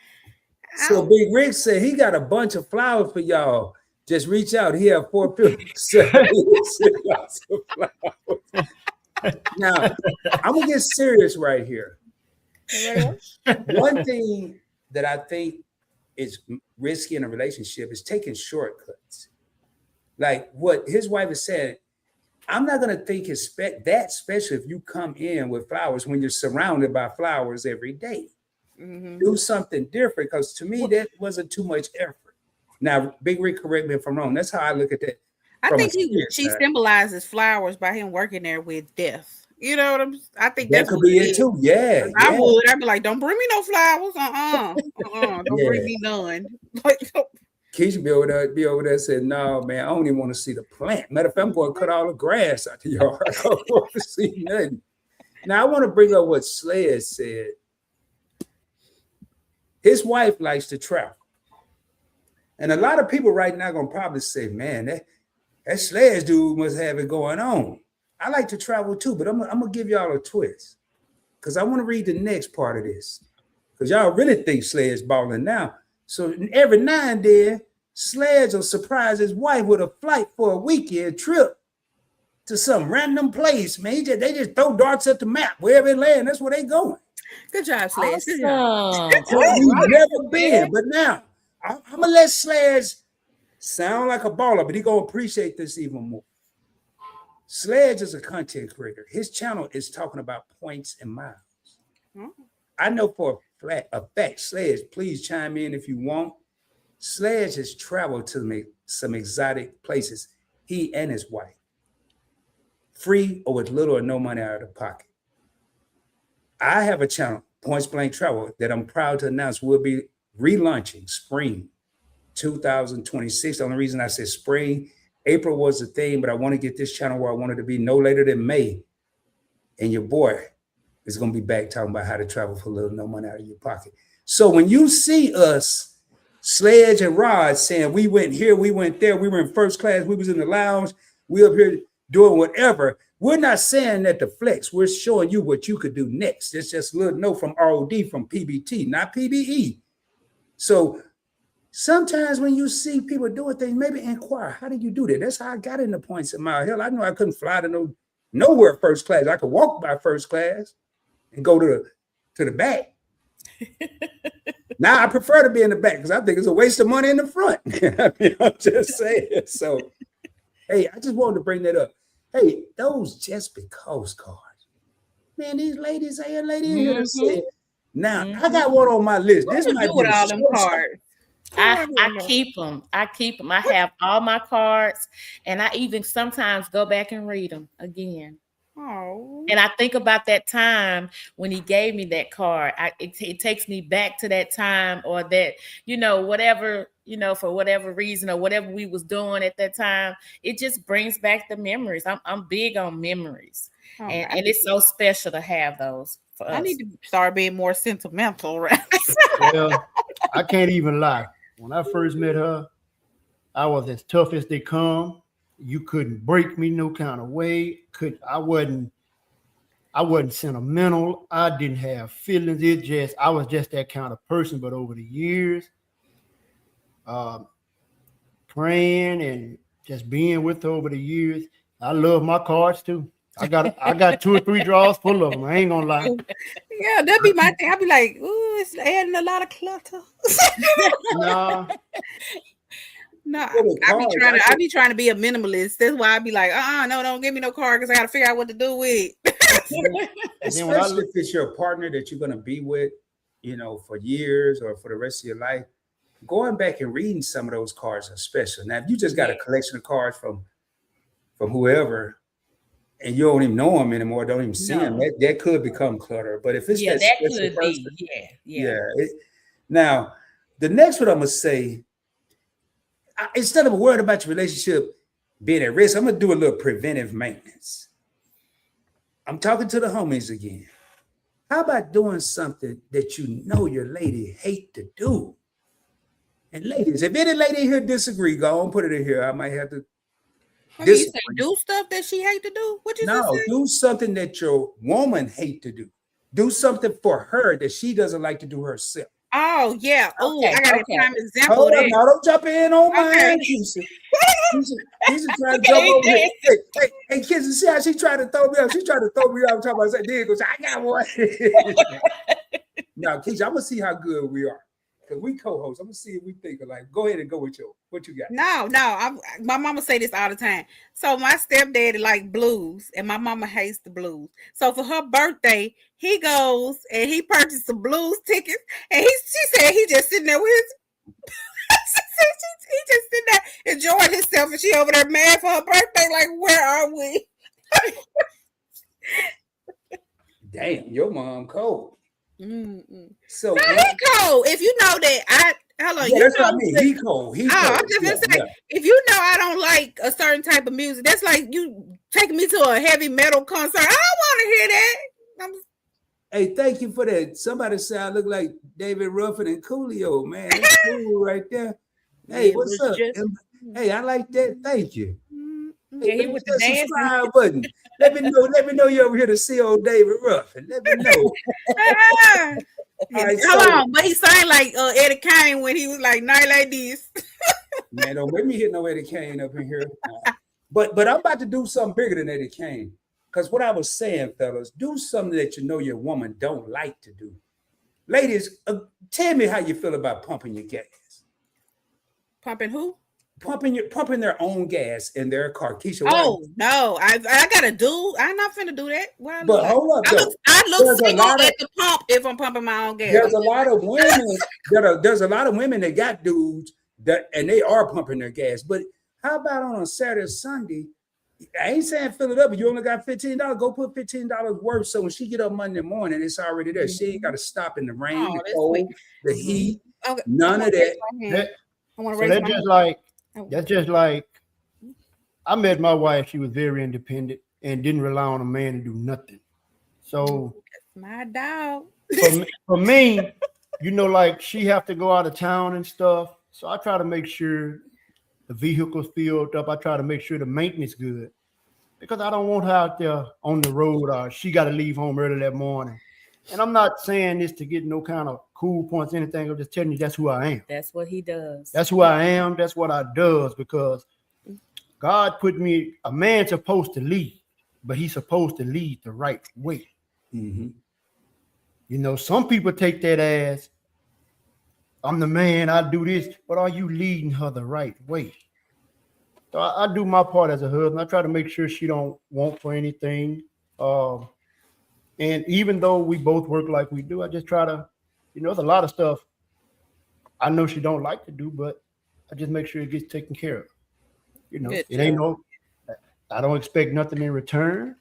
so Big Rick said he got a bunch of flowers for y'all. Just reach out. He have 4 funerals. Now, I'm gonna get serious right here. One thing that I think is risky in a relationship is taking shortcuts. Like what his wife has said, I'm not going to think it's that special if you come in with flowers when you're surrounded by flowers every day. Do something different, because to me, that wasn't too much effort. Now, Big Rick, correct me if I'm wrong. That's how I look at that. I think she symbolizes flowers by him working there with death. You know what I think that could be it too. Yeah, I'd be like, don't bring me no flowers. Don't bring me none. Like, Kisha be over there saying, no, man, I don't even want to see the plant. Matter of fact, I'm going to cut all the grass out the yard. I don't want to see nothing. Now, I want to bring up what Sledge said. His wife likes to travel. And a lot of people right now going to probably say, man, that Sledge dude must have it going on. I like to travel too, but I'm going to give y'all a twist, because I want to read the next part of this, because y'all really think Sledge balling now. So every now and then, Sledge will surprise his wife with a flight for a weekend trip to some random place, man. They just throw darts at the map. Wherever they land, that's where they going. Good job, Sledge. Awesome. We've never been, but now I'm gonna let Sledge sound like a baller, but he gonna appreciate this even more. Sledge is a content creator. His channel is talking about points and miles. I know for a fact, Sledge, please chime in if you want. Sledge has traveled to some exotic places, he and his wife, free or with little or no money out of the pocket. I have a channel, Points Blank Travel, that I'm proud to announce will be relaunching spring 2026. The only reason I said spring, April was the theme, but I want to get this channel where I wanted to be no later than May. And your boy is going to be back talking about how to travel for little, no money out of your pocket. So when you see us, Sledge and Rod, saying we went here, we went there, we were in first class, we was in the lounge, we up here doing whatever, we're not saying that to flex. We're showing you what you could do next. It's just a little note from ROD, from PBT, not PBE. So sometimes when you see people doing things, maybe inquire, how did you do that? That's how I got into points in my hell. I know I couldn't fly to nowhere first class. I could walk by first class and go to the back. Now I prefer to be in the back because I think it's a waste of money in the front. I mean, I'm just saying. So, hey, I just wanted to bring that up. Hey, those just because cards. Man, these ladies ain't lady in here to say it. Now, I got one on my list. This might be all them cards. I keep them. I have all my cards, and I even sometimes go back and read them again. Oh. And I think about that time when he gave me that card. It takes me back to that time, or that, whatever, for whatever reason or whatever we was doing at that time. It just brings back the memories. I'm big on memories, and it's so special to have those for us. I need to start being more sentimental, right? Well, I can't even lie. When I first met her, I was as tough as they come. You couldn't break me no kind of way. I wasn't sentimental. I didn't have feelings. I was just that kind of person. But over the years, praying and just being with her over the years, I love my cards too. I got 2 or 3 drawers full of them. I ain't gonna lie. Yeah, that'd be my thing. I'd be like, ooh, it's adding a lot of clutter. No, I be trying to be a minimalist. That's why I be like, no, don't give me no card because I gotta figure out what to do with. Especially if it's your partner that you're gonna be with, for years or for the rest of your life. Going back and reading some of those cards are special. Now, if you just got a collection of cards from whoever, and you don't even know them anymore, don't even see them, that could become clutter. But if it's that could person, be. Now, the next one I'm gonna say. Instead of worrying about your relationship being at risk, I'm going to do a little preventive maintenance. I'm talking to the homies again. How about doing something that your lady hate to do? And ladies, if any lady here disagree, go on, put it in here. I might have to disagree. You say do stuff that she hate to do? What you say? Do something that your woman hate to do. Do something for her that she doesn't like to do herself. Oh, yeah. Oh, I got a prime example. Hold on, now don't jump in on mine, Kisha. She's trying to jump over here. Hey, Kisha, see how she tried to throw me up? She tried to throw me up. Talking about, I got one. Now, Kisha, I'm going to see how good we are. Because we co-hosts. I'm going to see if we think alike. Go ahead and go with what you got. No. My mama say this all the time. So my stepdaddy like blues, and my mama hates the blues. So for her birthday, he goes and he purchased some blues tickets, and she said he just sitting there with his he just sitting there enjoying himself, and she over there mad for her birthday. Like, where are we? Damn, your mom cold. Mm-mm. So he cold. If you know that that's what I mean. He cold. He cold. I'm just gonna say, if you know I don't like a certain type of music, that's like you taking me to a heavy metal concert. I don't want to hear that. Hey, thank you for that. Somebody said I look like David Ruffin and Coolio, man. That's cool right there. Hey, what's up? Hey, I like that. Thank you. Hey, with the subscribe button. Let me know you're over here to see old David Ruffin. Let me know. Right, hold on, but he sang like Eddie Kane when he was like night like this. Man, don't make me hit no Eddie Kane up in here. But I'm about to do something bigger than Eddie Kane. Because what I was saying, fellas, do something that your woman don't like to do. Ladies, tell me how you feel about pumping your gas. Pumping who? Pumping their own gas in their car. Kisha, oh no, I got to do. I'm not finna do that. What but hold up, I look single at the pump if I'm pumping my own gas. There's a lot of women there's a lot of women that got dudes that and they are pumping their gas. But how about on a Saturday or Sunday? I ain't saying fill it up, but you only got $15. Go put $15 worth. So when she get up Monday morning, it's already there. She ain't got to stop in the rain, the cold, the heat. Okay. None of that. I want to raise my hand. That's just like I met my wife. She was very independent and didn't rely on a man to do nothing. So my dog. for me, you know, like she have to go out of town and stuff. So I try to make sure the vehicle's filled up. I try to make sure the maintenance good because I don't want her out there on the road or she got to leave home early that morning. And I'm not saying this to get no kind of cool points, anything. I'm just telling you that's who I am. That's what he does. That's who I am. That's what I does because God put me, a man's supposed to lead, but he's supposed to lead the right way. Mm-hmm. You know, some people take that as, I'm the man, I do this, but are you leading her the right way? So I do my part as a husband. I try to make sure she don't want for anything. And even though we both work like we do, I just try to, you know, there's a lot of stuff I know she don't like to do, but I just make sure it gets taken care of. You know, it ain't I don't expect nothing in return.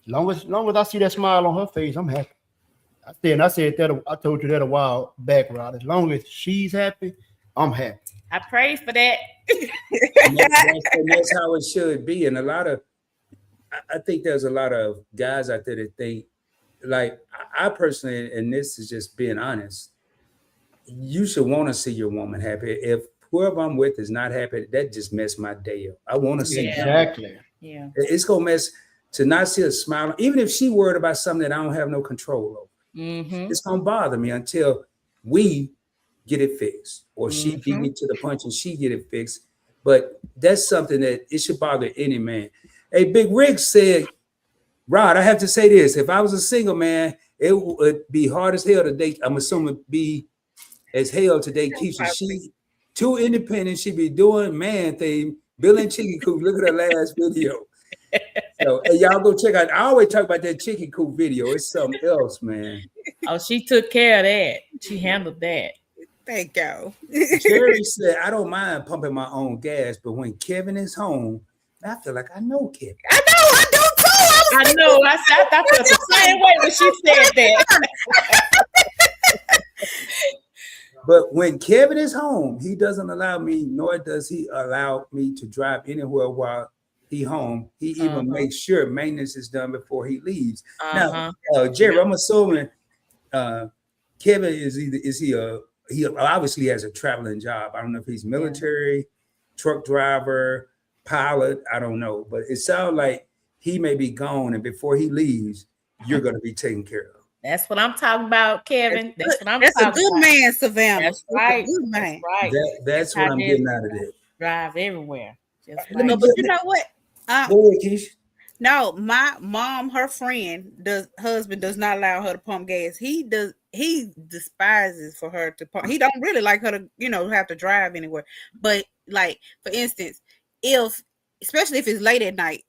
Long as I see that smile on her face, I'm happy. I told you that a while back, Rod. As long as she's happy, I'm happy. I pray for that. and that's how it should be. And I think there's a lot of guys out there that think, like I personally, and this is just being honest, you should want to see your woman happy. If whoever I'm with is not happy, that just messed my day up. I want to see exactly. Yeah, it's gonna mess to not see her smile, even if she worried about something that I don't have no control over. Mm-hmm. It's gonna bother me until we get it fixed, or she beat me to the punch and she get it fixed. But that's something that it should bother any man. Hey, Big Rick said, Rod, I have to say this. If I was a single man, it would be hard as hell to date. I'm assuming be as hell to date Kisha. She too independent. She be doing man thing, building chicken coop. Look at her last video. So hey, y'all go check out. I always talk about that chicken coop video. It's something else, man. Oh, she took care of that. She handled that. Thank you. Jerry said, I don't mind pumping my own gas, but when Kevin is home, I feel like I know Kevin. I do too. I know. I felt the same way when she said that. But when Kevin is home, he doesn't allow me, nor does he allow me to drive anywhere while he home. He even makes sure maintenance is done before he leaves. Now, Jerry, I'm assuming Kevin he obviously has a traveling job. I don't know if he's military, truck driver, pilot. I don't know, but it sounds like he may be gone, and before he leaves, you're going to be taken care of. That's what I'm talking about, Kevin. That's what I'm talking about. That's a good man, Savannah. That's right. That's a good man. Right. That's what I'm getting out of it. Drive everywhere. Just But you know what? Go ahead, Kisha. No, my mom, her husband does not allow her to pump gas. He despises for her to pump. He don't really like her to, have to drive anywhere. But like, for instance, especially if it's late at night,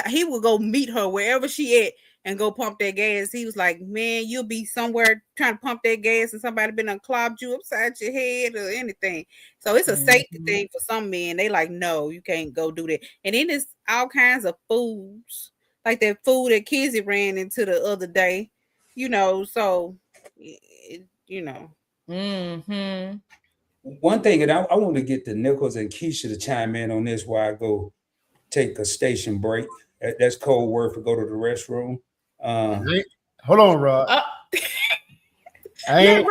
he will go meet her wherever she at and go pump that gas. He was like, man, you'll be somewhere trying to pump that gas and somebody been unclogged you upside your head or anything. So it's a safety thing for some men. They like, no, you can't go do that. And then there's all kinds of foods, like that food that Kizzy ran into the other day, so, Mm-hmm. One thing, and I want to get the Nichols and Kisha to chime in on this while I go take a station break. That's code word for go to the restroom. Hold on, Rod. I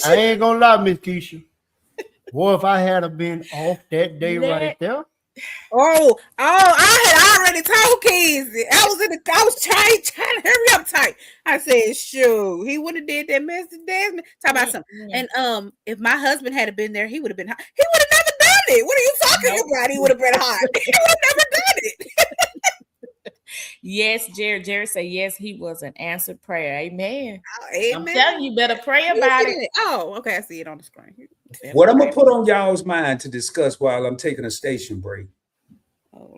ain't gonna lie, Miss Kisha. Boy, if I had been off that day right there. Oh, I had already told Kizzy. I was trying to hurry up tight. I said, shoot, he would have did that message, Desmond. Talk about something. And if my husband had been there, he would have been hot. He would have never done it. What are you talking about? He would have been hot. He would have never done it. Yes, Jerry said yes, he was an answered prayer. Amen. Amen. I'm telling you, better pray about it. Oh, okay. I see it on the screen. What I'm gonna put on y'all's mind to discuss while I'm taking a station break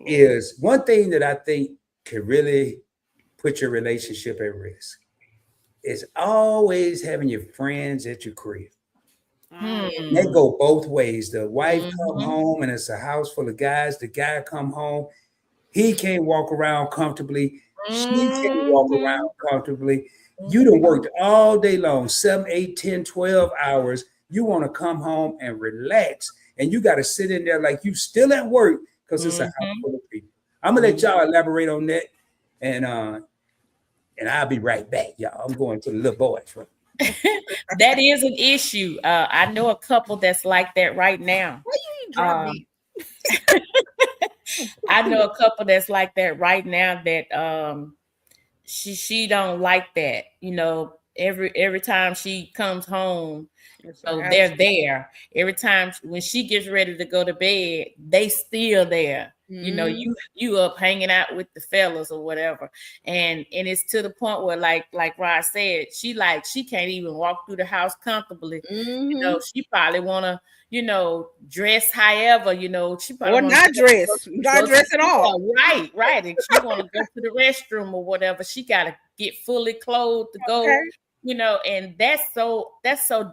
is one thing that I think can really put your relationship at risk is always having your friends at your crib. They go both ways. The wife come home and it's a house full of guys. The guy come home, he can't walk around comfortably. She can't walk around comfortably. You done worked all day long, 7, 8, 10, 12 hours. You want to come home and relax. And you got to sit in there like you still at work because it's a house full of people. I'm going to let y'all elaborate on that. And I'll be right back, y'all. I'm going to the little boys. That is an issue. I know a couple that's like that right now. I know a couple that's like that right now that she don't like that. You know, every time she comes home, so they're there. Every time when she gets ready to go to bed, they still there. You know, you up hanging out with the fellas or whatever. And it's to the point where like Rod said, she can't even walk through the house comfortably. You know, she probably wanna, you know, dress however, you know, she probably or not dress at all. Right. And she wanna go to the restroom or whatever. She gotta get fully clothed to go, you know, and that's so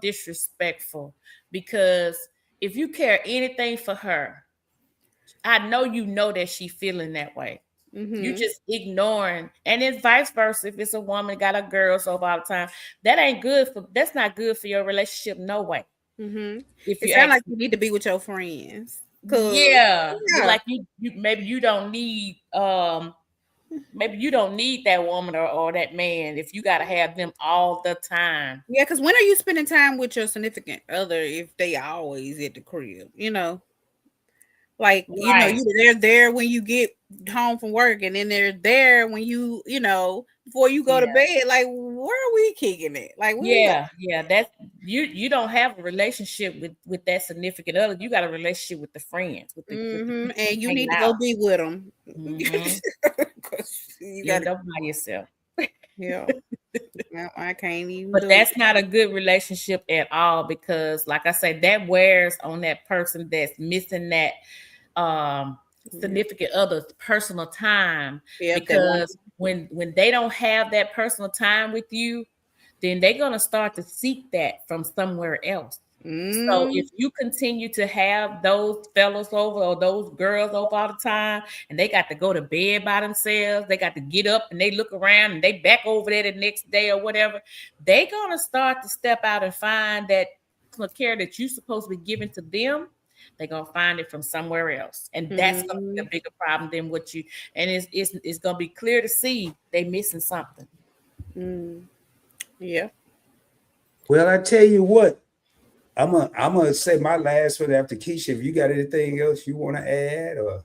disrespectful because if you care anything for her, I know you know that she feeling that way. You just ignoring, and it's vice versa. If it's a woman got a girl so all the time, that's not good for your relationship. No way. If it sounds like you need to be with your friends. Yeah. Like you maybe you don't need maybe you don't need that woman or that man if you got to have them all the time. Yeah, because when are you spending time with your significant other if they always at the crib, you know? Like, you know, they're there when you get home from work and then they're there when you know, before you go to bed. Like, where are we kicking it? Like, that's you don't have a relationship with that significant other. You got a relationship with the friends. With the and you need to go be with them. You got to go by yourself. Yeah. No, I can't even. But that's not a good relationship at all because, like I said, that wears on that person that's missing that significant other's personal time. Because when they don't have that personal time with you, then they're gonna start to seek that from somewhere else. So if you continue to have those fellas over or those girls over all the time and they got to go to bed by themselves, they got to get up and they look around and they back over there the next day or whatever, they're going to start to step out and find that care that you're supposed to be giving to them. They're going to find it from somewhere else. And that's going to be a bigger problem than what you, and it's going to be clear to see they missing something. Yeah. Well, I tell you what, I'm gonna say my last one after Kisha. If you got anything else you want to add, or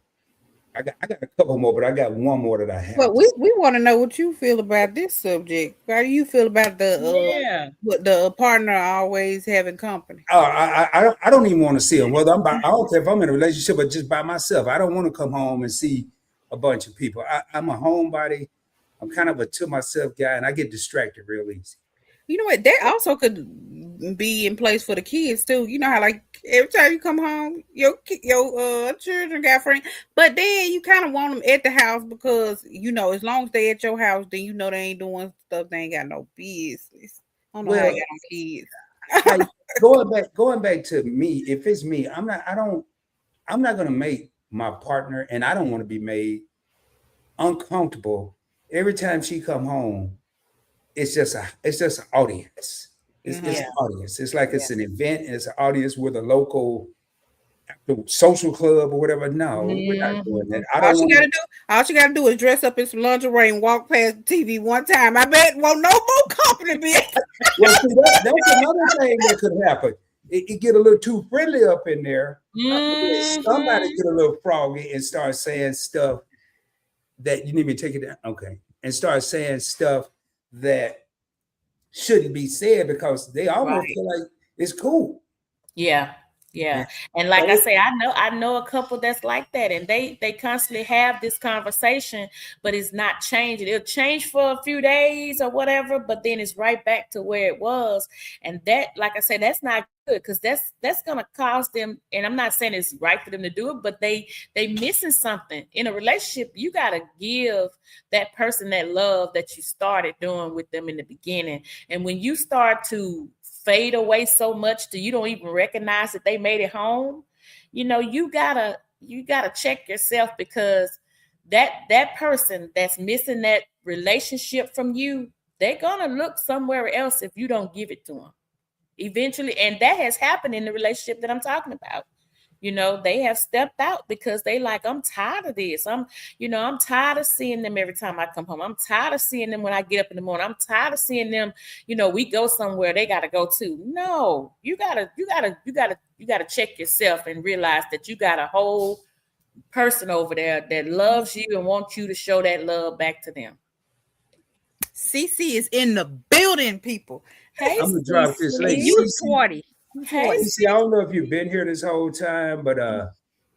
I got a couple more, but I got one more that I have. Well, we want to know what you feel about this subject. How do you feel about the partner always having company? Oh, I don't even want to see them. Whether I don't care if I'm in a relationship or just by myself. I don't want to come home and see a bunch of people. I'm a homebody. I'm kind of a to myself guy, and I get distracted real easy. You know what? That also could be in place for the kids too. You know how like every time you come home, your children got friends, but then you kind of want them at the house because you know as long as they at your house, then you know they ain't doing stuff they ain't got no business. I don't know how you got kids. going back to me, if it's me, I'm not gonna make my partner, and I don't want to be made uncomfortable every time she come home. It's just an audience. It's an audience. It's like it's an event and it's an audience with a local social club or whatever. No, we're not doing that. All she gotta do is dress up in some lingerie and walk past the TV one time. I bet won't no more company be. Well, see, that's another thing that could happen. It get a little too friendly up in there. Somebody get a little froggy and start saying stuff that you need me to take it down. Okay. And start saying stuff that shouldn't be said because they almost feel like it's cool. Yeah. And like I say, I know a couple that's like that, and they constantly have this conversation, but it's not changing. It'll change for a few days or whatever, but then it's right back to where it was. And that, like I said, that's not because that's gonna cause them. And I'm not saying it's right for them to do it, but they missing something in a relationship. You gotta give that person that love that you started doing with them in the beginning. And when you start to fade away so much that you don't even recognize that they made it home, you know, you gotta check yourself, because that person that's missing that relationship from you, they're gonna look somewhere else if you don't give it to them eventually. And that has happened in the relationship that I'm talking about. You know, they have stepped out because they like, I'm tired of this. I'm tired of seeing them every time I come home. I'm tired of seeing them when I get up in the morning. I'm tired of seeing them, you know, we go somewhere, they gotta go too. No, you gotta check yourself and realize that you got a whole person over there that loves you and wants you to show that love back to them. CC is in the building, people. Hey, I'm gonna drop this lady. You 40. Hey, see, I don't know if you've been here this whole time, but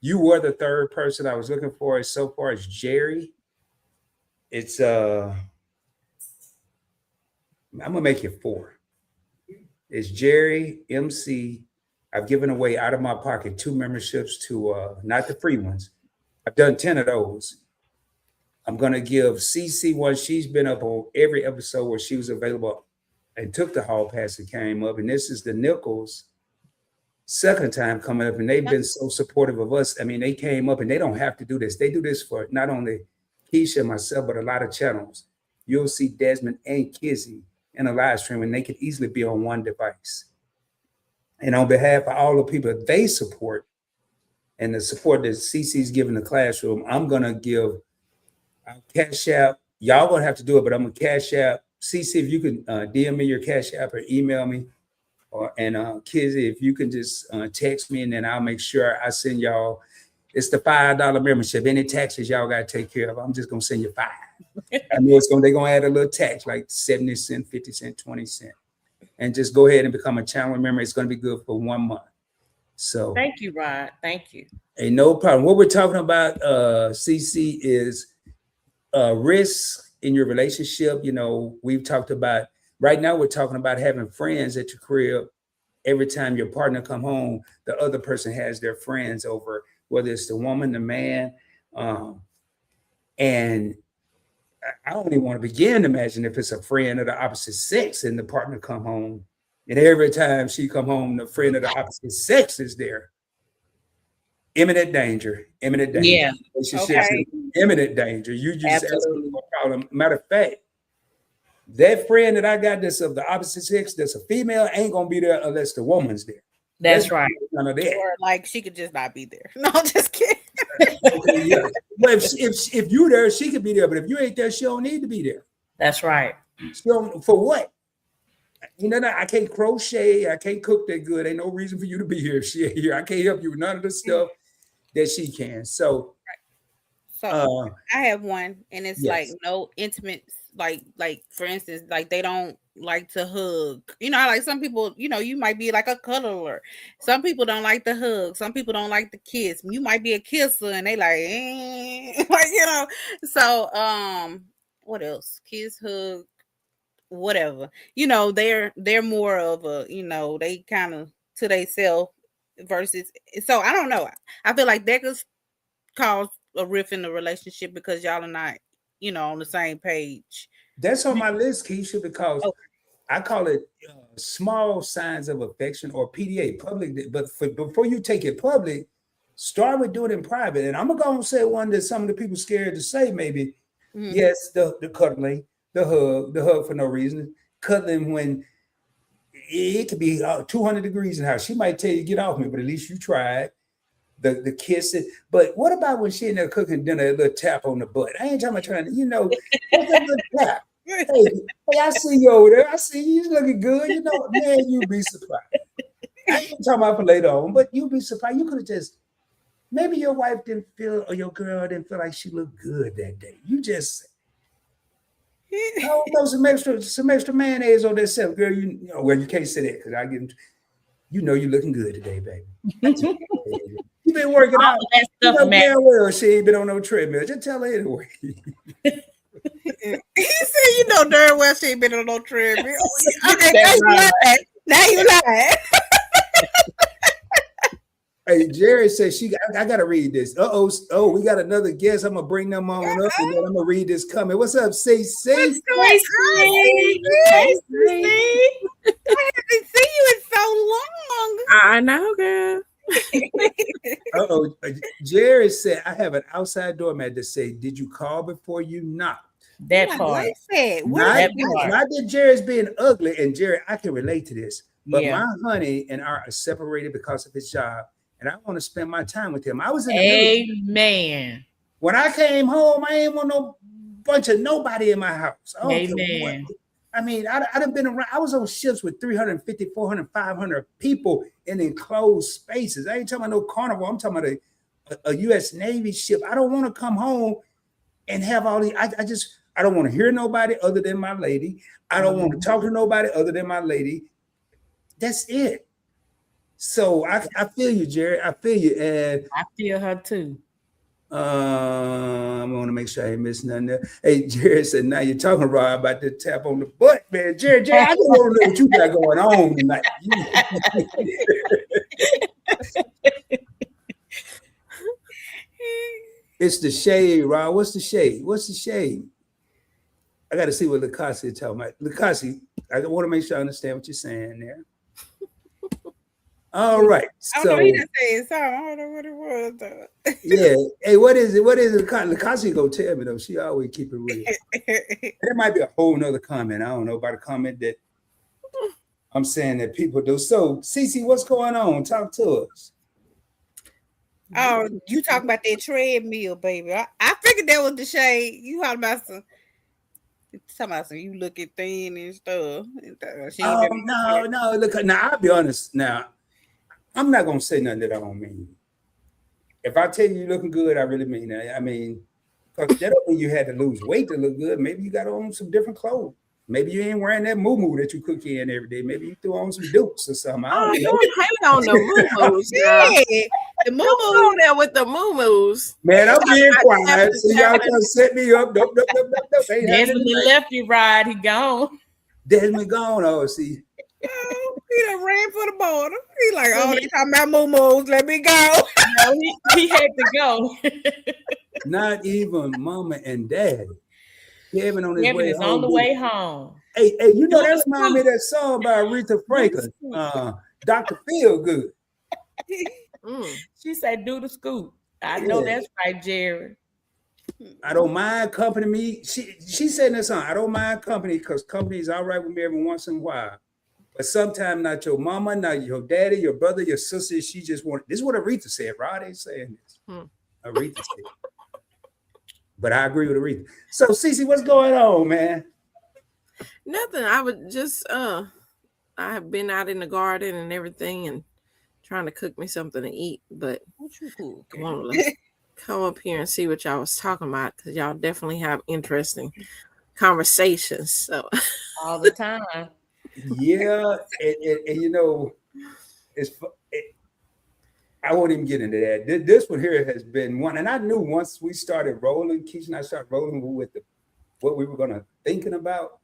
you were the third person I was looking for. So far as Jerry, it's I'm gonna make it 4. It's Jerry, MC. I've given away out of my pocket 2 memberships to not the free ones. I've done 10 of those. I'm gonna give CC one. She's been up on every episode where she was available and took the hall pass that came up. And this is the Nichols second time coming up, and they've been so supportive of us. I mean, they came up and they don't have to do this. They do this for not only Kisha and myself, but a lot of channels. You'll see Desmond and Kizzy in a live stream, and they can easily be on one device. And on behalf of all the people they support and the support that CC's giving the classroom, I'm going to give Cash App. Y'all going to have to do it, but I'm going to Cash App. CC, if you can DM me your Cash App or email me, and Kizzy, if you can just text me, and then I'll make sure I send y'all. It's the $5 membership. Any taxes y'all got to take care of, I'm just going to send you 5. I know they're going to add a little tax, like 70 cents, 50 cents, 20 cents. And just go ahead and become a channel member. It's going to be good for 1 month. So thank you, Rod. Thank you. Hey, no problem. What we're talking about, CC, is risk in your relationship. You know, we've talked about, right now we're talking about having friends at your crib. Every time your partner come home, the other person has their friends over, whether it's the woman, the man. And I don't even want to begin to imagine if it's a friend of the opposite sex and the partner come home, and every time she come home, the friend of the opposite sex is there. Imminent danger. Yeah. Okay. Imminent danger. You just ask me for a problem. Matter of fact, that friend that I got that's of the opposite sex, that's a female, ain't gonna be there unless the woman's there. That's right. None of that. Or like she could just not be there. No, just kidding. Okay, yeah. Well, if you there, she could be there. But if you ain't there, she don't need to be there. That's right. She don't, for what? You know, I can't crochet. I can't cook that good. Ain't no reason for you to be here if she ain't here. I can't help you with none of the stuff that she can. So I have one, and it's like no intimate, like for instance, like they don't like to hug. You know, like some people, you know, you might be like a cuddler. Some people don't like to hug. Some people don't like to kiss. You might be a kisser, and they like, like, you know. So what else? Kiss, hug, whatever. You know, they're more of a, you know, they kind of to themselves versus. So I don't know. I feel like that could cause a rift in the relationship because y'all are not, you know, on the same page. That's on my list, Kisha, because I call it small signs of affection, or PDA, public. But before you take it public, start with doing it in private. And I'm gonna go and say one that some of the people scared to say, maybe. Mm-hmm. Yes, the cuddling, the hug for no reason, cuddling when it could be 200 degrees in the house. She might tell you get off me, but at least you tried. The kissing. But what about when she in there cooking dinner, a little tap on the butt? I ain't talking about trying to, you know, what's that little tap? Hey, I see you over there. I see you looking good. You know, man, you'd be surprised. I ain't talking about for later on, but you'd be surprised. You could have just, maybe your wife didn't feel, or your girl didn't feel like she looked good that day. You just, throw some extra mayonnaise on that self, girl. You know, well, you can't say that because I get, you know, you're looking good today, baby. You been working out. That stuff, you know, man. Well, she ain't been on no treadmill. Just tell her anyway. He said, you know darn well she ain't been on no treadmill. Okay, now you lying. Hey, Jerry says I gotta read this. Oh, we got another guest. I'm gonna bring them on up and then I'm gonna read this comment. What's up, CC? What's going on, Hey, CC? I haven't seen you in so long. I know, girl. Jerry said, I have an outside doormat that say, did you call before you knocked? That I part. like that. Not that Jerry's being ugly, and Jerry, I can relate to this, but Yeah. my honey and I are separated because of his job, and I want to spend my time with him. I was in the military. Amen. When I came home, I ain't want no bunch of nobody in my house. I don't care what. Amen. I mean, I done been around. I was on ships with 350, 400, 500 people in enclosed spaces. I ain't talking about no carnival. I'm talking about a U.S. Navy ship. I don't want to come home and have all these. I don't want to hear nobody other than my lady. I don't want to talk to nobody other than my lady. That's it. So I feel you, Jerry. I feel you. And I feel her too. I want to make sure I ain't missing nothing there. Hey, Jerry said, now you're talking, Rob, about the tap on the butt, man. Jerry, I just want to know what you got going on tonight. It's the shade, Rob. What's the shade? I got to see what Lucasi is talking about. Lucasi, I want to make sure I understand what you're saying there. All right. I don't know, he just said something. I don't know what it was though. Yeah. Hey, what is it? Lucasi go tell me though. She always keep it real. There might be a whole nother comment. I don't know about a comment that I'm saying that people do. So, Cece, what's going on? Talk to us. Oh, you talking about that treadmill, baby. I figured that was the shade. You talking about some you looking thin and stuff. No. Look, now I'll be honest. Now, I'm not gonna say nothing that I don't mean. If I tell you you're looking good, I really mean that. I mean, because that don't mean you had to lose weight to look good. Maybe you got on some different clothes. Maybe you ain't wearing that moo-moo that you cook in every day. Maybe you threw on some dukes or something. Oh, you ain't hanging on the moo-moos. Yeah, the Moo on there with the moo-moos. Man, I'm being quiet. So y'all trying to set me up. Nope. Desmond left you ride. He gone. Desmond gone. Oh, see. Oh, he done ran for the border. He like, oh, they talking about moo-moos. Let me go. No, he had to go. Not even mama and daddy. Kevin on his Kevin way is home. on the way home. Hey, you know that reminds me of that song by Aretha Franklin, Dr. Feelgood. She said, do the scoop. I know that's right, Jerry. I don't mind company me. She said in that song, I don't mind company because company is all right with me every once in a while. But sometimes not your mama, not your daddy, your brother, your sister. She just want. This is what Aretha said. Rod ain't saying this. Aretha said. But I agree with Aretha. So, Cece, what's going on, man? Nothing. I would just I have been out in the garden and everything and trying to cook me something to eat, but I want to come up here and see what y'all was talking about because y'all definitely have interesting conversations. So all the time. Yeah, and you know, I won't even get into that. This one here has been one, and I knew once we started rolling, Kisha and I started rolling with what we were gonna thinking about.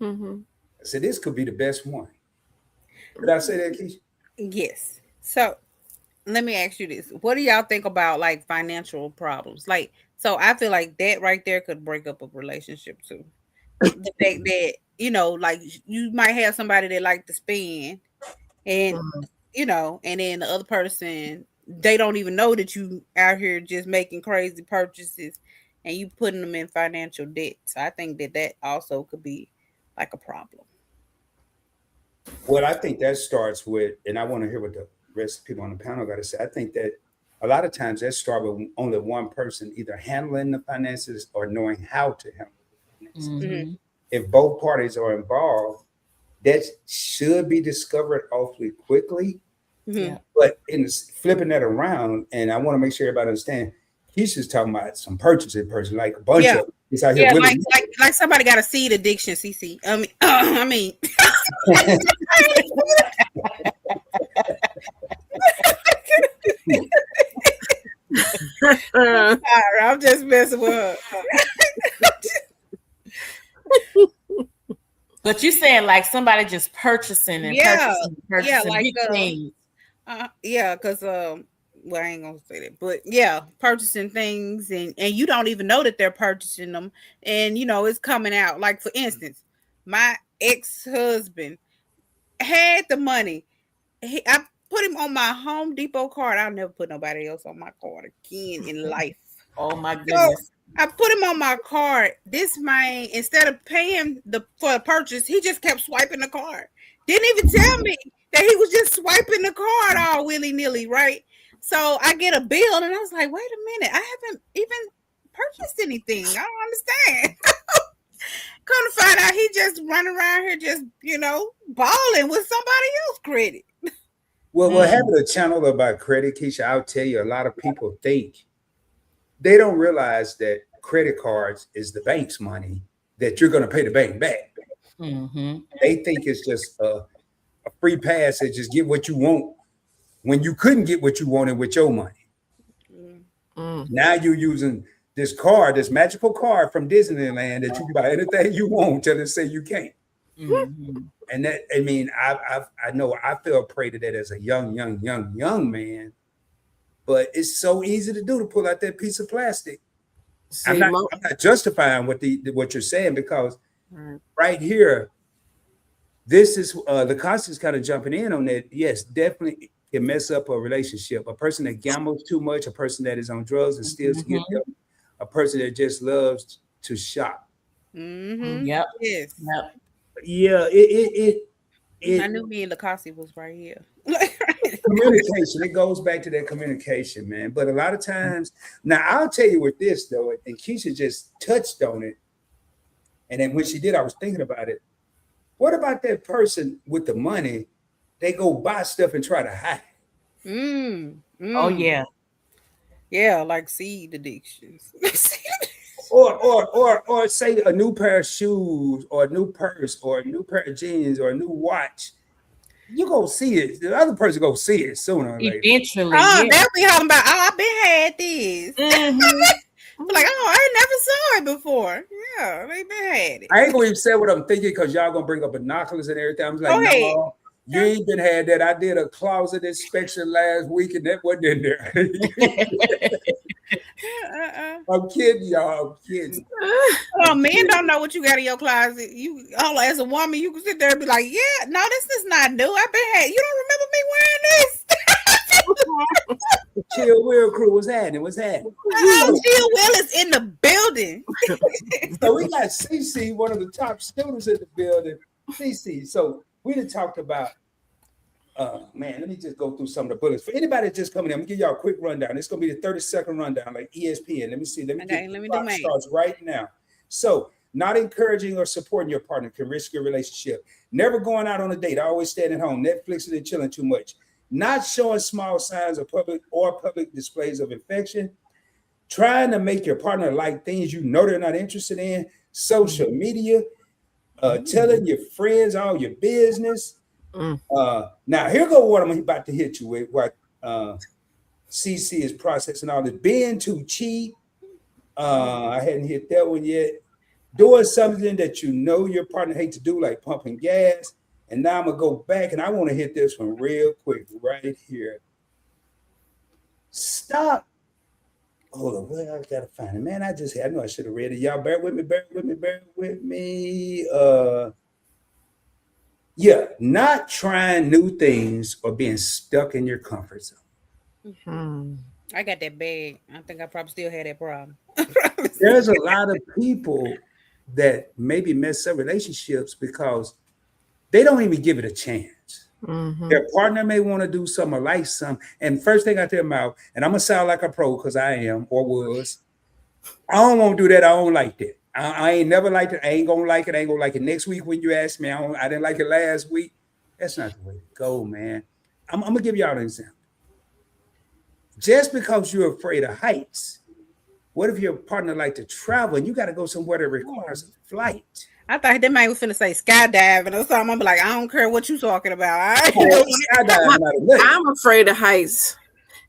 I said this could be the best one. Did I say that, Kisha? Yes. So let me ask you this: what do y'all think about like financial problems? Like, so I feel like that right there could break up a relationship too. The fact that like you might have somebody that like to spend, and and then the other person, they don't even know that you out here just making crazy purchases and you putting them in financial debt. So I think that also could be like a problem. Well, I think that starts with, and I want to hear what the rest of the people on the panel got to say. I think that a lot of times that starts with only one person either handling the finances or knowing how to handle the finances. If both parties are involved, that should be discovered awfully quickly. But in flipping that around, and I want to make sure everybody understands, Kisha's talking about some purchasing person, like a bunch of it's out here like somebody got a seed addiction, CC. I mean I'm just messing with her. But you saying like somebody just purchasing and purchasing like big things. because well, I ain't gonna say that, but yeah, purchasing things and you don't even know that they're purchasing them, and it's coming out. Like for instance, my ex-husband had the money. I put him on my Home Depot card. I'll never put nobody else on my card again in life. Oh my So goodness. I put him on my card. This man, instead of paying for the purchase, he just kept swiping the card. Didn't even tell me that he was just swiping the card all willy-nilly, right? So I get a bill and I was like, wait a minute, I haven't even purchased anything. I don't understand. Come to find out he just running around here just, balling with somebody else's credit. Well, having a channel about credit, Kisha, I'll tell you, a lot of people think they don't realize that credit cards is the bank's money that you're going to pay the bank back. Mm-hmm. They think it's just a free pass to just get what you want when you couldn't get what you wanted with your money. Now you're using this card, this magical card from Disneyland that you can buy anything you want till they say you can't. Mm-hmm. And that, I mean, I know I feel prey to that as a young man, but it's so easy to do, to pull out that piece of plastic. I'm not justifying what you're saying, because right here, this is the Constance kind of jumping in on that. Yes, definitely can mess up a relationship. A person that gambles too much, a person that is on drugs and steals, a person that just loves to shop. Mm-hmm. Yep. Yes. Yep. Yeah, I knew me and Lacoste was right here. Communication. It goes back to that communication, man. But a lot of times, now I'll tell you with this though, and Kisha just touched on it. And then when she did, I was thinking about it. What about that person with the money? They go buy stuff and try to hide. Oh yeah. Yeah, like seed addictions. Or say a new pair of shoes, or a new purse, or a new pair of jeans, or a new watch. You go see it. The other person go see it sooner or later. Eventually. Oh, they'll be talking about, I've been had this. Like, I never saw it before. Yeah, they been had it. I ain't gonna even say what I'm thinking, because y'all gonna bring up binoculars and everything. I'm like, no, you ain't been had that. I did a closet inspection last week and that wasn't in there. I'm kidding, y'all. I'm kidding. Well, men don't know what you got in your closet. You, as a woman, you can sit there and be like, yeah, no, this is not new. I've been had. You don't remember me wearing this? Chill Will crew, what's happening? Chill Will is in the building. So we got CC, one of the top students in the building. CC. So we done talked about, man, let me just go through some of the bullets. For anybody that's just coming in, I'm gonna give y'all a quick rundown. It's gonna be the 30-second rundown, like ESPN. Let me see. Let me do starts right now. So, not encouraging or supporting your partner can risk your relationship. Never going out on a date. Always staying at home. Netflixing and chilling too much. Not showing small signs of public displays of affection. Trying to make your partner like things you know they're not interested in. Social media. Telling your friends all your business. Now here go what I'm about to hit you with. What CC is processing all this. Being too cheap. I hadn't hit that one yet. Doing something that you know your partner hates to do, like pumping gas. And now I'm gonna go back, and I want to hit this one real quick right here. Stop. Hold on, where I gotta find it, man. I know I should have read it. Y'all bear with me. Yeah, not trying new things or being stuck in your comfort zone. I got that bag. I think I probably still had that problem. There's a lot of people that maybe mess up relationships because they don't even give it a chance. Their partner may want to do something or like something, and first thing out their mouth, and I'm gonna sound like a pro because I am or was, I don't want to do that. I don't like that. I ain't never liked it. I ain't gonna like it. I ain't gonna like it next week when you ask me. I didn't like it last week. That's not the way to go, man. I'm gonna give y'all an example. Just because you're afraid of heights, what if your partner like to travel and you got to go somewhere that requires a flight? I thought that man was finna say skydiving or something. I'm like, I don't care what you talking about. I'm afraid of heights,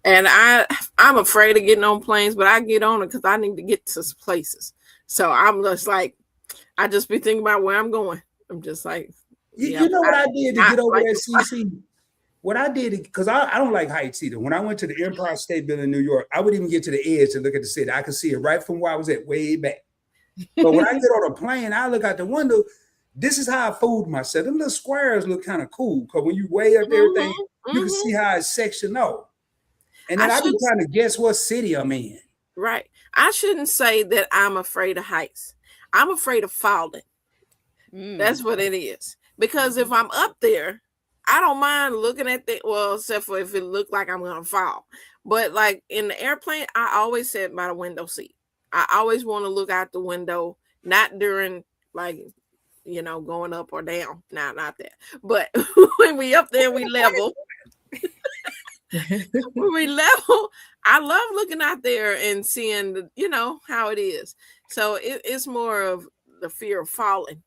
and I'm afraid of getting on planes, but I get on it because I need to get to places. So I'm just like, I just be thinking about where I'm going. I'm just like, you know what I did to get over that, CC? what I did, because I don't like heights either. When I went to the Empire State Building in New York, I wouldn't even get to the edge to look at the city. I could see it right from where I was at, way back. But when I get on a plane, I look out the window. This is how I fooled myself. Them little squares look kind of cool because when you weigh up everything, you can see how it's sectioned out. And then I be trying to guess what city I'm in. Right. I shouldn't say that I'm afraid of heights. I'm afraid of falling. That's what it is. Because if I'm up there, I don't mind looking at the, well, except for if it looked like I'm going to fall. But like in the airplane, I always sit by the window seat. I always want to look out the window, not during like, going up or down. Nah, not that. But when we up there, we level. When we level, I love looking out there and seeing, how it is. So it's more of the fear of falling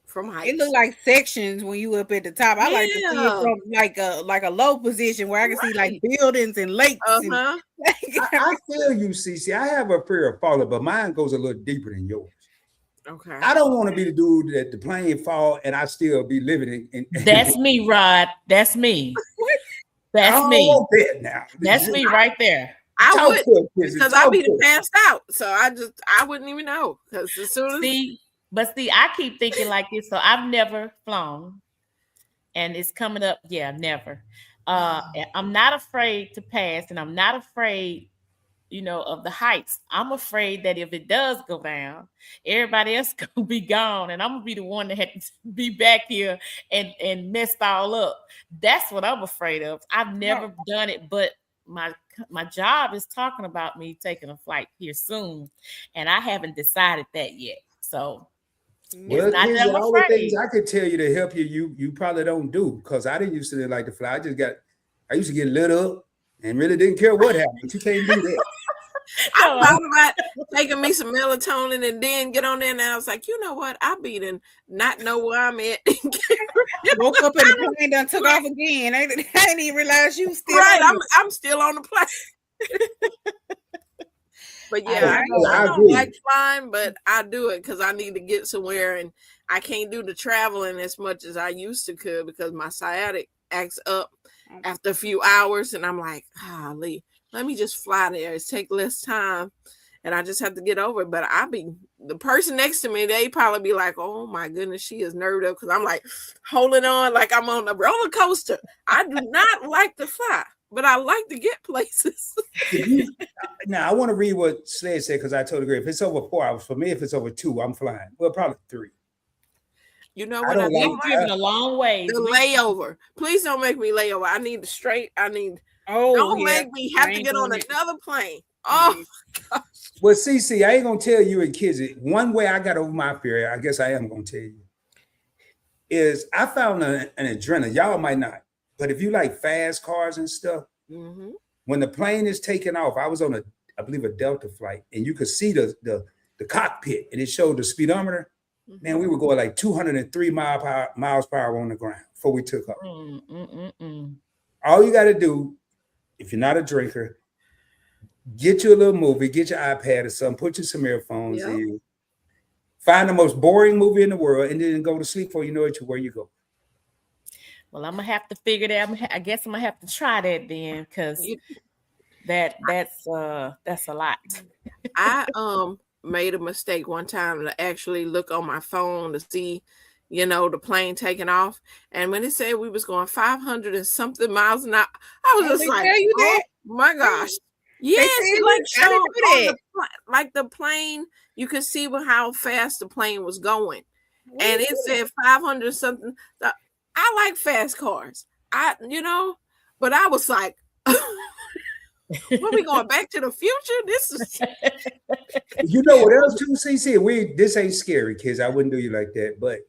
from heights. It look like sections when you up at the top. I like to see it from like a low position where I can see like buildings and lakes. I feel you, CC. I have a fear of falling, but mine goes a little deeper than yours. Okay. I don't want to be the dude that the plane fall and I still be living in. That's me, Rod. That's me. That's me. That's me right there. I would, because I'll be passed out. So I wouldn't even know. Because as soon as I keep thinking like this. So I've never flown, and it's coming up. Yeah, never. I'm not afraid to pass, and I'm not afraid, of the heights. I'm afraid that if it does go down, everybody else gonna be gone, and I'm gonna be the one that had to be back here and messed all up. That's what I'm afraid of. I've never done it, but my job is talking about me taking a flight here soon, and I haven't decided that yet. So, well, all the things I could tell you to help you probably don't do, because I didn't used to like to fly. I used to get lit up and really didn't care what happened. But you can't do that. I thought about taking me some melatonin and then get on there, and I was like, you know what? I be to not know where I'm at. Woke up and the plane done took off again. I didn't even realize you still right. I'm still on the plane. But yeah, I don't like flying, but I do it because I need to get somewhere, and I can't do the traveling as much as I used to could because my sciatic acts up after a few hours, and I'm like, Lee, let me just fly there. It's take less time, and I just have to get over it. But the person next to me, they probably be like, oh my goodness, she is nerved up because I'm like holding on like I'm on a roller coaster. I do not like to fly, but I like to get places. Now, I want to read what Sled said because I totally agree. If it's over 4 hours, for me, if it's over 2, I'm flying. Well, probably 3. You know what? We've driven a long way. The layover. Please don't make me lay over. I need the straight. Don't make me have to get on another plane. Oh, gosh. Well, CC, I ain't going to tell you and kids. One way I got over my fear, I guess I am going to tell you, is I found an adrenaline. Y'all might not. But if you like fast cars and stuff, when the plane is taking off, I was on I believe a Delta flight, and you could see the cockpit, and it showed the speedometer. Man, we were going like 203 miles per hour on the ground before we took off. All you got to do, if you're not a drinker, get you a little movie, get your iPad or something, put you some earphones in, find the most boring movie in the world, and then go to sleep before you know it, where you go. Well, I'm gonna have to figure that. I guess I'm gonna have to try that then, because that's a lot. I made a mistake one time to actually look on my phone to see, the plane taking off, and when it said we was going 500 and something miles an hour, I was just like, oh my gosh. Yes, like the plane, you could see how fast the plane was going, and it said 500 something. I like fast cars, but I was like, what, we going back to the future? This is You know what else too, CC? This ain't scary, kids. I wouldn't do you like that, but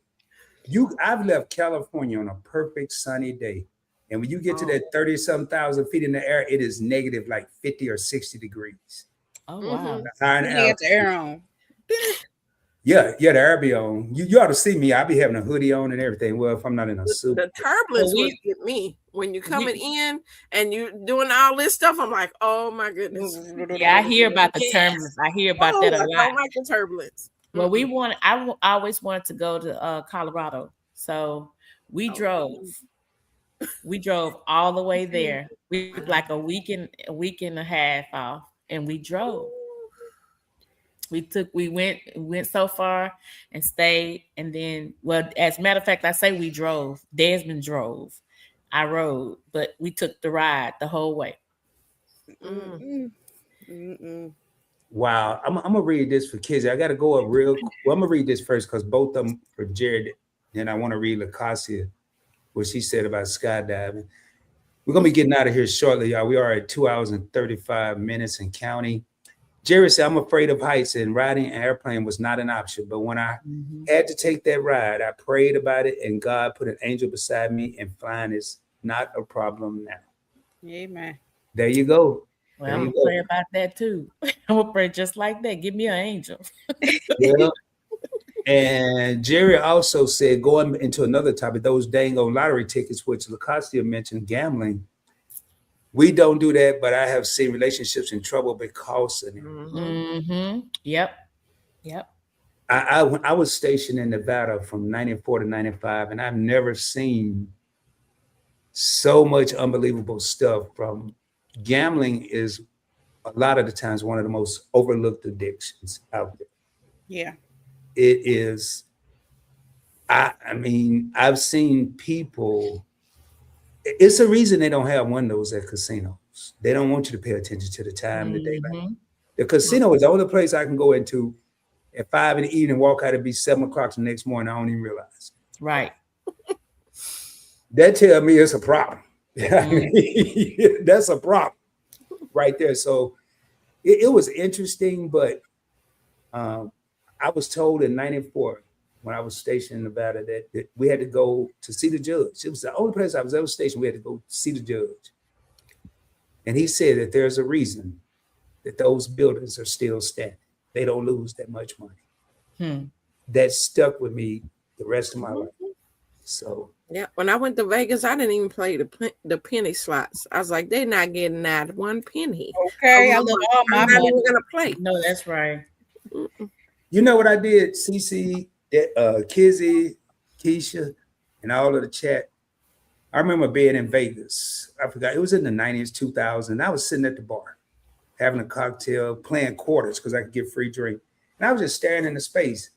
I've left California on a perfect sunny day. And when you get to that 30-some thousand feet in the air, it is negative like 50 or 60 degrees. Oh, wow. You have the air on. Yeah, the air be on. You ought to see me. I be having a hoodie on and everything. Well, if I'm not in a suit. The turbulence would get me. When you're coming in and you're doing all this stuff, I'm like, oh my goodness. Yeah, I hear about the turbulence. I hear about that a lot. I don't like the turbulence. Well, I always wanted to go to Colorado. So we drove We drove all the way there. We took like a week and a half off, and we drove. We went so far and stayed, and then, well, as a matter of fact, I say we drove. Desmond drove. I rode, but we took the ride the whole way. Wow. I'm gonna read this for Kizzy. I gotta go up real quick. Well, I'm gonna read this first because both of them for Jared. Then I want to read Lacasia, what she said about skydiving. We're gonna be getting out of here shortly, y'all. We are at 2 hours and 35 minutes and counting. Jared said, I'm afraid of heights, and riding an airplane was not an option. But when I had to take that ride, I prayed about it, and God put an angel beside me, and flying is not a problem now. Amen. There you go. Well, I'm gonna pray about that too. I'm gonna pray just like that. Give me an angel. Yeah. And Jerry also said, going into another topic, those dang old lottery tickets, which Lacoste mentioned, gambling. We don't do that, but I have seen relationships in trouble because of it. Yep. I was stationed in Nevada from 94 to 95, and I've never seen so much unbelievable stuff. From gambling is a lot of the times one of the most overlooked addictions out there. Yeah. It is. I mean, I've seen people. It's a reason they don't have windows at casinos. They don't want you to pay attention to the time that they like. The casino is the only place I can go into at 5 in the evening, walk out, and be 7 o'clock the next morning. I don't even realize. Right. That tells me it's a problem. I mean, that's a problem right there. So it was interesting, but I was told in 94 when I was stationed in Nevada that we had to go to see the judge. It was the only place I was ever stationed. We had to go see the judge. And he said that there's a reason that those buildings are still standing. They don't lose that much money. That stuck with me the rest of my life. So yeah, when I went to Vegas, I didn't even play the penny slots. I was like, they're not getting that 1 penny. Okay, I love all my I'm not even gonna play. No, that's right. you know what I did, CC, Kizzy, Kisha, and all of the chat. I remember being in Vegas. I forgot, it was in the 90s, 2000. I was sitting at the bar, having a cocktail, playing quarters because I could get free drink. And I was just staring into space.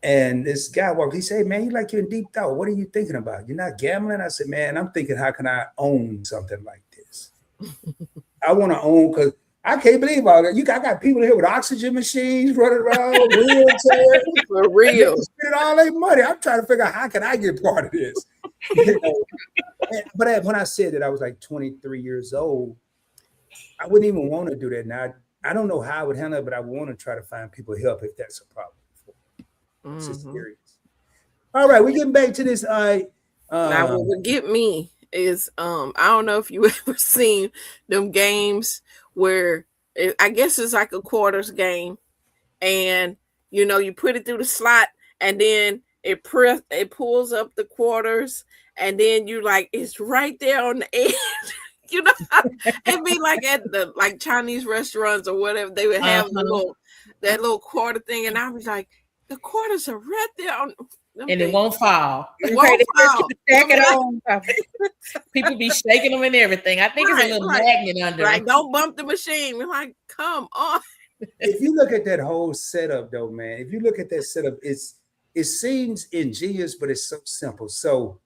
And this guy walked, he said, man, you're in deep thought. What are you thinking about? You're not gambling? I said, man, I'm thinking, how can I own something like this? I want to own, because I can't believe all that. I got people here with oxygen machines running around, wheelchairs. For real. Spending all their money. I'm trying to figure out, how can I get part of this? But when I said that I was like 23 years old, I wouldn't even want to do that now. I don't know how I would handle it, but I want to try to find people help if that's a problem. It's just serious. All right, we're getting back to this. Now, what would get me is I don't know if you ever seen them games where I guess it's like a quarters game, and you put it through the slot, and then it pulls up the quarters, and then you like it's right there on the edge. It'd be like at the Chinese restaurants or whatever, they would have that little quarter thing, and I was like, the quarters are right there on and things. It won't fall. It won't fall. Stack it on. People be shaking them and everything. I think it's a little magnet under. Like, don't bump the machine. We're like, come on. If you look at that whole setup, though, man, if you look at that setup, it seems ingenious, but it's so simple. So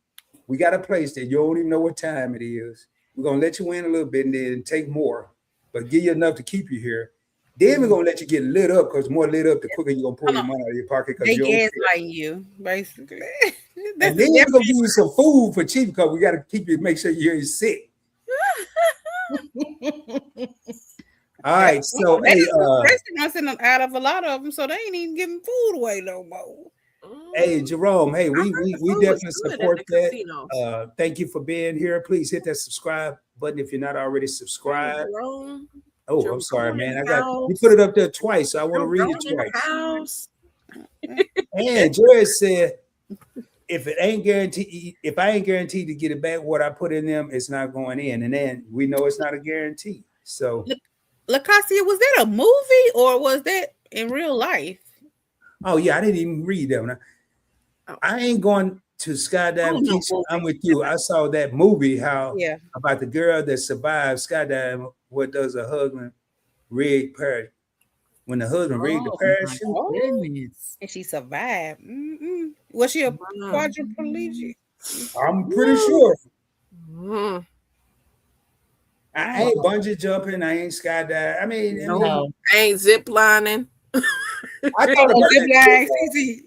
we got a place that you don't even know what time it is. We're gonna let you in a little bit and then take more, but give you enough to keep you here. Then we're gonna let you get lit up, because more lit up, the quicker you're gonna pull your money out of your pocket. They gaslight you, basically. And then we're gonna give you some food for cheap, because we gotta keep you, make sure you're sick. All right, so restaurants out of a lot of them, so they ain't even giving food away no more. Hey, Jerome, hey, we definitely support that. Thank you for being here. Please hit that subscribe button if you're not already subscribed. Oh, I'm sorry, man. You put it up there twice, so I want to read it twice. And Jared said, if I ain't guaranteed to get it back, what I put in them, it's not going in. And then we know it's not a guarantee. So Lacasia, was that a movie or was that in real life? Oh yeah, I didn't even read them. I ain't going to skydiving. no Kisha, I'm with you. I saw that movie Yeah. about the girl that survived skydiving. What does a husband rig parachute? When the husband rigged the Oh, parachute, Oh. goodness. And she survived. Mm-mm. Was she a quadriplegic? I'm pretty sure. Mm. I ain't bungee jumping. I ain't skydiving. I mean, No. I ain't zip lining. I thought about Zip line, CC.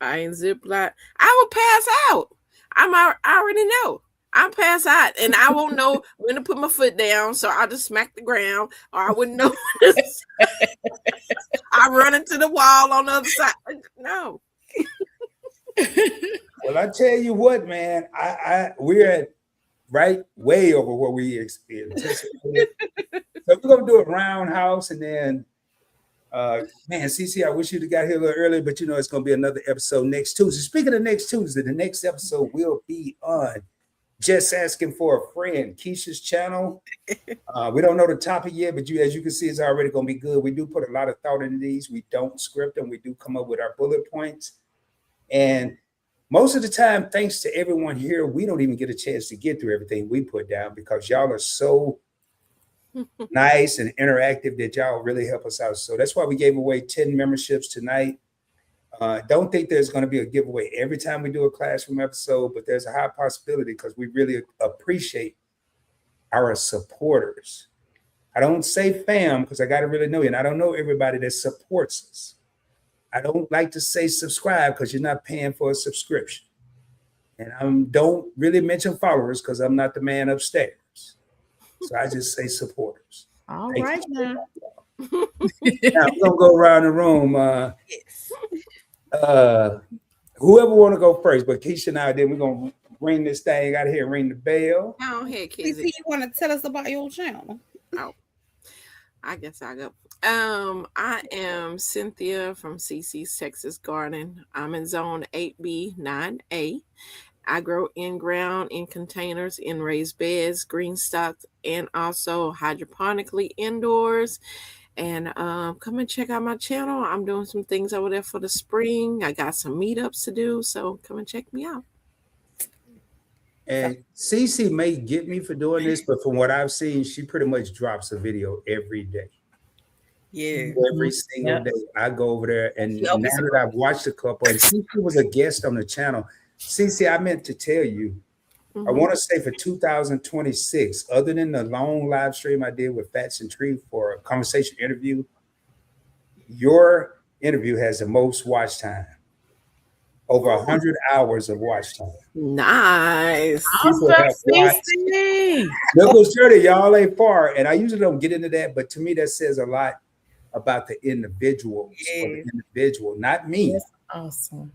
I ain't zip line. I will pass out. I already know. I'll pass out, and I won't know when to put my foot down, so I'll just smack the ground, or I wouldn't know. I run into the wall on the other side. No. Well, I tell you what, man, we're at way over what we anticipated. So we're gonna do a roundhouse, and then, man, CC, I wish you'd have got here a little earlier, but it's gonna be another episode next Tuesday. Speaking of next Tuesday, the next episode will be on Just Asking for a Friend, Kisha's channel. We don't know the topic yet, but as you can see, it's already gonna be good. We do put a lot of thought into these. We don't script them. We do come up with our bullet points. And most of the time, thanks to everyone here, we don't even get a chance to get through everything we put down because y'all are so nice and interactive that y'all really help us out. So that's why we gave away 10 memberships tonight. Don't think there's going to be a giveaway every time we do a classroom episode, but there's a high possibility because we really appreciate our supporters. I don't say fam because I got to really know you, and I don't know everybody that supports us. I don't like to say subscribe because you're not paying for a subscription. And I don't really mention followers because I'm not the man upstairs. So I just say supporters. All Thank right you. now. Now we're going to go around the room. Whoever want to go first, but Kisha and I, then we're going to ring this thing out here, ring the bell. Go ahead, CC, Kizzy. you want to tell us about your channel? I guess I'll go. I am Cynthia from CC's Texas Garden. I'm in zone 8B, 9A. I grow in-ground, in containers, in raised beds, green stocks, and also hydroponically indoors. And come and check out my channel. I'm doing some things over there for the spring. I got some meetups to do, so come and check me out. And Cece may get me for doing this, but from what I've seen, she pretty much drops a video every day. Yeah. Every single day. I go over there, and She now always that I've watched a couple, and Cece was a guest on the channel. Cece, I meant to tell you, I want to say for 2026, other than the long live stream I did with Fats and Tree for a conversation interview, your interview has the most watch time. Over 100 hours of watch time. Nice. People have watched. Knuckles 30, y'all ain't far. And I usually don't get into that, but to me, that says a lot about the individuals or the individual, not me. That's awesome.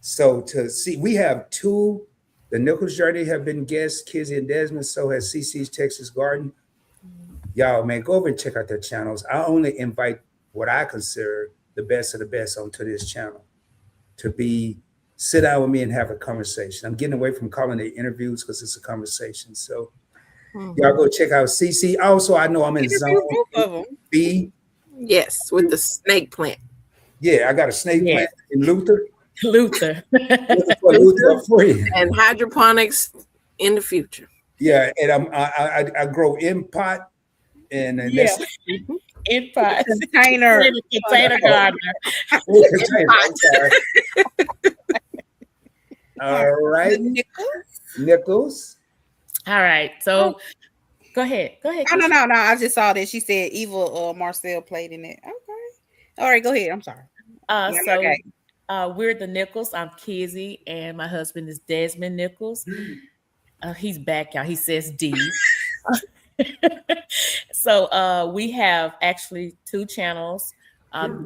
So to see, we have two, the Nichols Journey have been guests, Kizzy and Desmond, so has CC's Texas Garden. Y'all, man, go over and check out their channels. I only invite what I consider the best of the best onto this channel to sit down with me and have a conversation. I'm getting away from calling it interviews because it's a conversation. So y'all go check out CC. Also, I know I'm in zone B. Yes, with the snake plant. Yeah, I got a snake plant in Luther. Luther. Luther free. And hydroponics in the future. Yeah, and I grow in pot and that's In pot. Container. Container gardener. All right. Nichols. All right. So go ahead. No. I just saw that she said Eva Marcel played in it. Okay. All right, go ahead. I'm sorry. We're the Nichols. I'm Kizzy, and my husband is Desmond Nichols. He's back, y'all. He says D. So we have actually two channels.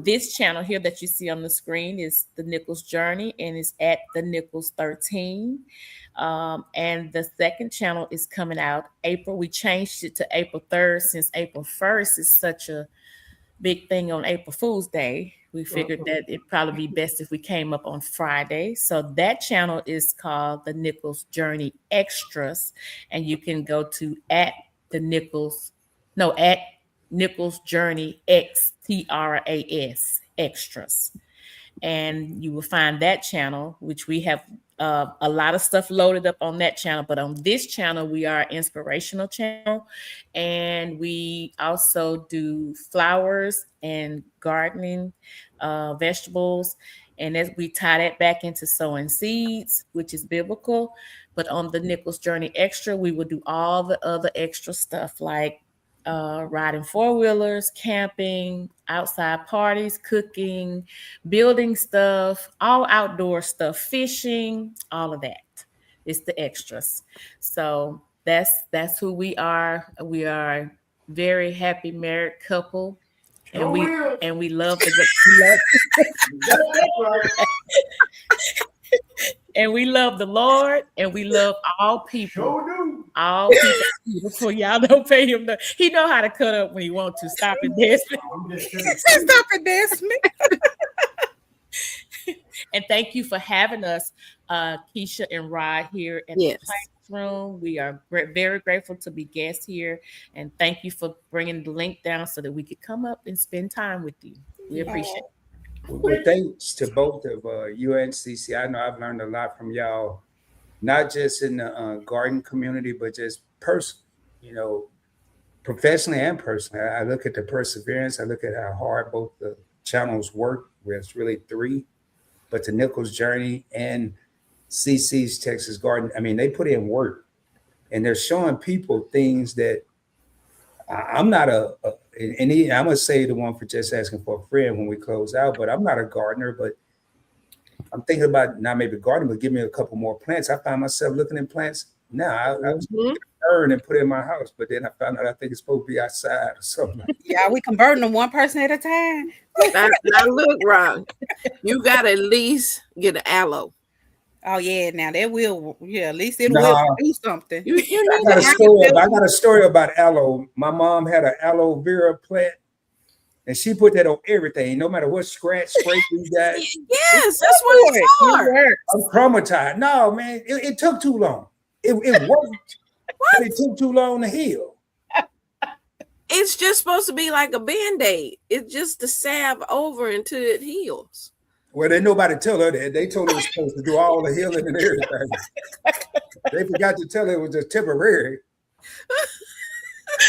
This channel here that you see on the screen is the Nichols Journey, and it's at the Nichols 13. And the second channel is coming out April. We changed it to April 3rd since April 1st is such a big thing on April Fool's Day. We figured that it'd probably be best if we came up on Friday. So that channel is called the Nichols Journey Extras, and you can go to at Nichols Journey XTRAS Extras. and you will find that channel, which we have a lot of stuff loaded up on that channel. But on this channel, we are an inspirational channel, and we also do flowers and gardening, vegetables, and as we tie that back into sowing seeds, which is biblical. But on the Nichols Journey Extra, we will do all the other extra stuff like riding four-wheelers, camping, outside parties, cooking, building stuff, all outdoor stuff, fishing, all of that. It's the extras. So that's who we are. We are a very happy married couple. And we love and we love the Lord, and we love all people. All people beautiful. Y'all don't pay him. He know how to cut up when he wants to. Stop it, Desmond. Stop it, Desmond. And thank you for having us, Kisha and Rod, here at the classroom. We are very grateful to be guests here, and thank you for bringing the link down so that we could come up and spend time with you. We appreciate it. Well, thanks to both of you and CC. I know I've learned a lot from y'all, not just in the garden community, but just professionally and personally. I look at the perseverance. I look at how hard both the channels work, where it's really three, but the Nichols Journey and CC's Texas Garden, I mean, they put in work, and they're showing people things that I'm not I'm going to say the one for just asking for a friend when we close out, but I'm not a gardener, but I'm thinking about not maybe gardening, but give me a couple more plants. I find myself looking at plants now. I was earn and put it in my house, but then I found out I think it's supposed to be outside or something. Yeah, we converting them one person at a time. Now look, Ron, you got to at least get an aloe. Oh yeah, now that will, at least it will do something. I got a story about aloe. My mom had an aloe vera plant, and she put that on everything, no matter what scrape you got. Yes, that's what it's for. I'm traumatized. No, man, it took too long. It worked, but it took too long to heal. It's just supposed to be like a Band-Aid. It's just to salve over until it heals. Well, didn't nobody tell her that. They told her it was supposed to do all the healing and everything. They forgot to tell her it was just temporary.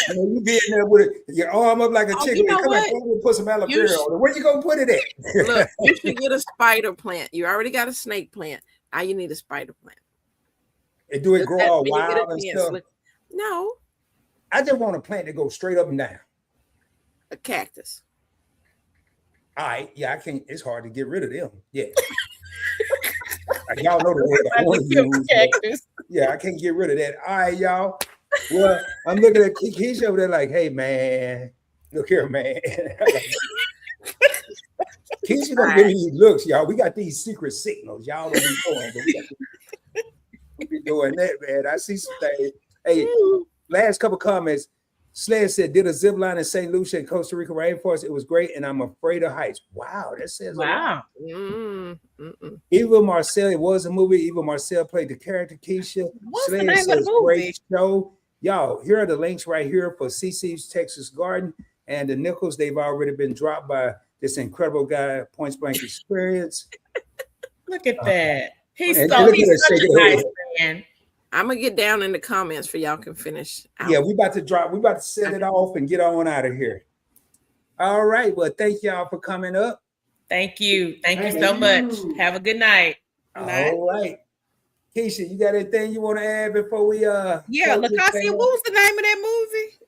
You be in there with your arm up like a chicken. You know come what? On, put some aloe vera on it. Where you gonna put it at? Look, you should get a spider plant. You already got a snake plant. Now you need a spider plant. And do it grow all wild and stuff? No. I just want a plant that goes straight up and down. A cactus. All right, yeah, I can't. It's hard to get rid of them. Yeah, y'all know the word I want to use. Yeah, I can't get rid of that. All right, y'all. Well, I'm looking at Kisha over there like, hey, man, look here, man. Kisha gonna give me these looks, y'all. We got these secret signals. Y'all don't be doing, but we be doing that, man. I see some things. Hey, last couple comments. Sled said, did a zip line in St. Lucia and Costa Rica rainforest. It was great, and I'm afraid of heights. Wow, that says wow. Eva Marcel, it was a movie. Eva Marcel played the character Kisha. What's Sled the name of the movie? Great show. Y'all, here are the links right here for CC's Texas Garden and the Nichols. They've already been dropped by this incredible guy, Point Blank Experience. Look at that. He's such a nice man. I'm gonna get down in the comments for y'all can finish out. Yeah, we about to set it off and get on out of here. All right. Well, thank y'all for coming up. Thank you. Thank you so much. Have a good night. All right. Keisha, you got anything you want to add before we Yeah, LaCassia, what was the name of that movie?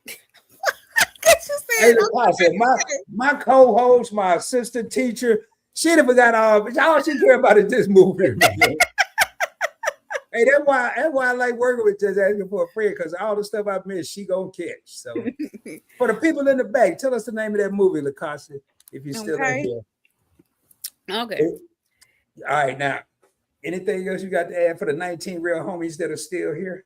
Hey, LaCassia, my co-host, my assistant teacher, she done forgot all she care about is this movie. Hey, that's why I like working with just asking for a friend, because all the stuff I missed, she gonna catch. So for the people in the back, tell us the name of that movie, LaCassia, if you're still in here. Okay. All right, now, anything else you got to add for the 19 real homies that are still here?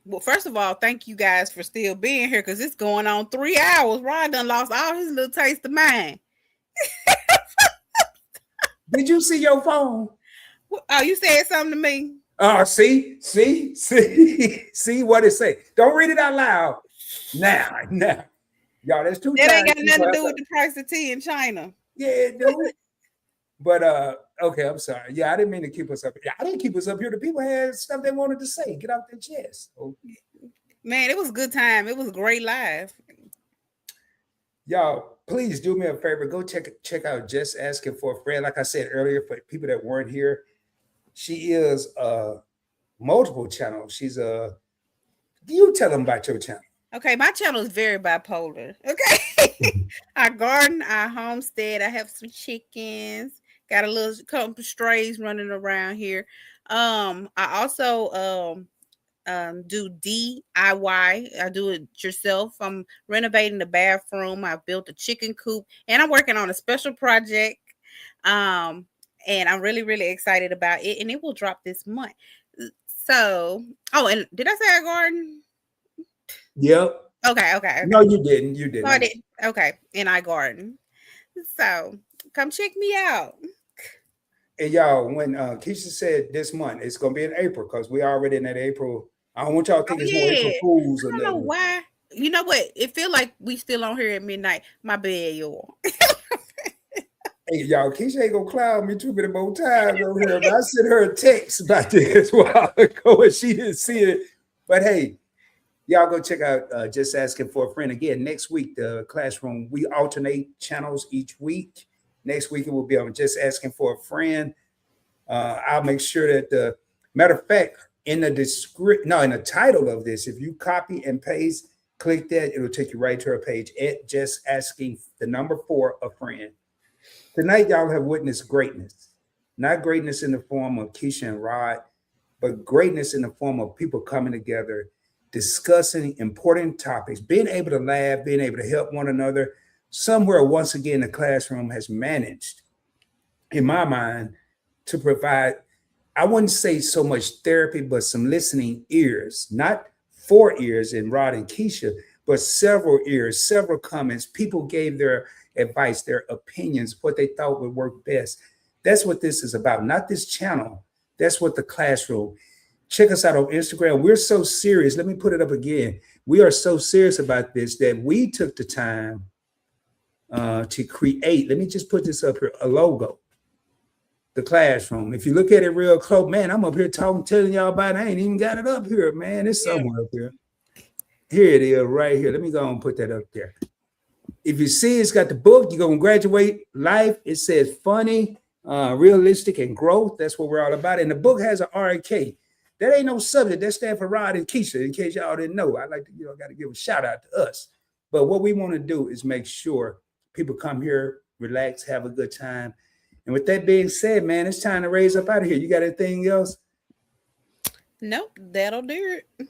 Well, first of all, thank you guys for still being here, because it's going on 3 hours. Ryan done lost all his little taste of mine. Did you see your phone? Oh, you said something to me? See what it say. Don't read it out loud. Now. Y'all, that's too. That ain't got nothing to do with the price of tea in China. Yeah, it do. But okay, I'm sorry. Yeah, I didn't mean to keep us up. Yeah, I didn't keep us up here. The people had stuff they wanted to say. Get out their chest. Okay. Man, it was a good time. It was great live. Y'all, please do me a favor. Go check out Just Asking for a Friend. Like I said earlier, for people that weren't here, she is multiple channels. She's you tell them about your channel. Okay, my channel is very bipolar. Okay. I garden, I homestead, I have some chickens, got a little couple strays running around here. I also do DIY. I do it yourself. I'm renovating the bathroom. I built a chicken coop, and I'm working on a special project. And I'm really, really excited about it. And it will drop this month. So, and did I say I garden? Yep. Okay. No, you didn't. You didn't. No, I didn't. Okay, and I garden. So come check me out. And y'all, when Kisha said this month, it's gonna be in April because we already in that April. I don't want y'all to think it's more April Fools. I don't know why. You know what? It feel like we still on here at midnight. My bad, y'all. Hey, y'all, Kisha ain't gonna cloud me too many more times over here. But I sent her a text about this a while ago and she didn't see it. But hey, y'all go check out Just Asking for a Friend. Again, next week, the classroom, we alternate channels each week. Next week, it will be on Just Asking for a Friend. I'll make sure that the matter of fact, in the title of this, if you copy and paste, click that, it'll take you right to our page at Just Asking the number 4 a Friend. Tonight, y'all have witnessed greatness, not greatness in the form of Kisha and Rod, but greatness in the form of people coming together, discussing important topics, being able to laugh, being able to help one another. Somewhere, once again, the classroom has managed, in my mind, to provide, I wouldn't say so much therapy, but some listening ears, not 4 ears in Rod and Kisha, but several ears, several comments. People gave their advice, their opinions, what they thought would work best. That's what this is about, not this channel. That's what the classroom. Check us out on Instagram. We're so serious. Let me put it up again. We are so serious about this that we took the time to create, let me just put this up here, a logo. The classroom. If you look at it real close, man, I'm up here telling y'all about it. I ain't even got it up here, man. It's somewhere up here. Here it is right here. Let me go and put that up there. If you see it's got the book, you're going to graduate life. It says funny, realistic, and growth. That's what we're all about. And the book has an RK. That ain't no subject. That stands for Rod and Kisha, in case y'all didn't know. I like to, got to give a shout out to us. But what we want to do is make sure people come here, relax, have a good time. And with that being said, man, it's time to raise up out of here. You got anything else? Nope, that'll do it.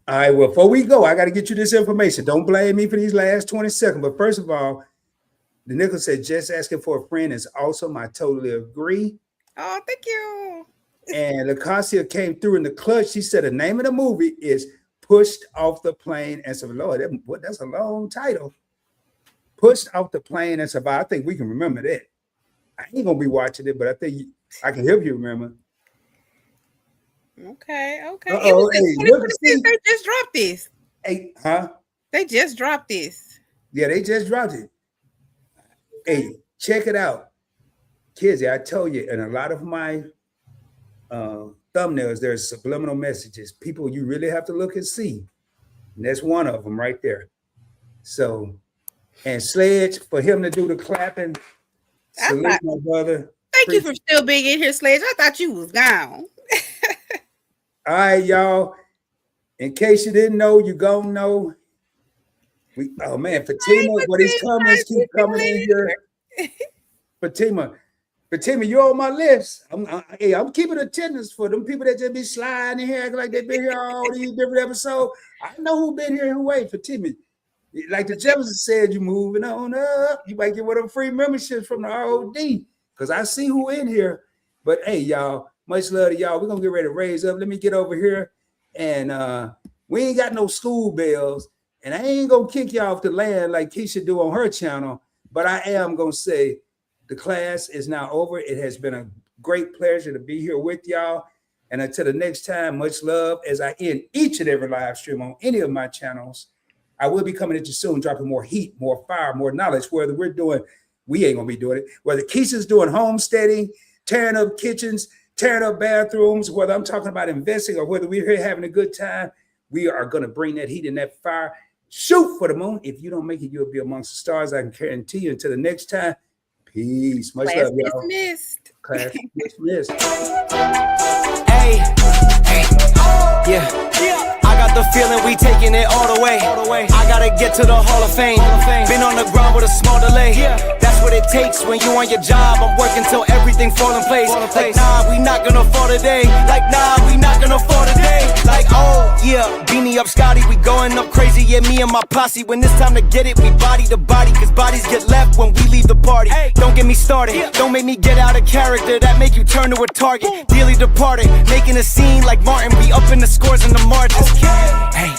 All right, well, before we go, I got to get you this information. Don't blame me for these last 20 seconds. But first of all, the nickel said, Just Asking for a Friend is awesome. I totally agree. Oh, thank you. And Lacasia came through in the clutch. She said the name of the movie is Pushed Off the Plane and Survived. Lord, that's a long title. Pushed Off the Plane and Survived. I think we can remember that. I ain't going to be watching it, but I think I can help you remember. Okay. Uh-oh, they just dropped this. Hey, huh? They just dropped this. Yeah, they just dropped it. Hey, check it out. Kids, I told you, in a lot of my thumbnails, there's subliminal messages. People you really have to look and see. And that's one of them right there. So, and Sledge, for him to do the clapping, salute my brother. Thank you for still being in here, Sledge. I thought you was gone. All right, y'all. In case you didn't know, you gonna know. Oh man, Fatima, what these comments keep coming in here. Fatima, you're on my list. I'm keeping attendance for them people that just be sliding in here acting like they've been here all these different episodes. I know who been here who ain't. Fatima, like the Jefferson said, you moving on up. You might get one of them free memberships from the ROD because I see who in here. But hey, y'all. Much love to y'all. We're going to get ready to raise up. Let me get over here. And we ain't got no school bells. And I ain't going to kick y'all off the land like Kisha do on her channel. But I am going to say the class is now over. It has been a great pleasure to be here with y'all. And until the next time, much love as I end each and every live stream on any of my channels. I will be coming at you soon, dropping more heat, more fire, more knowledge, whether we're doing We ain't gonna be doing it. Whether Kisha's doing homesteading, tearing up kitchens, tearing up bathrooms, whether I'm talking about investing or whether we're here having a good time, we are gonna bring that heat and that fire. Shoot for the moon. If you don't make it, you'll be amongst the stars. I can guarantee you. Until the next time, peace. Much Class love, y'all. dismissed. Class dismissed. Hey, yeah. I got the feeling we taking it all the way. I gotta get to the Hall of Fame. Been on the ground with a small delay. That's what it takes when you on your job. I'm working till everything fall in place. Like nah, we not gonna fall today. Like nah, we not gonna fall today. Like oh yeah, beanie up Scotty, we going up crazy. Yeah, me and my posse. When it's time to get it, we body to body. Cause bodies get left when we leave the party. Don't get me started. Don't make me get out of character. That make you turn to a target. Dearly departed, making a scene like Martin. We up in the scores and the margins. Hey.